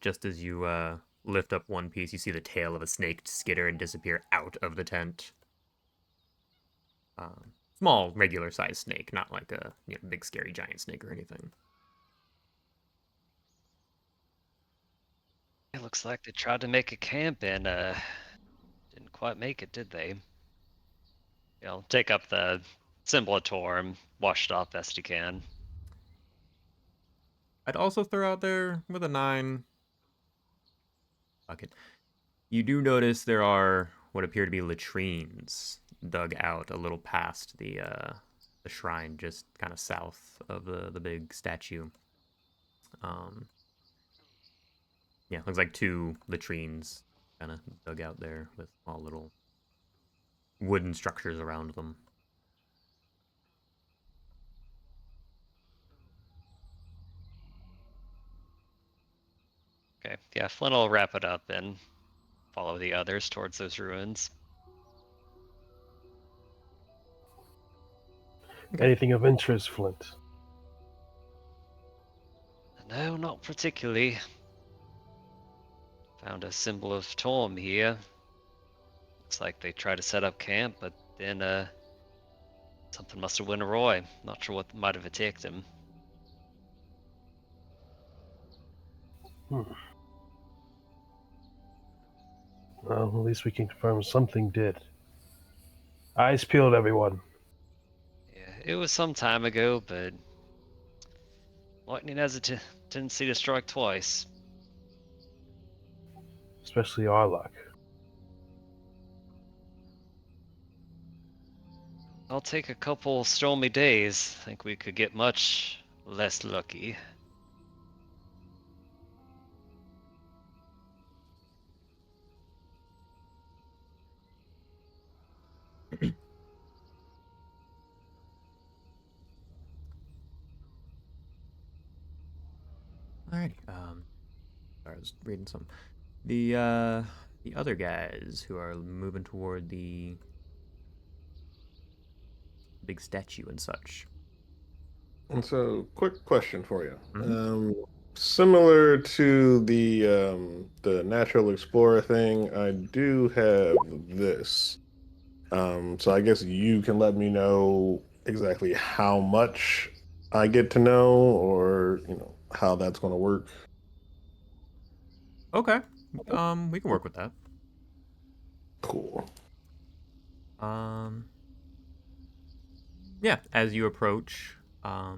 Just as you lift up one piece, you see the tail of a snake skitter and disappear out of the tent. Small, regular sized snake, not like a big scary giant snake or anything. It looks like they tried to make a camp and didn't quite make it, did they? Take up the symbol of Torm, wash it off best you can. I'd also throw out there with a 9. Fuck it. You do notice there are what appear to be latrines dug out a little past the shrine, just kind of south of the big statue. Um, yeah, looks like 2 latrines kind of dug out there with all little wooden structures around them. Okay, yeah, Flynn will wrap it up and follow the others towards those ruins. Okay. Anything of interest, Flint? No, not particularly. Found a symbol of Torm here. Looks like they tried to set up camp, but then something must have went awry. Not sure what might have attacked him. Hmm. Well, at least we can confirm something did. Eyes peeled, everyone. Yeah, it was some time ago, but lightning has a tendency to strike twice. Especially our luck. I'll take a couple stormy days. Think we could get much less lucky. Alrighty. Sorry, I was reading some. The other guys who are moving toward the big statue and such. And so, quick question for you. Mhm. Similar to the natural explorer thing, I do have this. So I guess you can let me know exactly how much I get to know, or how that's going to work. Okay. We can work with that. Cool. Um, yeah. As you approach, I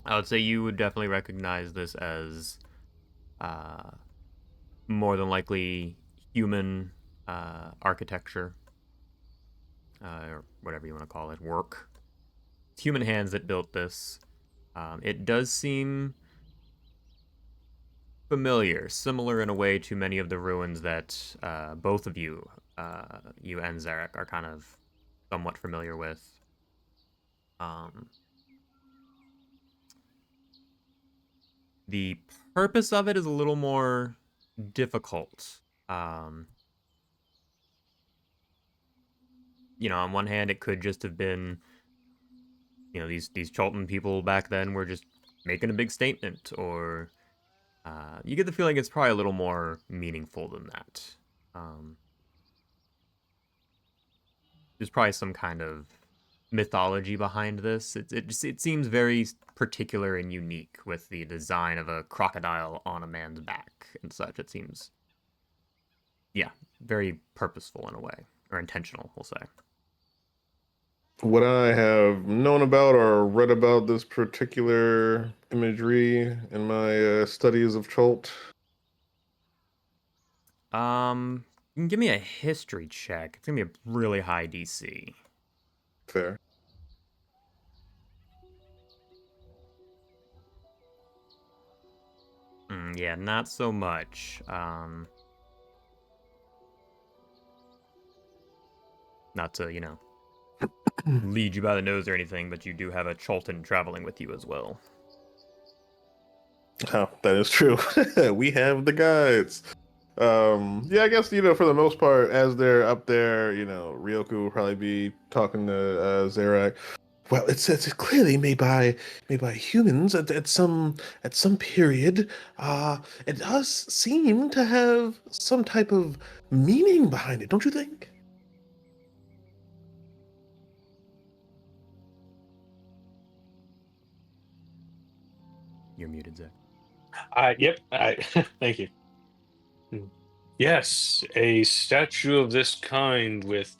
would say you would definitely recognize this as, uh, more than likely human architecture, or whatever you want to call it, work. It's human hands that built this. It does seem familiar, similar in a way to many of the ruins that both of you, you and Zarek, are kind of somewhat familiar with. Um, the purpose of it is a little more difficult. Um, on one hand, it could just have been, these Cholton people back then were just making a big statement, or you get the feeling it's probably a little more meaningful than that. Um, there's probably some kind of mythology behind this. It seems very particular and unique with the design of a crocodile on a man's back and such. It seems, yeah, very purposeful in a way, or intentional, we'll say. What I have known about or read about this particular imagery in my studies of Chult. You can give me a history check. It's gonna be a really high DC. Fair. Yeah, not so much. Not to, lead you by the nose or anything, but you do have a Cholton traveling with you as well. Oh, that is true. We have the guides. Yeah, I guess for the most part, as they're up there, Ryoku will probably be talking to Zarak. Well, it's clearly made by humans at some period. It does seem to have some type of meaning behind it, don't you think? You're muted, Zach. Yep. Thank you. Yes, a statue of this kind with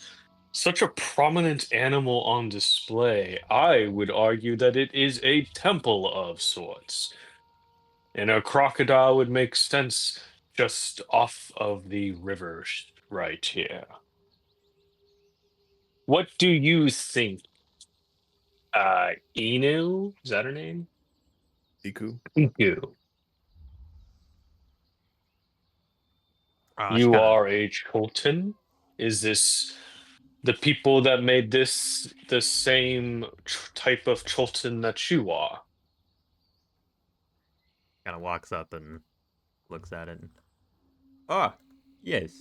such a prominent animal on display. I would argue that it is a temple of sorts. And a crocodile would make sense just off of the river right here. What do you think? Inu? Is that her name? Iku. Inu. She You kind of are a Cholton? Is this the people that made this the same type of Cholton that you are? walks up and looks at it. Ah, yes.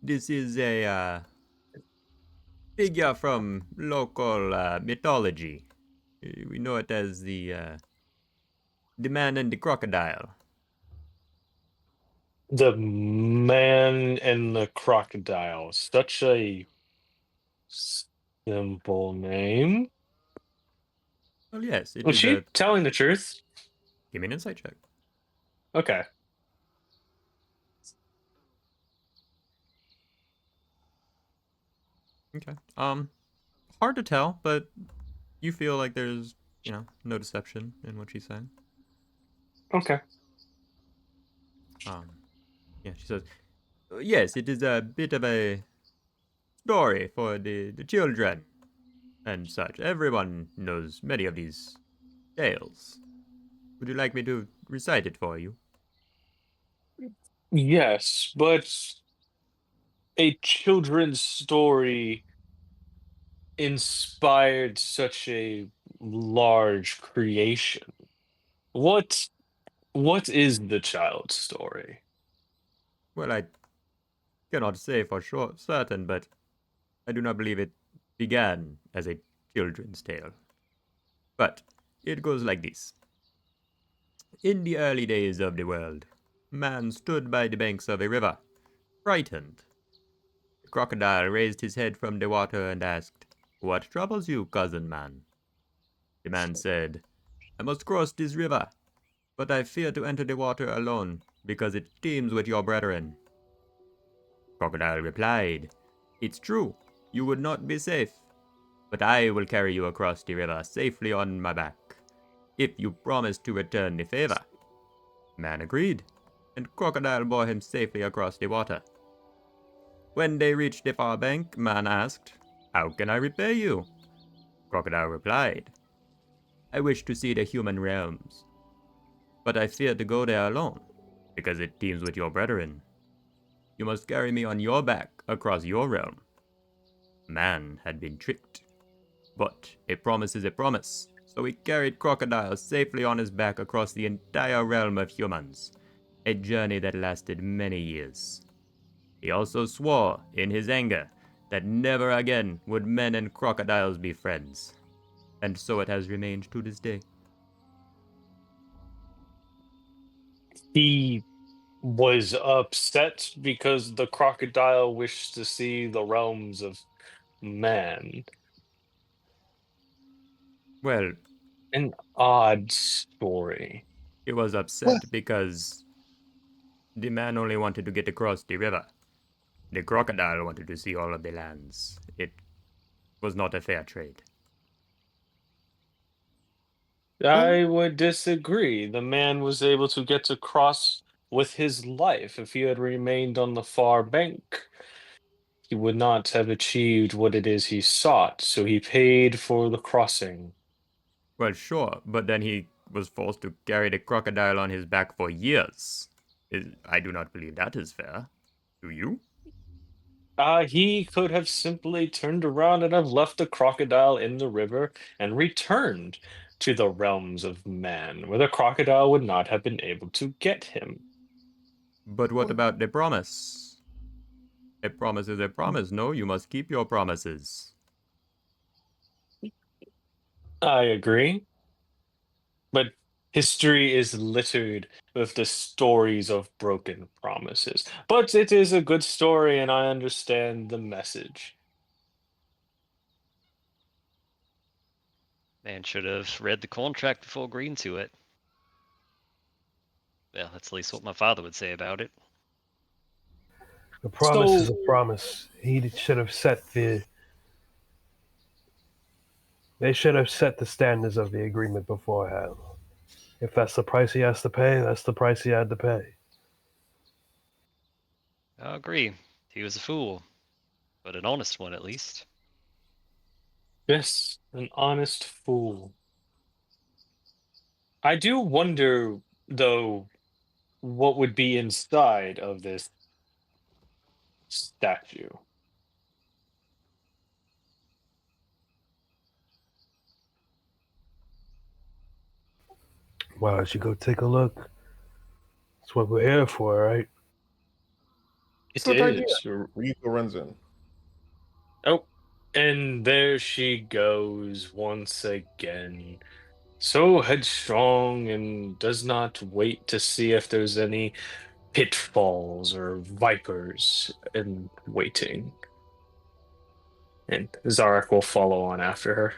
This is a figure from local mythology. We know it as the man and the crocodile. The man and the crocodile. Such a simple name. Well, yes, it Was is she a. telling the truth? Give me an insight check. Okay. Okay. Hard to tell, but you feel like there's, no deception in what she's saying. Okay. Um, yeah, she says, yes, it is a bit of a story for the children and such. Everyone knows many of these tales. Would you like me to recite it for you? Yes, but a children's story inspired such a large creation. What what is the child's story? Well, I cannot say for sure certain, but I do not believe it began as a children's tale. But it goes like this. In the early days of the world, man stood by the banks of a river, frightened. The crocodile raised his head from the water and asked, "What troubles you, cousin man?" The man said, "I must cross this river, but I fear to enter the water alone, because it teems with your brethren." Crocodile replied, "It's true, you would not be safe, but I will carry you across the river safely on my back, if you promise to return the favor." Man agreed, and Crocodile bore him safely across the water. When they reached the far bank, Man asked, "How can I repay you?" Crocodile replied, "I wish to see the human realms, but I fear to go there alone, because it teems with your brethren. You must carry me on your back across your realm." Man had been tricked, but a promise is a promise, so he carried Crocodile safely on his back across the entire realm of humans, a journey that lasted many years. He also swore, in his anger, that never again would men and crocodiles be friends, and so it has remained to this day. He was upset because the crocodile wished to see the realms of man. Well, An odd story. he was What? upset because the man only wanted to get across the river. The crocodile wanted to see all of the lands. It was not a fair trade. I would disagree. The man was able to get across with his life. If he had remained on the far bank, he would not have achieved what it is he sought, so he paid for the crossing. Well, sure, but then he was forced to carry the crocodile on his back for years. I do not believe that is fair. Do you? He could have simply turned around and have left the crocodile in the river and returned to the realms of man, where the crocodile would not have been able to get him. But what about the promise? A promise is a promise. No, you must keep your promises. I agree, but history is littered with the stories of broken promises. But it is a good story, and I understand the message. Man should have read the contract before agreeing to it. Well, that's at least what my father would say about it. A promise is So, a promise. He should have set the. They should have set the standards of the agreement beforehand. If that's the price he has to pay, that's the price he had to pay. I agree. He was a fool, but an honest one at least. yes, an honest fool. I do wonder, though, what would be inside of this statue. Why don't you go take a look? That's what we're here for, right? It Good idea. is. Ryuko runs in. Oh, and there she goes once again. So headstrong and does not wait to see if there's any pitfalls or vipers in waiting. And Zarek will follow on after her.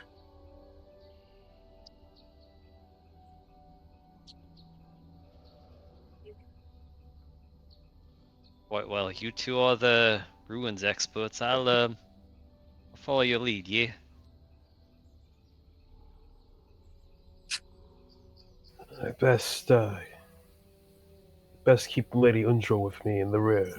Quite well. You two are the ruins experts. I'll follow your lead, yeah? I best keep Lady Undra with me in the rear.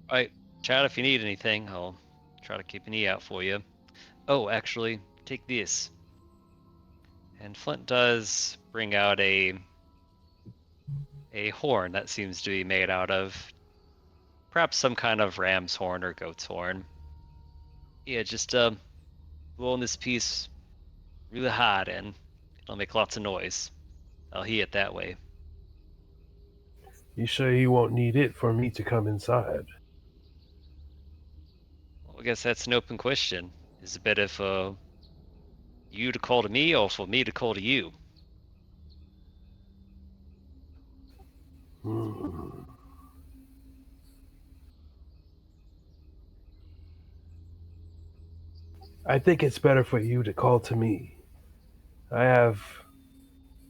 Alright, chat if you need anything. I'll try to keep an eye out for you. Oh, actually, take this. And Flint does bring out a horn that seems to be made out of perhaps some kind of ram's horn or goat's horn. Yeah, just blow on this piece really hard and it'll make lots of noise. I'll hear it that way. You sure you won't need it for me to come inside? Well, I guess that's an open question. Is it better for you to call to me or for me to call to you? Hmm. I think it's better for you to call to me. I have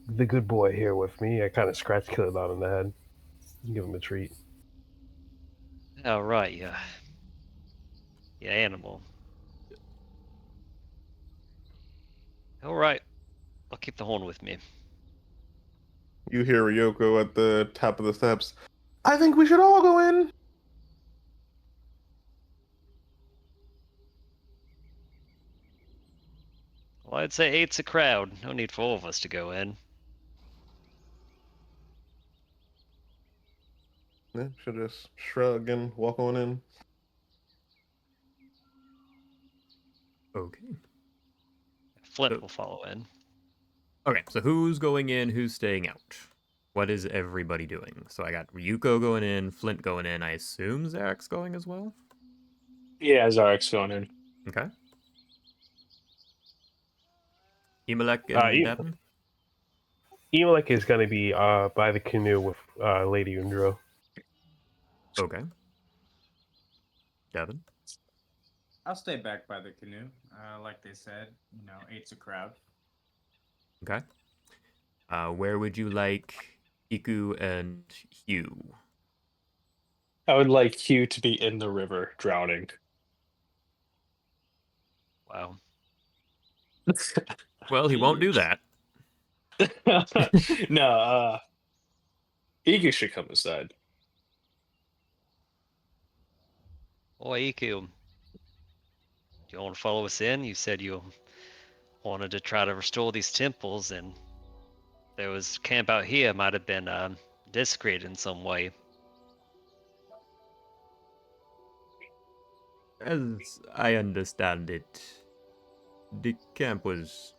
the good boy here with me. I kind of scratch Killabot on the head. Give him a treat. Oh, right, yeah. Yeah, animal. Alright, I'll keep the horn with me. You hear Ryoko at the top of the steps. I think we should all go in. Well, I'd say eight's a crowd. No need for all of us to go in. Yeah, should just shrug and walk on in. Okay. Flint So, will follow in. okay, so who's going in, who's staying out? What is everybody doing? So I got Ryuko going in, Flint going in. I assume Zarek's going as well? Yeah, Zarek's going in. Okay. Imalek and Devin? Emelek is going to be by the canoe with Lady Undra. Okay. Devin? I'll stay back by the canoe. Like they said, eight's a crowd. Okay. Where would you like Iku and Hugh? I would like Hugh to be in the river drowning. Wow. Well, he won't do that. No, Igu should come inside. Oh, Iku. Do you want to follow us in? You said you wanted to try to restore these temples, and there was camp out here might have been desecrated in some way. As I understand it, the camp was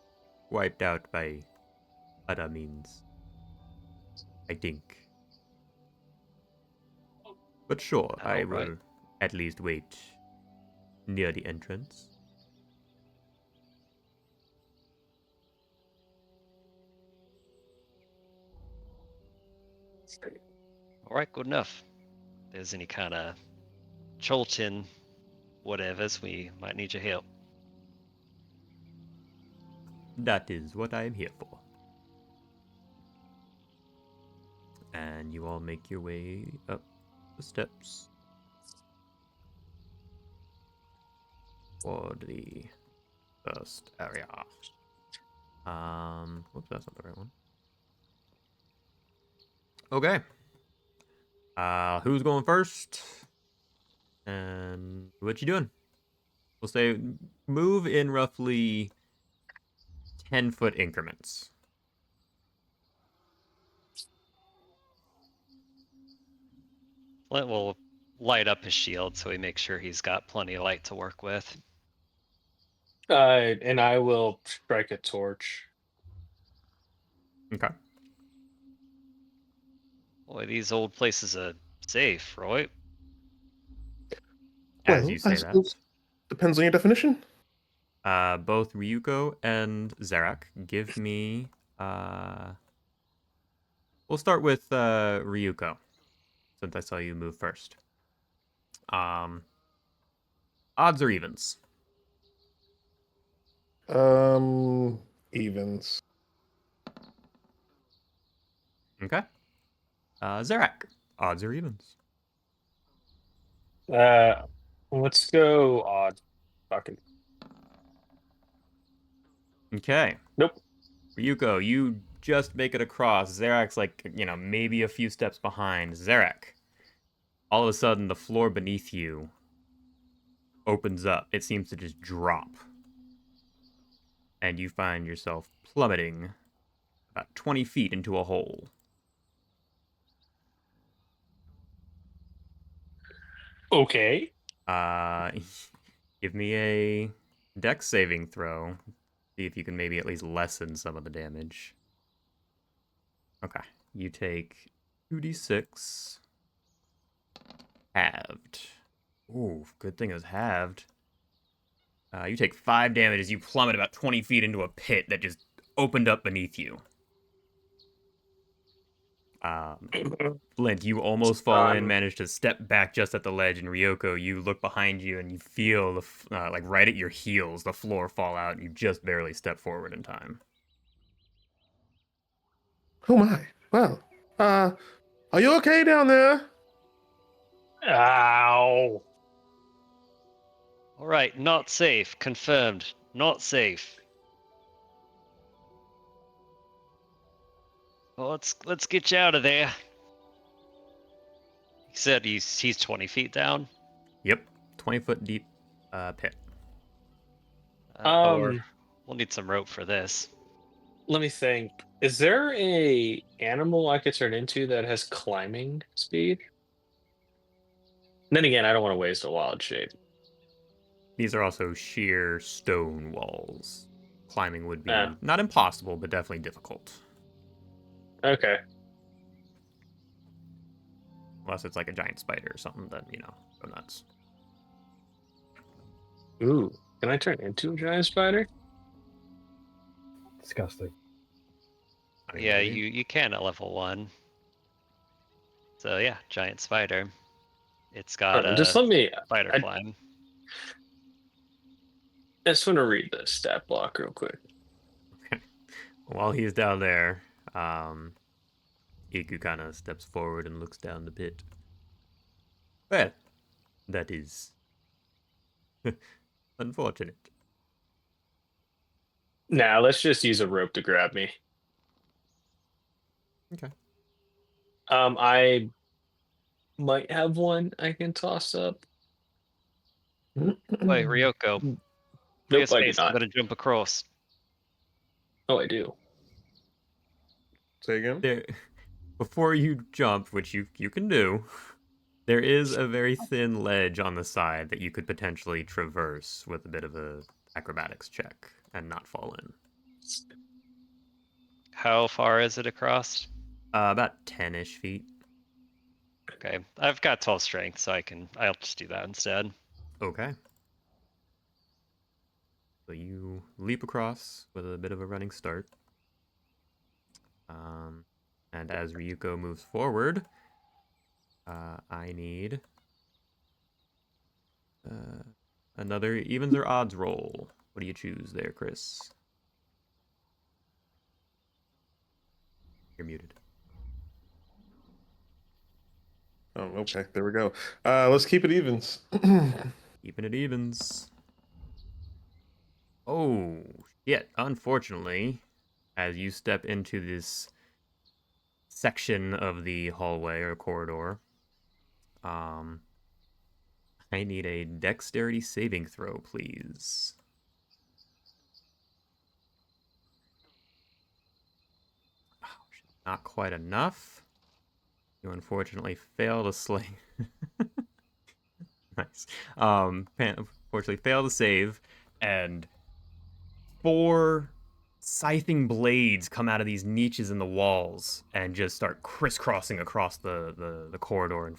wiped out by other means, I think. But sure, I All right. will at least wait near the entrance. All right, good enough. If there's any kind of Cholton whatevers, we might need your help. That is what I am here for. And you all make your way up the steps toward the first area. Whoops, that's not the right one. Okay. Who's going first? And what you doing? We'll say move in roughly 10-foot increments. Flint will light up his shield so he makes sure he's got plenty of light to work with. And I will strike a torch. Okay. Boy, these old places are safe, right? As Well, you I say that, suppose depends on your definition. both Ryuko and Zarak give me. We'll start with Ryuko, since I saw you move first. Odds or evens? Evens. Okay. Zarak, odds or evens? Let's go odd. Fucking Okay. nope. Ryuko, you just make it across. Zarak's like, maybe a few steps behind. Zarak, all of a sudden, the floor beneath you opens up. It seems to just drop. And you find yourself plummeting about 20 feet into a hole. Okay. Uh, give me a dex saving throw. See if you can maybe at least lessen some of the damage. Okay. You take 2d6 halved. Ooh, good thing it was halved. You take 5 damage as you plummet about 20 feet into a pit that just opened up beneath you. Flint, you almost fall in, manage to step back just at the ledge, and Ryoko, you look behind you and you feel like right at your heels, the floor fall out, and you just barely step forward in time. Oh my. Well, are you okay down there? Ow. All right, not safe. Confirmed. Not safe. Well, let's get you out of there. He said he's 20 feet down. Yep, 20-foot deep pit. Or Um, we'll need some rope for this. Let me think. Is there a animal I could turn into that has climbing speed? Then again, I don't want to waste a wild shape. These are also sheer stone walls. Climbing would Ah, be not impossible, but definitely difficult. okay. Unless it's like a giant spider or something, then, go nuts. Ooh, can I turn into a giant spider? Disgusting. I mean, Yeah, maybe. you can at level 1. So yeah, giant spider. It's got Just a let me. spider I climb. just want to read the stat block real quick. While he's down there, Iku kind of steps forward and looks down the pit. Well, that is unfortunate. Now let's just use a rope to grab me. Okay. I might have one I can toss up. Wait, Ryoko, Free Nope, I do space. I'm not. gonna jump across. Oh, I do. Say again. There, before you jump, which you can do, there is a very thin ledge on the side that you could potentially traverse with a bit of a acrobatics check and not fall in. How far is it across? About 10-ish feet. Okay, I've got 12 strength, so I'll just do that instead. Okay. So you leap across with a bit of a running start. And as Ryuko moves forward, I need another evens or odds roll. What do you choose there, Chris? You're muted. Oh, okay. There we go. Let's keep it evens. Keeping it evens. Oh, shit. Unfortunately, as you step into this section of the hallway or corridor, I need a dexterity saving throw, please. Oh, shit. Not quite enough. You unfortunately fail to slay. Nice. Unfortunately fail to save, and 4 scything blades come out of these niches in the walls and just start crisscrossing across the corridor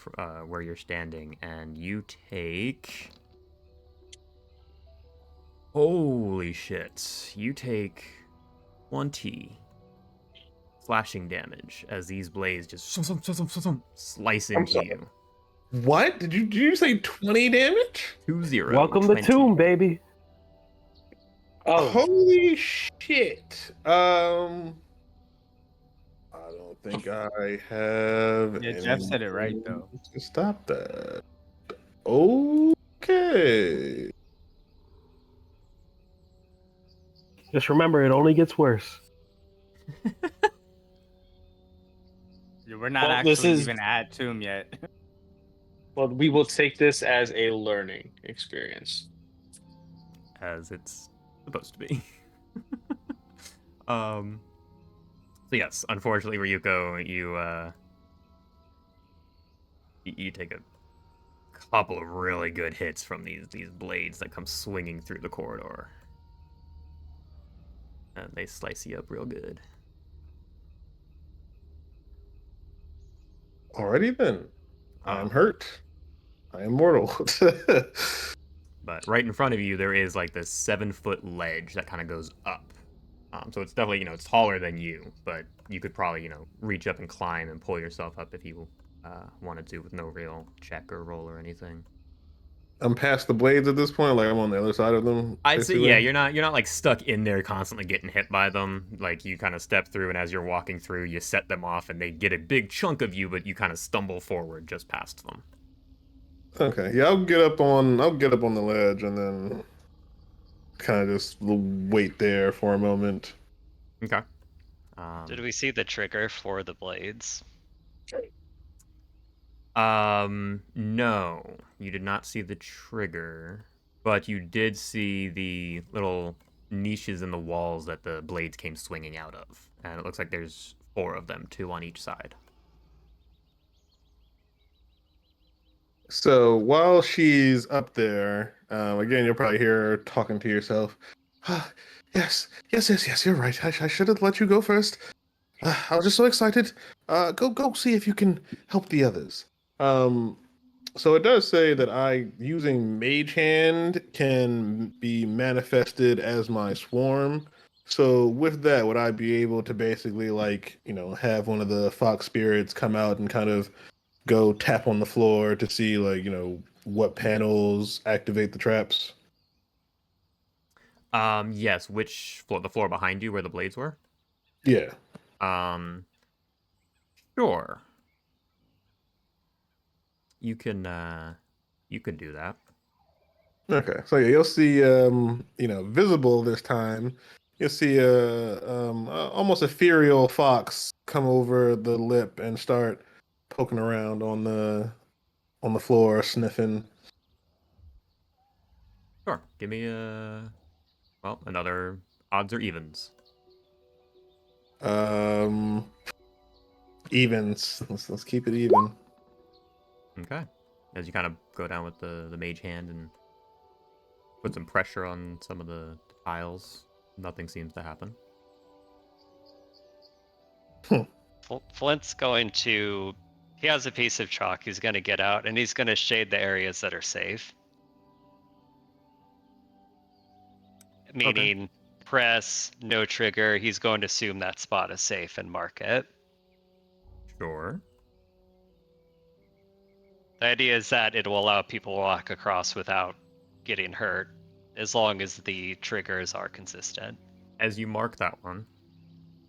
where you're standing. And you take... Holy shit. You take 20 slashing damage as these blades just slice I'm into sorry. you. What did you say? 20 damage? 2-0. Welcome 20. to Tomb, baby. Oh, Holy shit. I don't think I have Yeah, any Jeff said it right, though. to stop that. Okay. Just remember, it only gets worse. Yeah, we're not well, this actually is. even at Tomb yet. Well, we will take this as a learning experience. As it's supposed to be. So yes, unfortunately, Ryuko, you take a couple of really good hits from these blades that come swinging through the corridor, and they slice you up real good. Alrighty then. I am Um, hurt. I am mortal. but right in front of you, there is like this 7-foot ledge that kind of goes up. So it's definitely, it's taller than you, but you could probably, reach up and climb and pull yourself up if you wanted to with no real check or roll or anything. I'm past the blades at this point, like I'm on the other side of them, I'd say, yeah, basically. you're not like stuck in there constantly getting hit by them. Like you kind of step through, and as you're walking through, you set them off, and they get a big chunk of you, but you kind of stumble forward just past them. Okay, yeah, I'll get up on the ledge and then kind of just wait there for a moment. Okay. Did we see the trigger for the blades? No, you did not see the trigger, but you did see the little niches in the walls that the blades came swinging out of, and it looks like there's 4 of them, 2 on each side. So while she's up there, again, you'll probably hear her talking to yourself. Ah, yes, you're right. I should have let you go first. I was just so excited. Go see if you can help the others. Um, so it does say that I, using Mage Hand, can be manifested as my swarm. So with that, would I be able to basically, like, have one of the fox spirits come out and kind of go tap on the floor to see, like, what panels activate the traps? Yes, which floor? The floor behind you where the blades were? Yeah. Um, sure. You could do that. Okay. So yeah, you'll see, visible this time. You'll see a almost ethereal fox come over the lip and start poking around on the floor, sniffing. Sure. Give me a Well, another odds or evens. Evens. Let's keep it even. Okay. As you kind of go down with the mage hand and put some pressure on some of the tiles, nothing seems to happen. Flint's going to. He has a piece of chalk. He's going to get out and he's going to shade the areas that are safe. Meaning, press, no trigger. He's going to assume that spot is safe and mark it. Sure. The idea is that it will allow people to walk across without getting hurt, as long as the triggers are consistent. As you mark that one,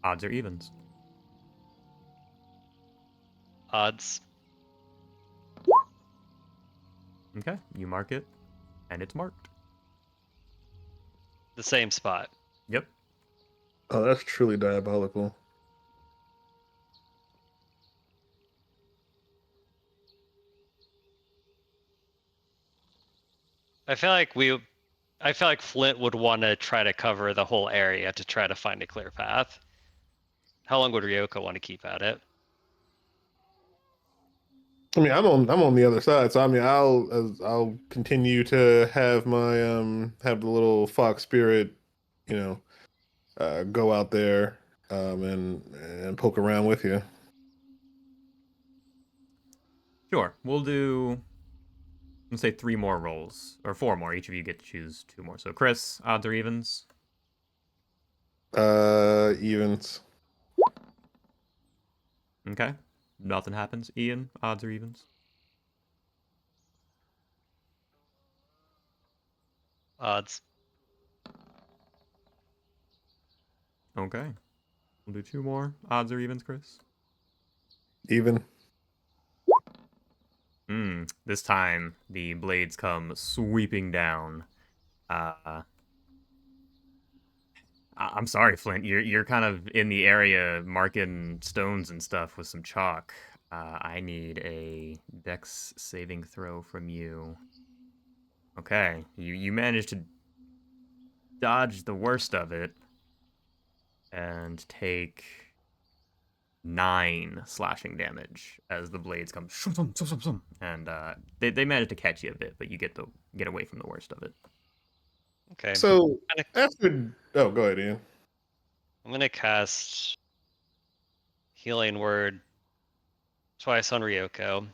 odds or evens. Odds. Okay. You mark it, and it's marked. The same spot. Yep. Oh, that's truly diabolical. I feel like Flint would want to try to cover the whole area to try to find a clear path. How long would Ryoko want to keep at it? I mean, I'm on the other side, so I mean, I'll continue to have my have the little fox spirit, you know, go out there and poke around with you. Sure. We'll do, let's say 3 more rolls, or 4 more. Each of you get to choose 2 more. So, Chris, odds or evens? Evens. Okay. Nothing happens. Ian, odds or evens? Odds. Okay. We'll do 2 more. Odds or evens, Chris? Even. This time the blades come sweeping down. I'm sorry, Flint. You're kind of in the area marking stones and stuff with some chalk. I need a dex saving throw from you. Okay, you managed to dodge the worst of it and take 9 slashing damage as the blades come and they manage to catch you a bit, but you get away from the worst of it. Okay. So Kinda- after, oh, go ahead, Ian. I'm gonna cast Healing Word twice on Ryoko.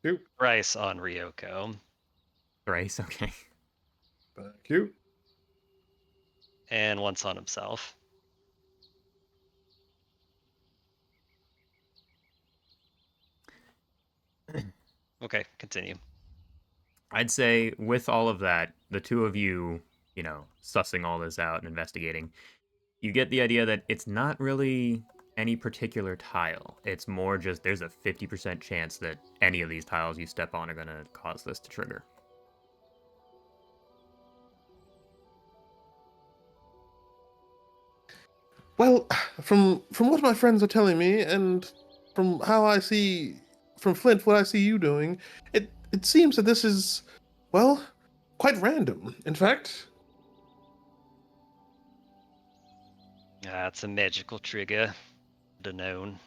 You. Thrice on Ryoko. Thrice, okay. Thank you. And once on himself. Okay, continue. I'd say with all of that, the two of you, sussing all this out and investigating, you get the idea that it's not really any particular tile. It's more just there's a 50% chance that any of these tiles you step on are going to cause this to trigger. Well, from what my friends are telling me, and from how I see from Flint, what I see you doing, it seems that this is, well, quite random. In fact, It's a magical trigger. The known.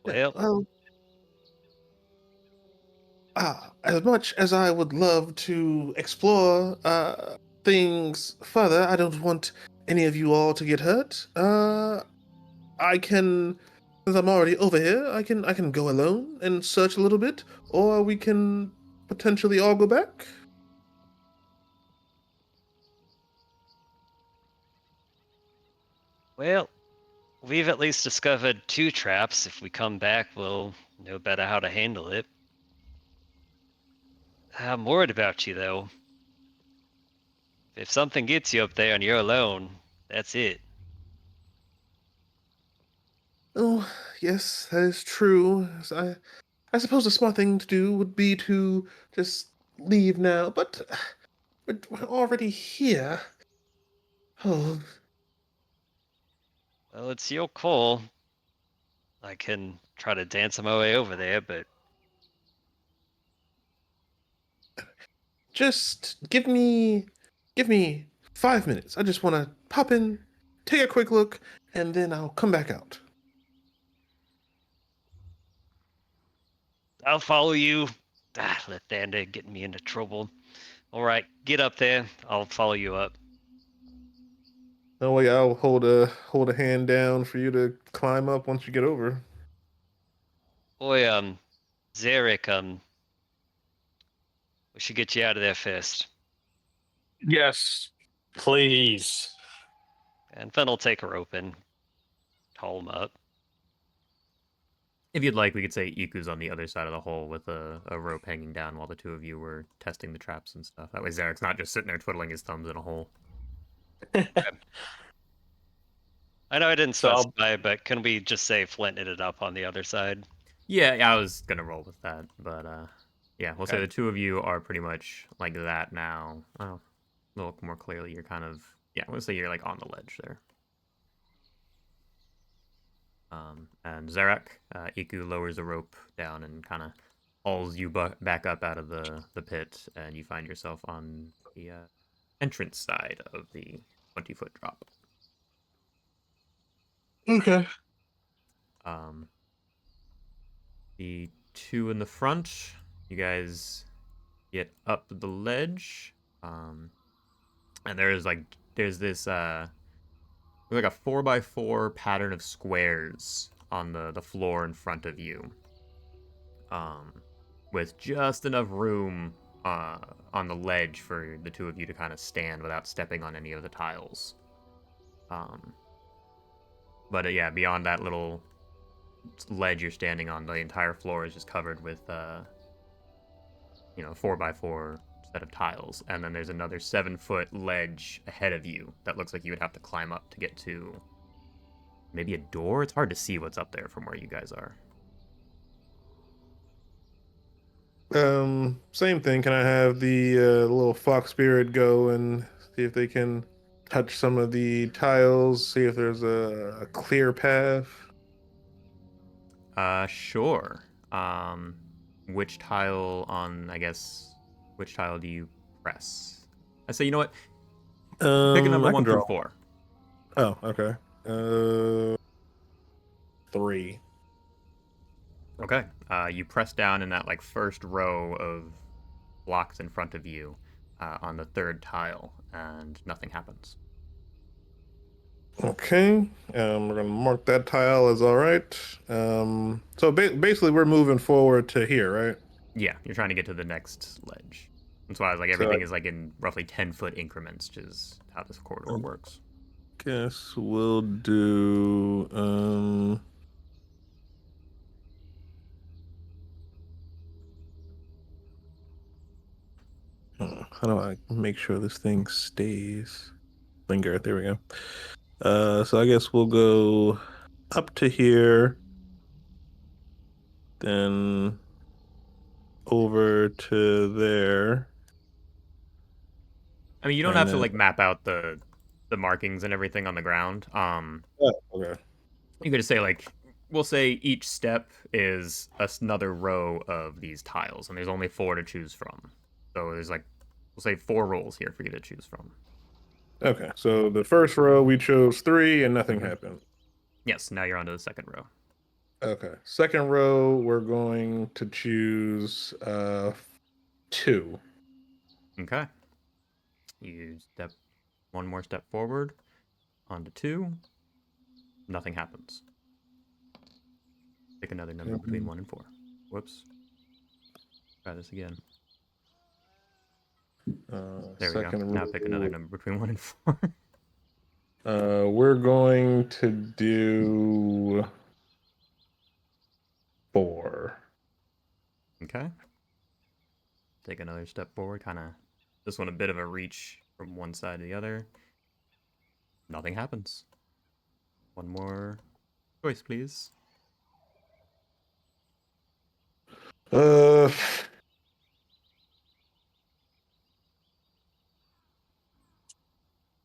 Well, well, as much as I would love to explore things further, I don't want any of you all to get hurt. I can, since I'm already over here, I can go alone and search a little bit, or we can potentially all go back. well, we've at least discovered 2 traps. If we come back, we'll know better how to handle it. I'm worried about you, though. If something gets you up there and you're alone, that's it. Oh, yes, that is true. I suppose the smart thing to do would be to just leave now, but we're already here. Oh, Well, it's your call. I can try to dance my way over there, but just give me 5 minutes. I just want to pop in, take a quick look, and then I'll come back out. I'll follow you. Ah, Lathander getting me into trouble. All right, get up there. I'll follow you up. No way, I'll hold a hand down for you to climb up once you get over. Boy, Zarek, we should get you out of there first. Yes, please. And Fenn will take her open, haul him up. If you'd like, we could say Iku's on the other side of the hole with a rope hanging down while the two of you were testing the traps and stuff. That way Zarek's not just sitting there twiddling his thumbs in a hole. I know I didn't So I'll, specify, but can we just say Flint it up on the other side? Yeah, I was gonna roll with that, but yeah, we'll say Okay. the two of you are pretty much like that now. Oh, a little more clearly, you're kind of we'll say you're like on the ledge there. And Zarek, Iku lowers the rope down and kind of hauls you back up out of the pit, and you find yourself on the entrance side of the 20-foot drop. Okay. Um, the two in the front, you guys get up the ledge, and there's this like a 4x4 pattern of squares on the floor in front of you, um, with just enough room on the ledge for the two of you to kind of stand without stepping on any of the tiles. But yeah, beyond that little ledge you're standing on, the entire floor is just covered with 4x4 set of tiles, and then there's another 7-foot ledge ahead of you that looks like you would have to climb up to get to maybe a door. It's hard to see what's up there from where you guys are. Same thing. Can I have the little fox spirit go and see if they can touch some of the tiles, see if there's a clear path? Sure. Which tile on, I guess, which tile do you press? I say, you know what? Pick a number I can one through draw. four. Oh, okay. 3. Okay. You press down in that like first row of blocks in front of you on the third tile, and nothing happens. Okay. We're gonna mark that tile as all right. So basically, we're moving forward to here, right? Yeah, you're trying to get to the next ledge. That's why I was like, So I everything is like in roughly 10-foot increments, which is how this corridor works. guess we'll do how do I make sure this thing stays? Linger. There we go. So I guess we'll go up to here, then over to there, I mean, you don't and have to then like map out the markings and everything on the ground. oh, okay. You could just say like, we'll say each step is another row of these tiles, and there's only 4 to choose from. So there's like, we'll say 4 rolls here for you to choose from. Okay. So the first row we chose 3, and nothing happened. Yes, now you're on to the second row. Okay. Second row, we're going to choose 2. Okay. You step one more step forward onto 2. Nothing happens. Pick another number between 1 and 4. Whoops. Try this again. There we go. Second Now pick another row. number between 1 and 4. We're going to do 4. Okay. Take another step forward. Kind of this one a bit of a reach from one side to the other. Nothing happens. One more choice, please. Uh,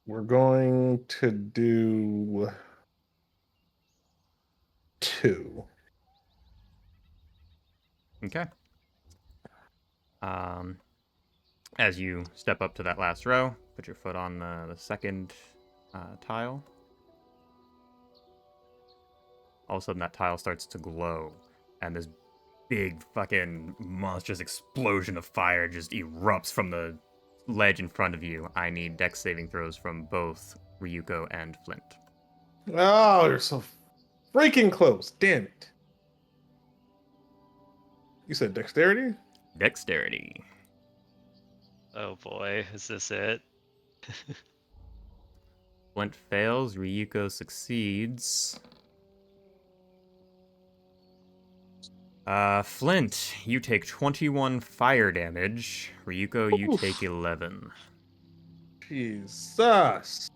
we're going to do 2. Okay. Um, As you step up to that last row, put your foot on the second tile. All of a sudden, that tile starts to glow, and this big fucking monstrous explosion of fire just erupts from the ledge in front of you. I need dex saving throws from both Ryuko and Flint. Oh, you're so freaking close. Damn it. You said dexterity? Dexterity. Oh boy, is this it? Flint fails, Ryuko succeeds. Flint, you take 21 fire damage. Ryuko, you Oof. take 11. Jesus.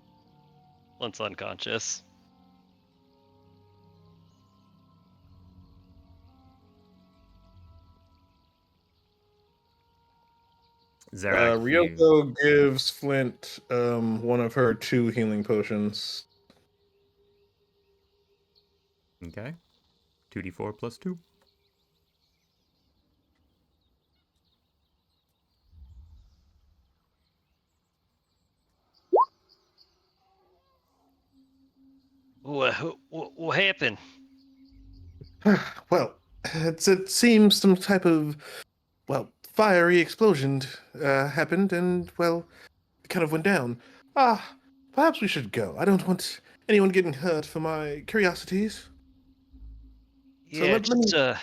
Flint's unconscious. Zarak, you... Ryoko gives Flint one of her 2 healing potions. Okay. 2d4 plus 2. What happened? Well, it seems some type of, well, fiery explosion happened, and, well, it kind of went down. Perhaps we should go. I don't want anyone getting hurt for my curiosities. So Yeah, just let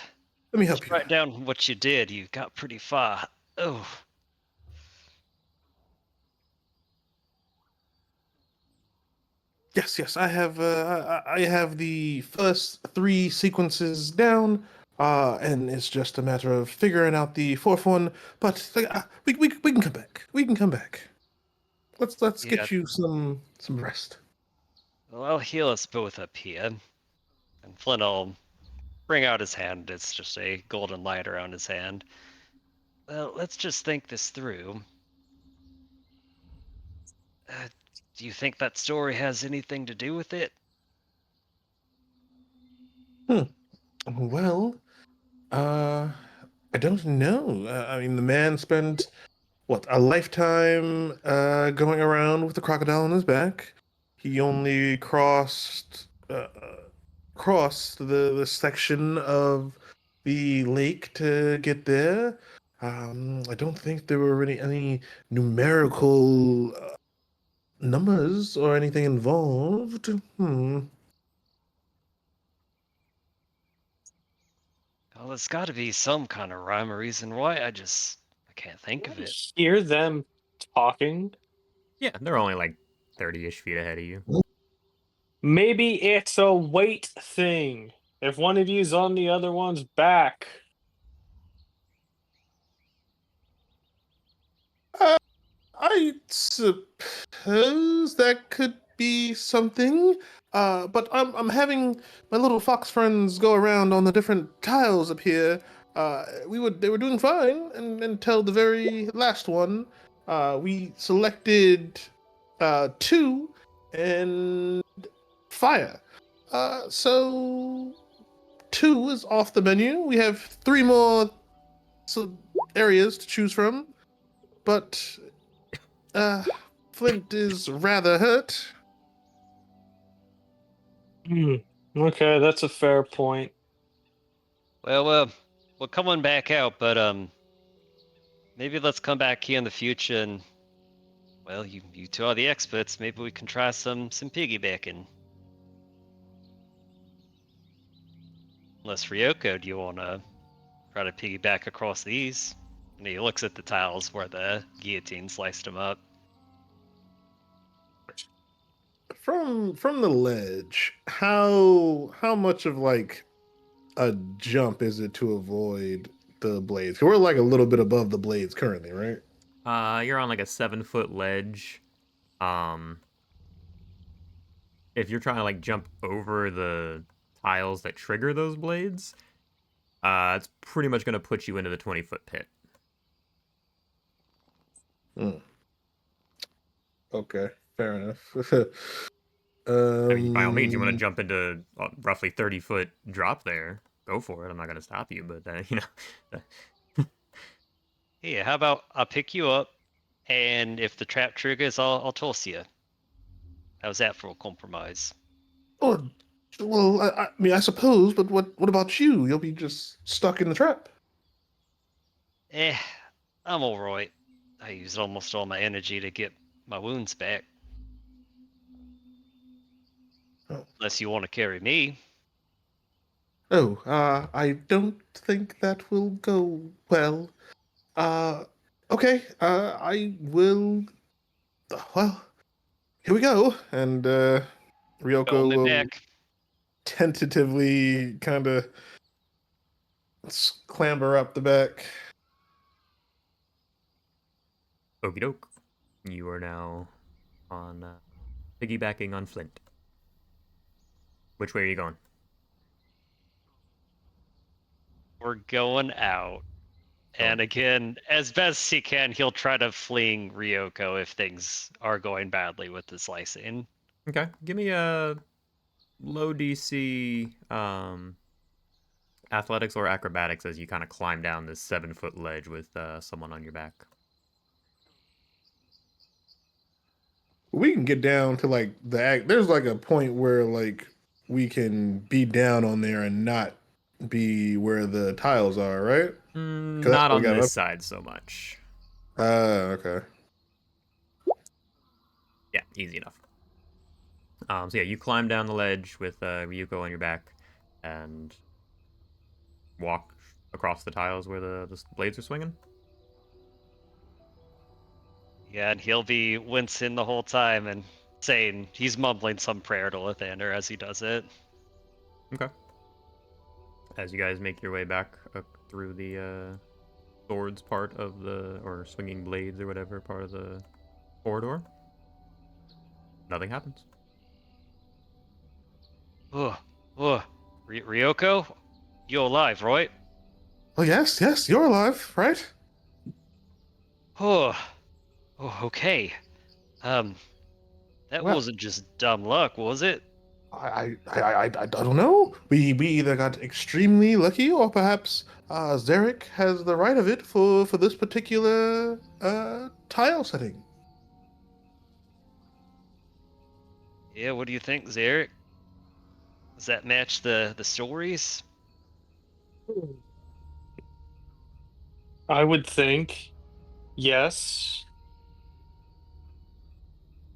me help just you. write down what you did. You got pretty far. Oh, Yes, I have. I have the first 3 sequences down, and it's just a matter of figuring out the fourth one. But we can come back. We can come back. Let's yeah. get you some rest. Well, I'll heal us both up here. And Flint will bring out his hand. It's just a golden light around his hand. Well, let's just think this through. Do you think that story has anything to do with it? Hmm. Well, uh, I don't know. I mean, the man spent what, a lifetime going around with a crocodile on his back. He only crossed the section of the lake to get there. I don't think there were any numerical numbers or anything involved. Well, there's got to be some kind of rhyme or reason why. I can't think of I it. hear them talking. Yeah, they're only like 30-ish feet ahead of you. Maybe it's a weight thing. If one of you's on the other one's back. I suppose that could be something. But I'm having my little fox friends go around on the different tiles up here. They were doing fine until the very last one. We selected 2 and fire. So 2 is off the menu. We have 3 more areas to choose from, but uh, Flint is rather hurt. Okay, that's a fair point. Well, we're coming back out, but maybe let's come back here in the future and, well, you two are the experts. Maybe we can try some piggybacking. Unless Ryoko, do you want to try to piggyback across these? And he looks at the tiles where the guillotine sliced him up. From the ledge, how much of like a jump is it to avoid the blades? 'Cause we're like a little bit above the blades currently, right? You're on like a 7-foot ledge. Um, if you're trying to like jump over the tiles that trigger those blades, it's pretty much gonna put you into the 20-foot pit. Hmm. Okay, fair enough. I mean, by all means, you want to um, jump into a roughly 30-foot drop there, go for it. I'm not gonna stop you, but you know, Hey, how about I'll pick you up, And if the trap triggers, I'll toss you. How's that for a compromise? Oh, well, I mean, I suppose, but what about you? You'll be just stuck in the trap. Eh, I'm alright. I used almost all my energy to get my wounds back. Oh, Unless you want to carry me. I don't think that will go well. Uh, okay, I will. Well, here we go. And Hold Ryoko me will back. tentatively kind of clamber up the back. Okie doke. You are now on piggybacking on Flint. Which way are you going? We're going out. And again, as best he can, he'll try to fleeing Ryoko if things are going badly with the slicing. Okay, give me a low DC athletics or acrobatics as you kind of climb down this 7-foot ledge with someone on your back. We can get down to like the act. There's like a point where like we can be down on there and not be where the tiles are, right? Because that's Not what we on got this up. side so much. Okay. Yeah, easy enough. So yeah, you climb down the ledge with Ryuko on your back and walk across the tiles where the blades are swinging. Yeah, and he'll be wincing the whole time and saying he's mumbling some prayer to Lathander as he does it. Okay. As you guys make your way back through the swords part of the, or swinging blades or whatever part of the corridor, nothing happens. Ugh, ugh. Ryoko, you alive, right? Oh yes, yes, you're alive, right? Oh, oh, okay. Um, that Well, wasn't just dumb luck, was it? I don't know. We either got extremely lucky, or perhaps Zarek has the right of it for this particular tile setting. Yeah, what do you think, Zarek? Does that match the stories? I would think yes.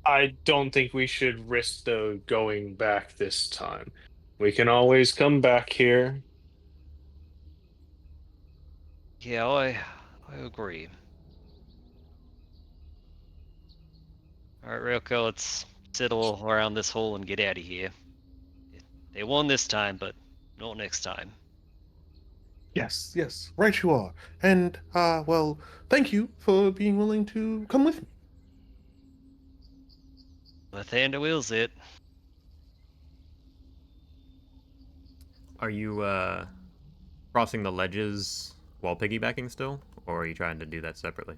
I don't think we should risk the going back this time. We can always come back here. Yeah, I agree. All right, Ryoko, let's sidle around this hole and get out of here. They won this time, but not next time. Yes, yes, right you are. And well, thank you for being willing to come with me. Lathander wills it. Are you crossing the ledges while piggybacking still, or are you trying to do that separately?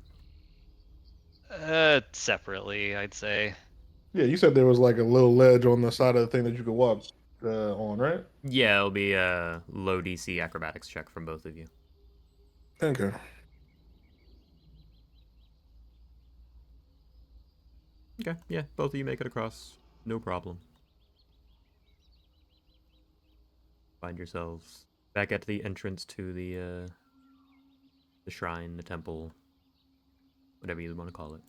Separately, I'd say. Yeah, you said there was like a little ledge on the side of the thing that you could walk on, right? Yeah, it'll be a low DC acrobatics check from both of you. Okay. Okay, yeah, both of you make it across. No problem. Find yourselves back at the entrance to the shrine, the temple, whatever you want to call it.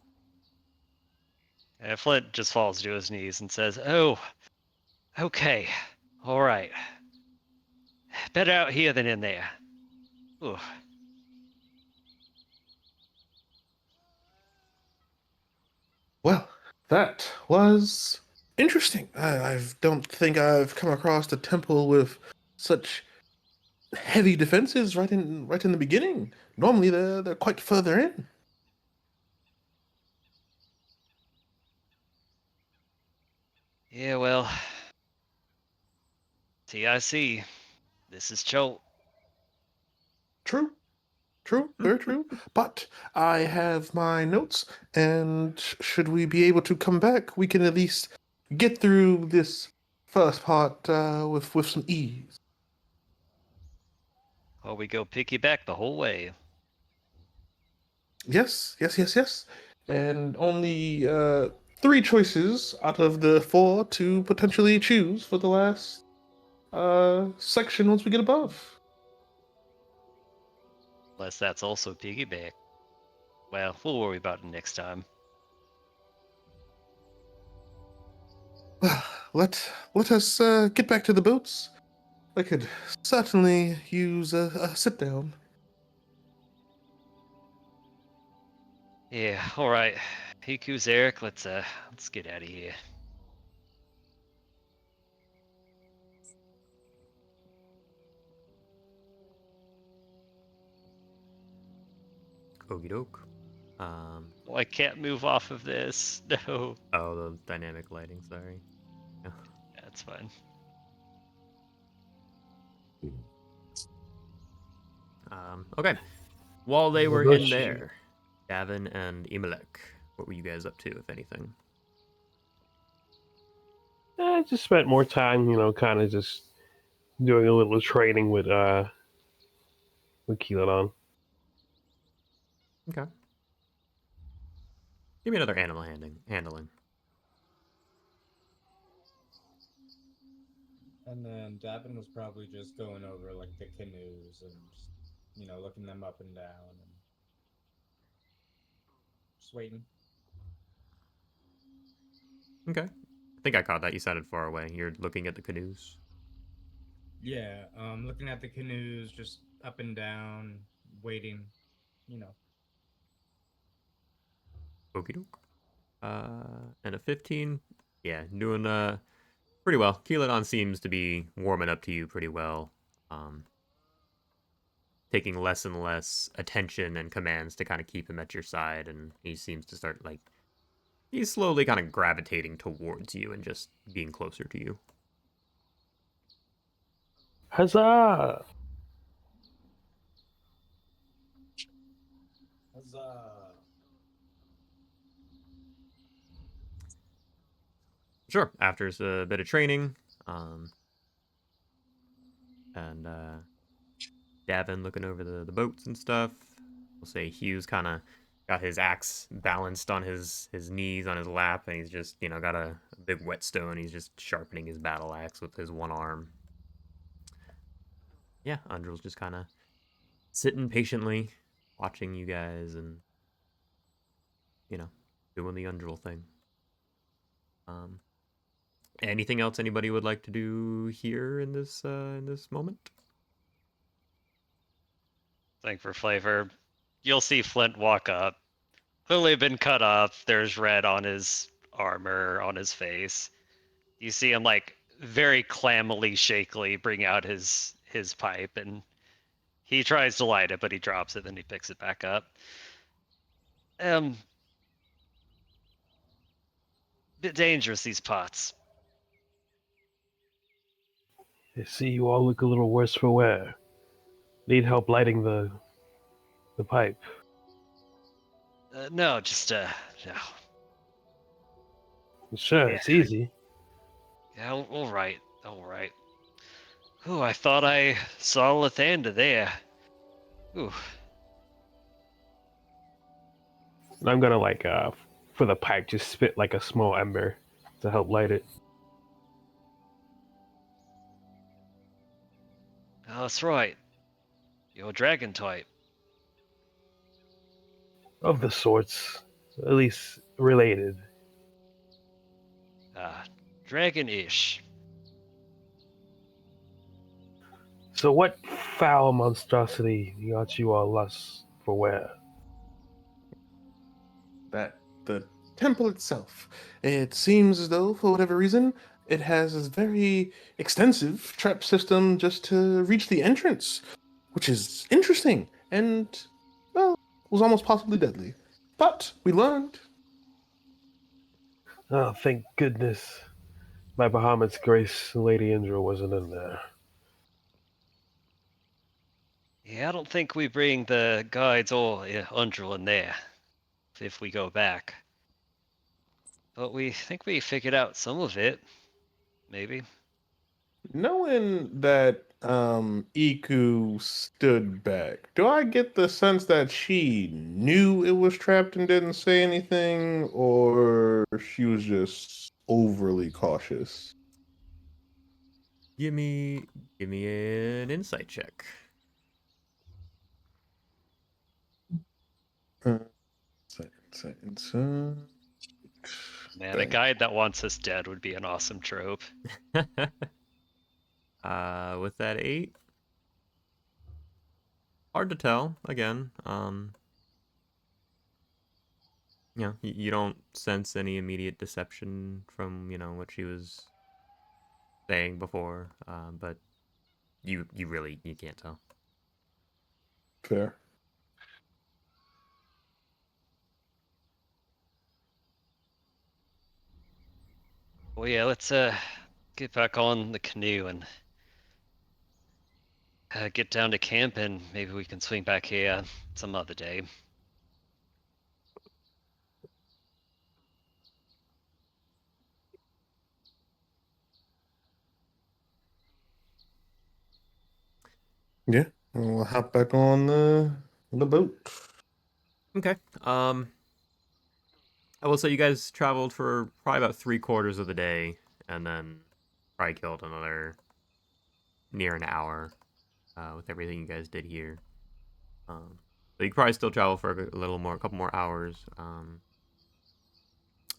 And Flint just falls to his knees and says, "Oh, okay, all right. Better out here than in there." Ooh. Well, that was interesting. I don't think I've come across a temple with such heavy defenses right in the beginning. Normally they're quite further in. Yeah, well, TIC. This is Cholt. True, true, very true. But I have my notes, and should we be able to come back, we can at least get through this first part with some ease. Or we go piggyback the whole way. Yes, yes, yes, yes. and only three choices out of the four to potentially choose for the last section once we get above. Unless that's also piggyback. Well, we'll worry about it next time. Let us get back to the boats. I could certainly use a sit down. Yeah, alright. Hiku's Eric, let's get out of here. Okie doke. Oh, I can't move off of this. No. Oh, the dynamic lighting. Sorry. That's fine. Okay. While they were in Bless you. there, Gavin and Imelek, what were you guys up to, if anything? I just spent more time, kind of just doing a little training with Keelan. Okay. Give me another animal handling. And then Davin was probably just going over like the canoes and just, looking them up and down and just waiting. Okay. I think I caught that. You sounded far away. You're looking at the canoes. Yeah, looking at the canoes, just up and down, waiting, you know. Okie doke. And a 15. Yeah, doing pretty well. Keelan seems to be warming up to you pretty well. Taking less and less attention and commands to kind of keep him at your side, and he seems to start like he's slowly kind of gravitating towards you and just being closer to you. Huzzah! Huzzah! Sure. After a bit of training, and Davin looking over the boats and stuff. We'll say Hughes kind of got his axe balanced on his knees on his lap, and he's just got a big whetstone. He's just sharpening his battle axe with his one arm. Yeah, Undrill's just kind of sitting patiently, watching you guys, and doing the Undrill thing. Anything else anybody would like to do here in this moment? Think for flavor. You'll see Flint walk up. Clearly been cut up. There's red on his armor, on his face. You see him like very clammily, shakily bring out his pipe, and he tries to light it, but he drops it, then he picks it back up. Bit dangerous, these pots. I see you all look a little worse for wear. Need help lighting the pipe. No, just no. Sure, Yeah. it's easy. Yeah, all right, all right. Ooh, I thought I saw Lathander there. Ooh, And I'm gonna for the pipe, just spit like a small ember to help light it. oh, that's right. You're dragon type. Of the sorts, at least related. Dragon-ish. So what foul monstrosity got you all lust for wear? That the temple itself. It seems as though, for whatever reason, it has this very extensive trap system just to reach the entrance, which is interesting and, well, was almost possibly deadly. But we learned. Oh, thank goodness. By Bahamut's grace, Lady Indra wasn't in there. Yeah, I don't think we bring the guides or Undril in there if we go back. But we think we figured out some of it, maybe. Knowing that Iku stood back. Do I get the sense that she knew it was trapped and didn't say anything, or she was just overly cautious? Give me an insight check. Insight. Man, a guide that wants us dead would be an awesome trope. With that 8, hard to tell. Again, you don't sense any immediate deception from what she was saying before, but you really you can't tell. Fair. Well, yeah, let's get back on the canoe and get down to camp, and maybe we can swing back here some other day. Yeah, we'll hop back on the boat. Okay. I will say you guys traveled for probably about 3/4 of the day, and then probably killed another near an hour with everything you guys did here. So you could probably still travel for a little more, a couple more hours.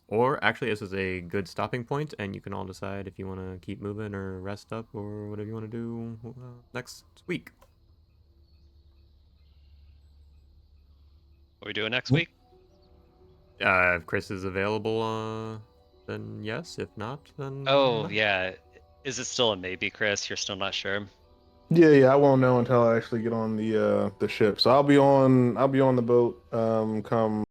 Or actually, this is a good stopping point, and you can all decide if you want to keep moving or rest up or whatever you want to do next week. What are we doing next week? If Chris is available, then yes. If not, then Oh, no. yeah. Is it still a maybe, Chris? You're still not sure? Yeah, I won't know until I actually get on the ship. So I'll be on the boat come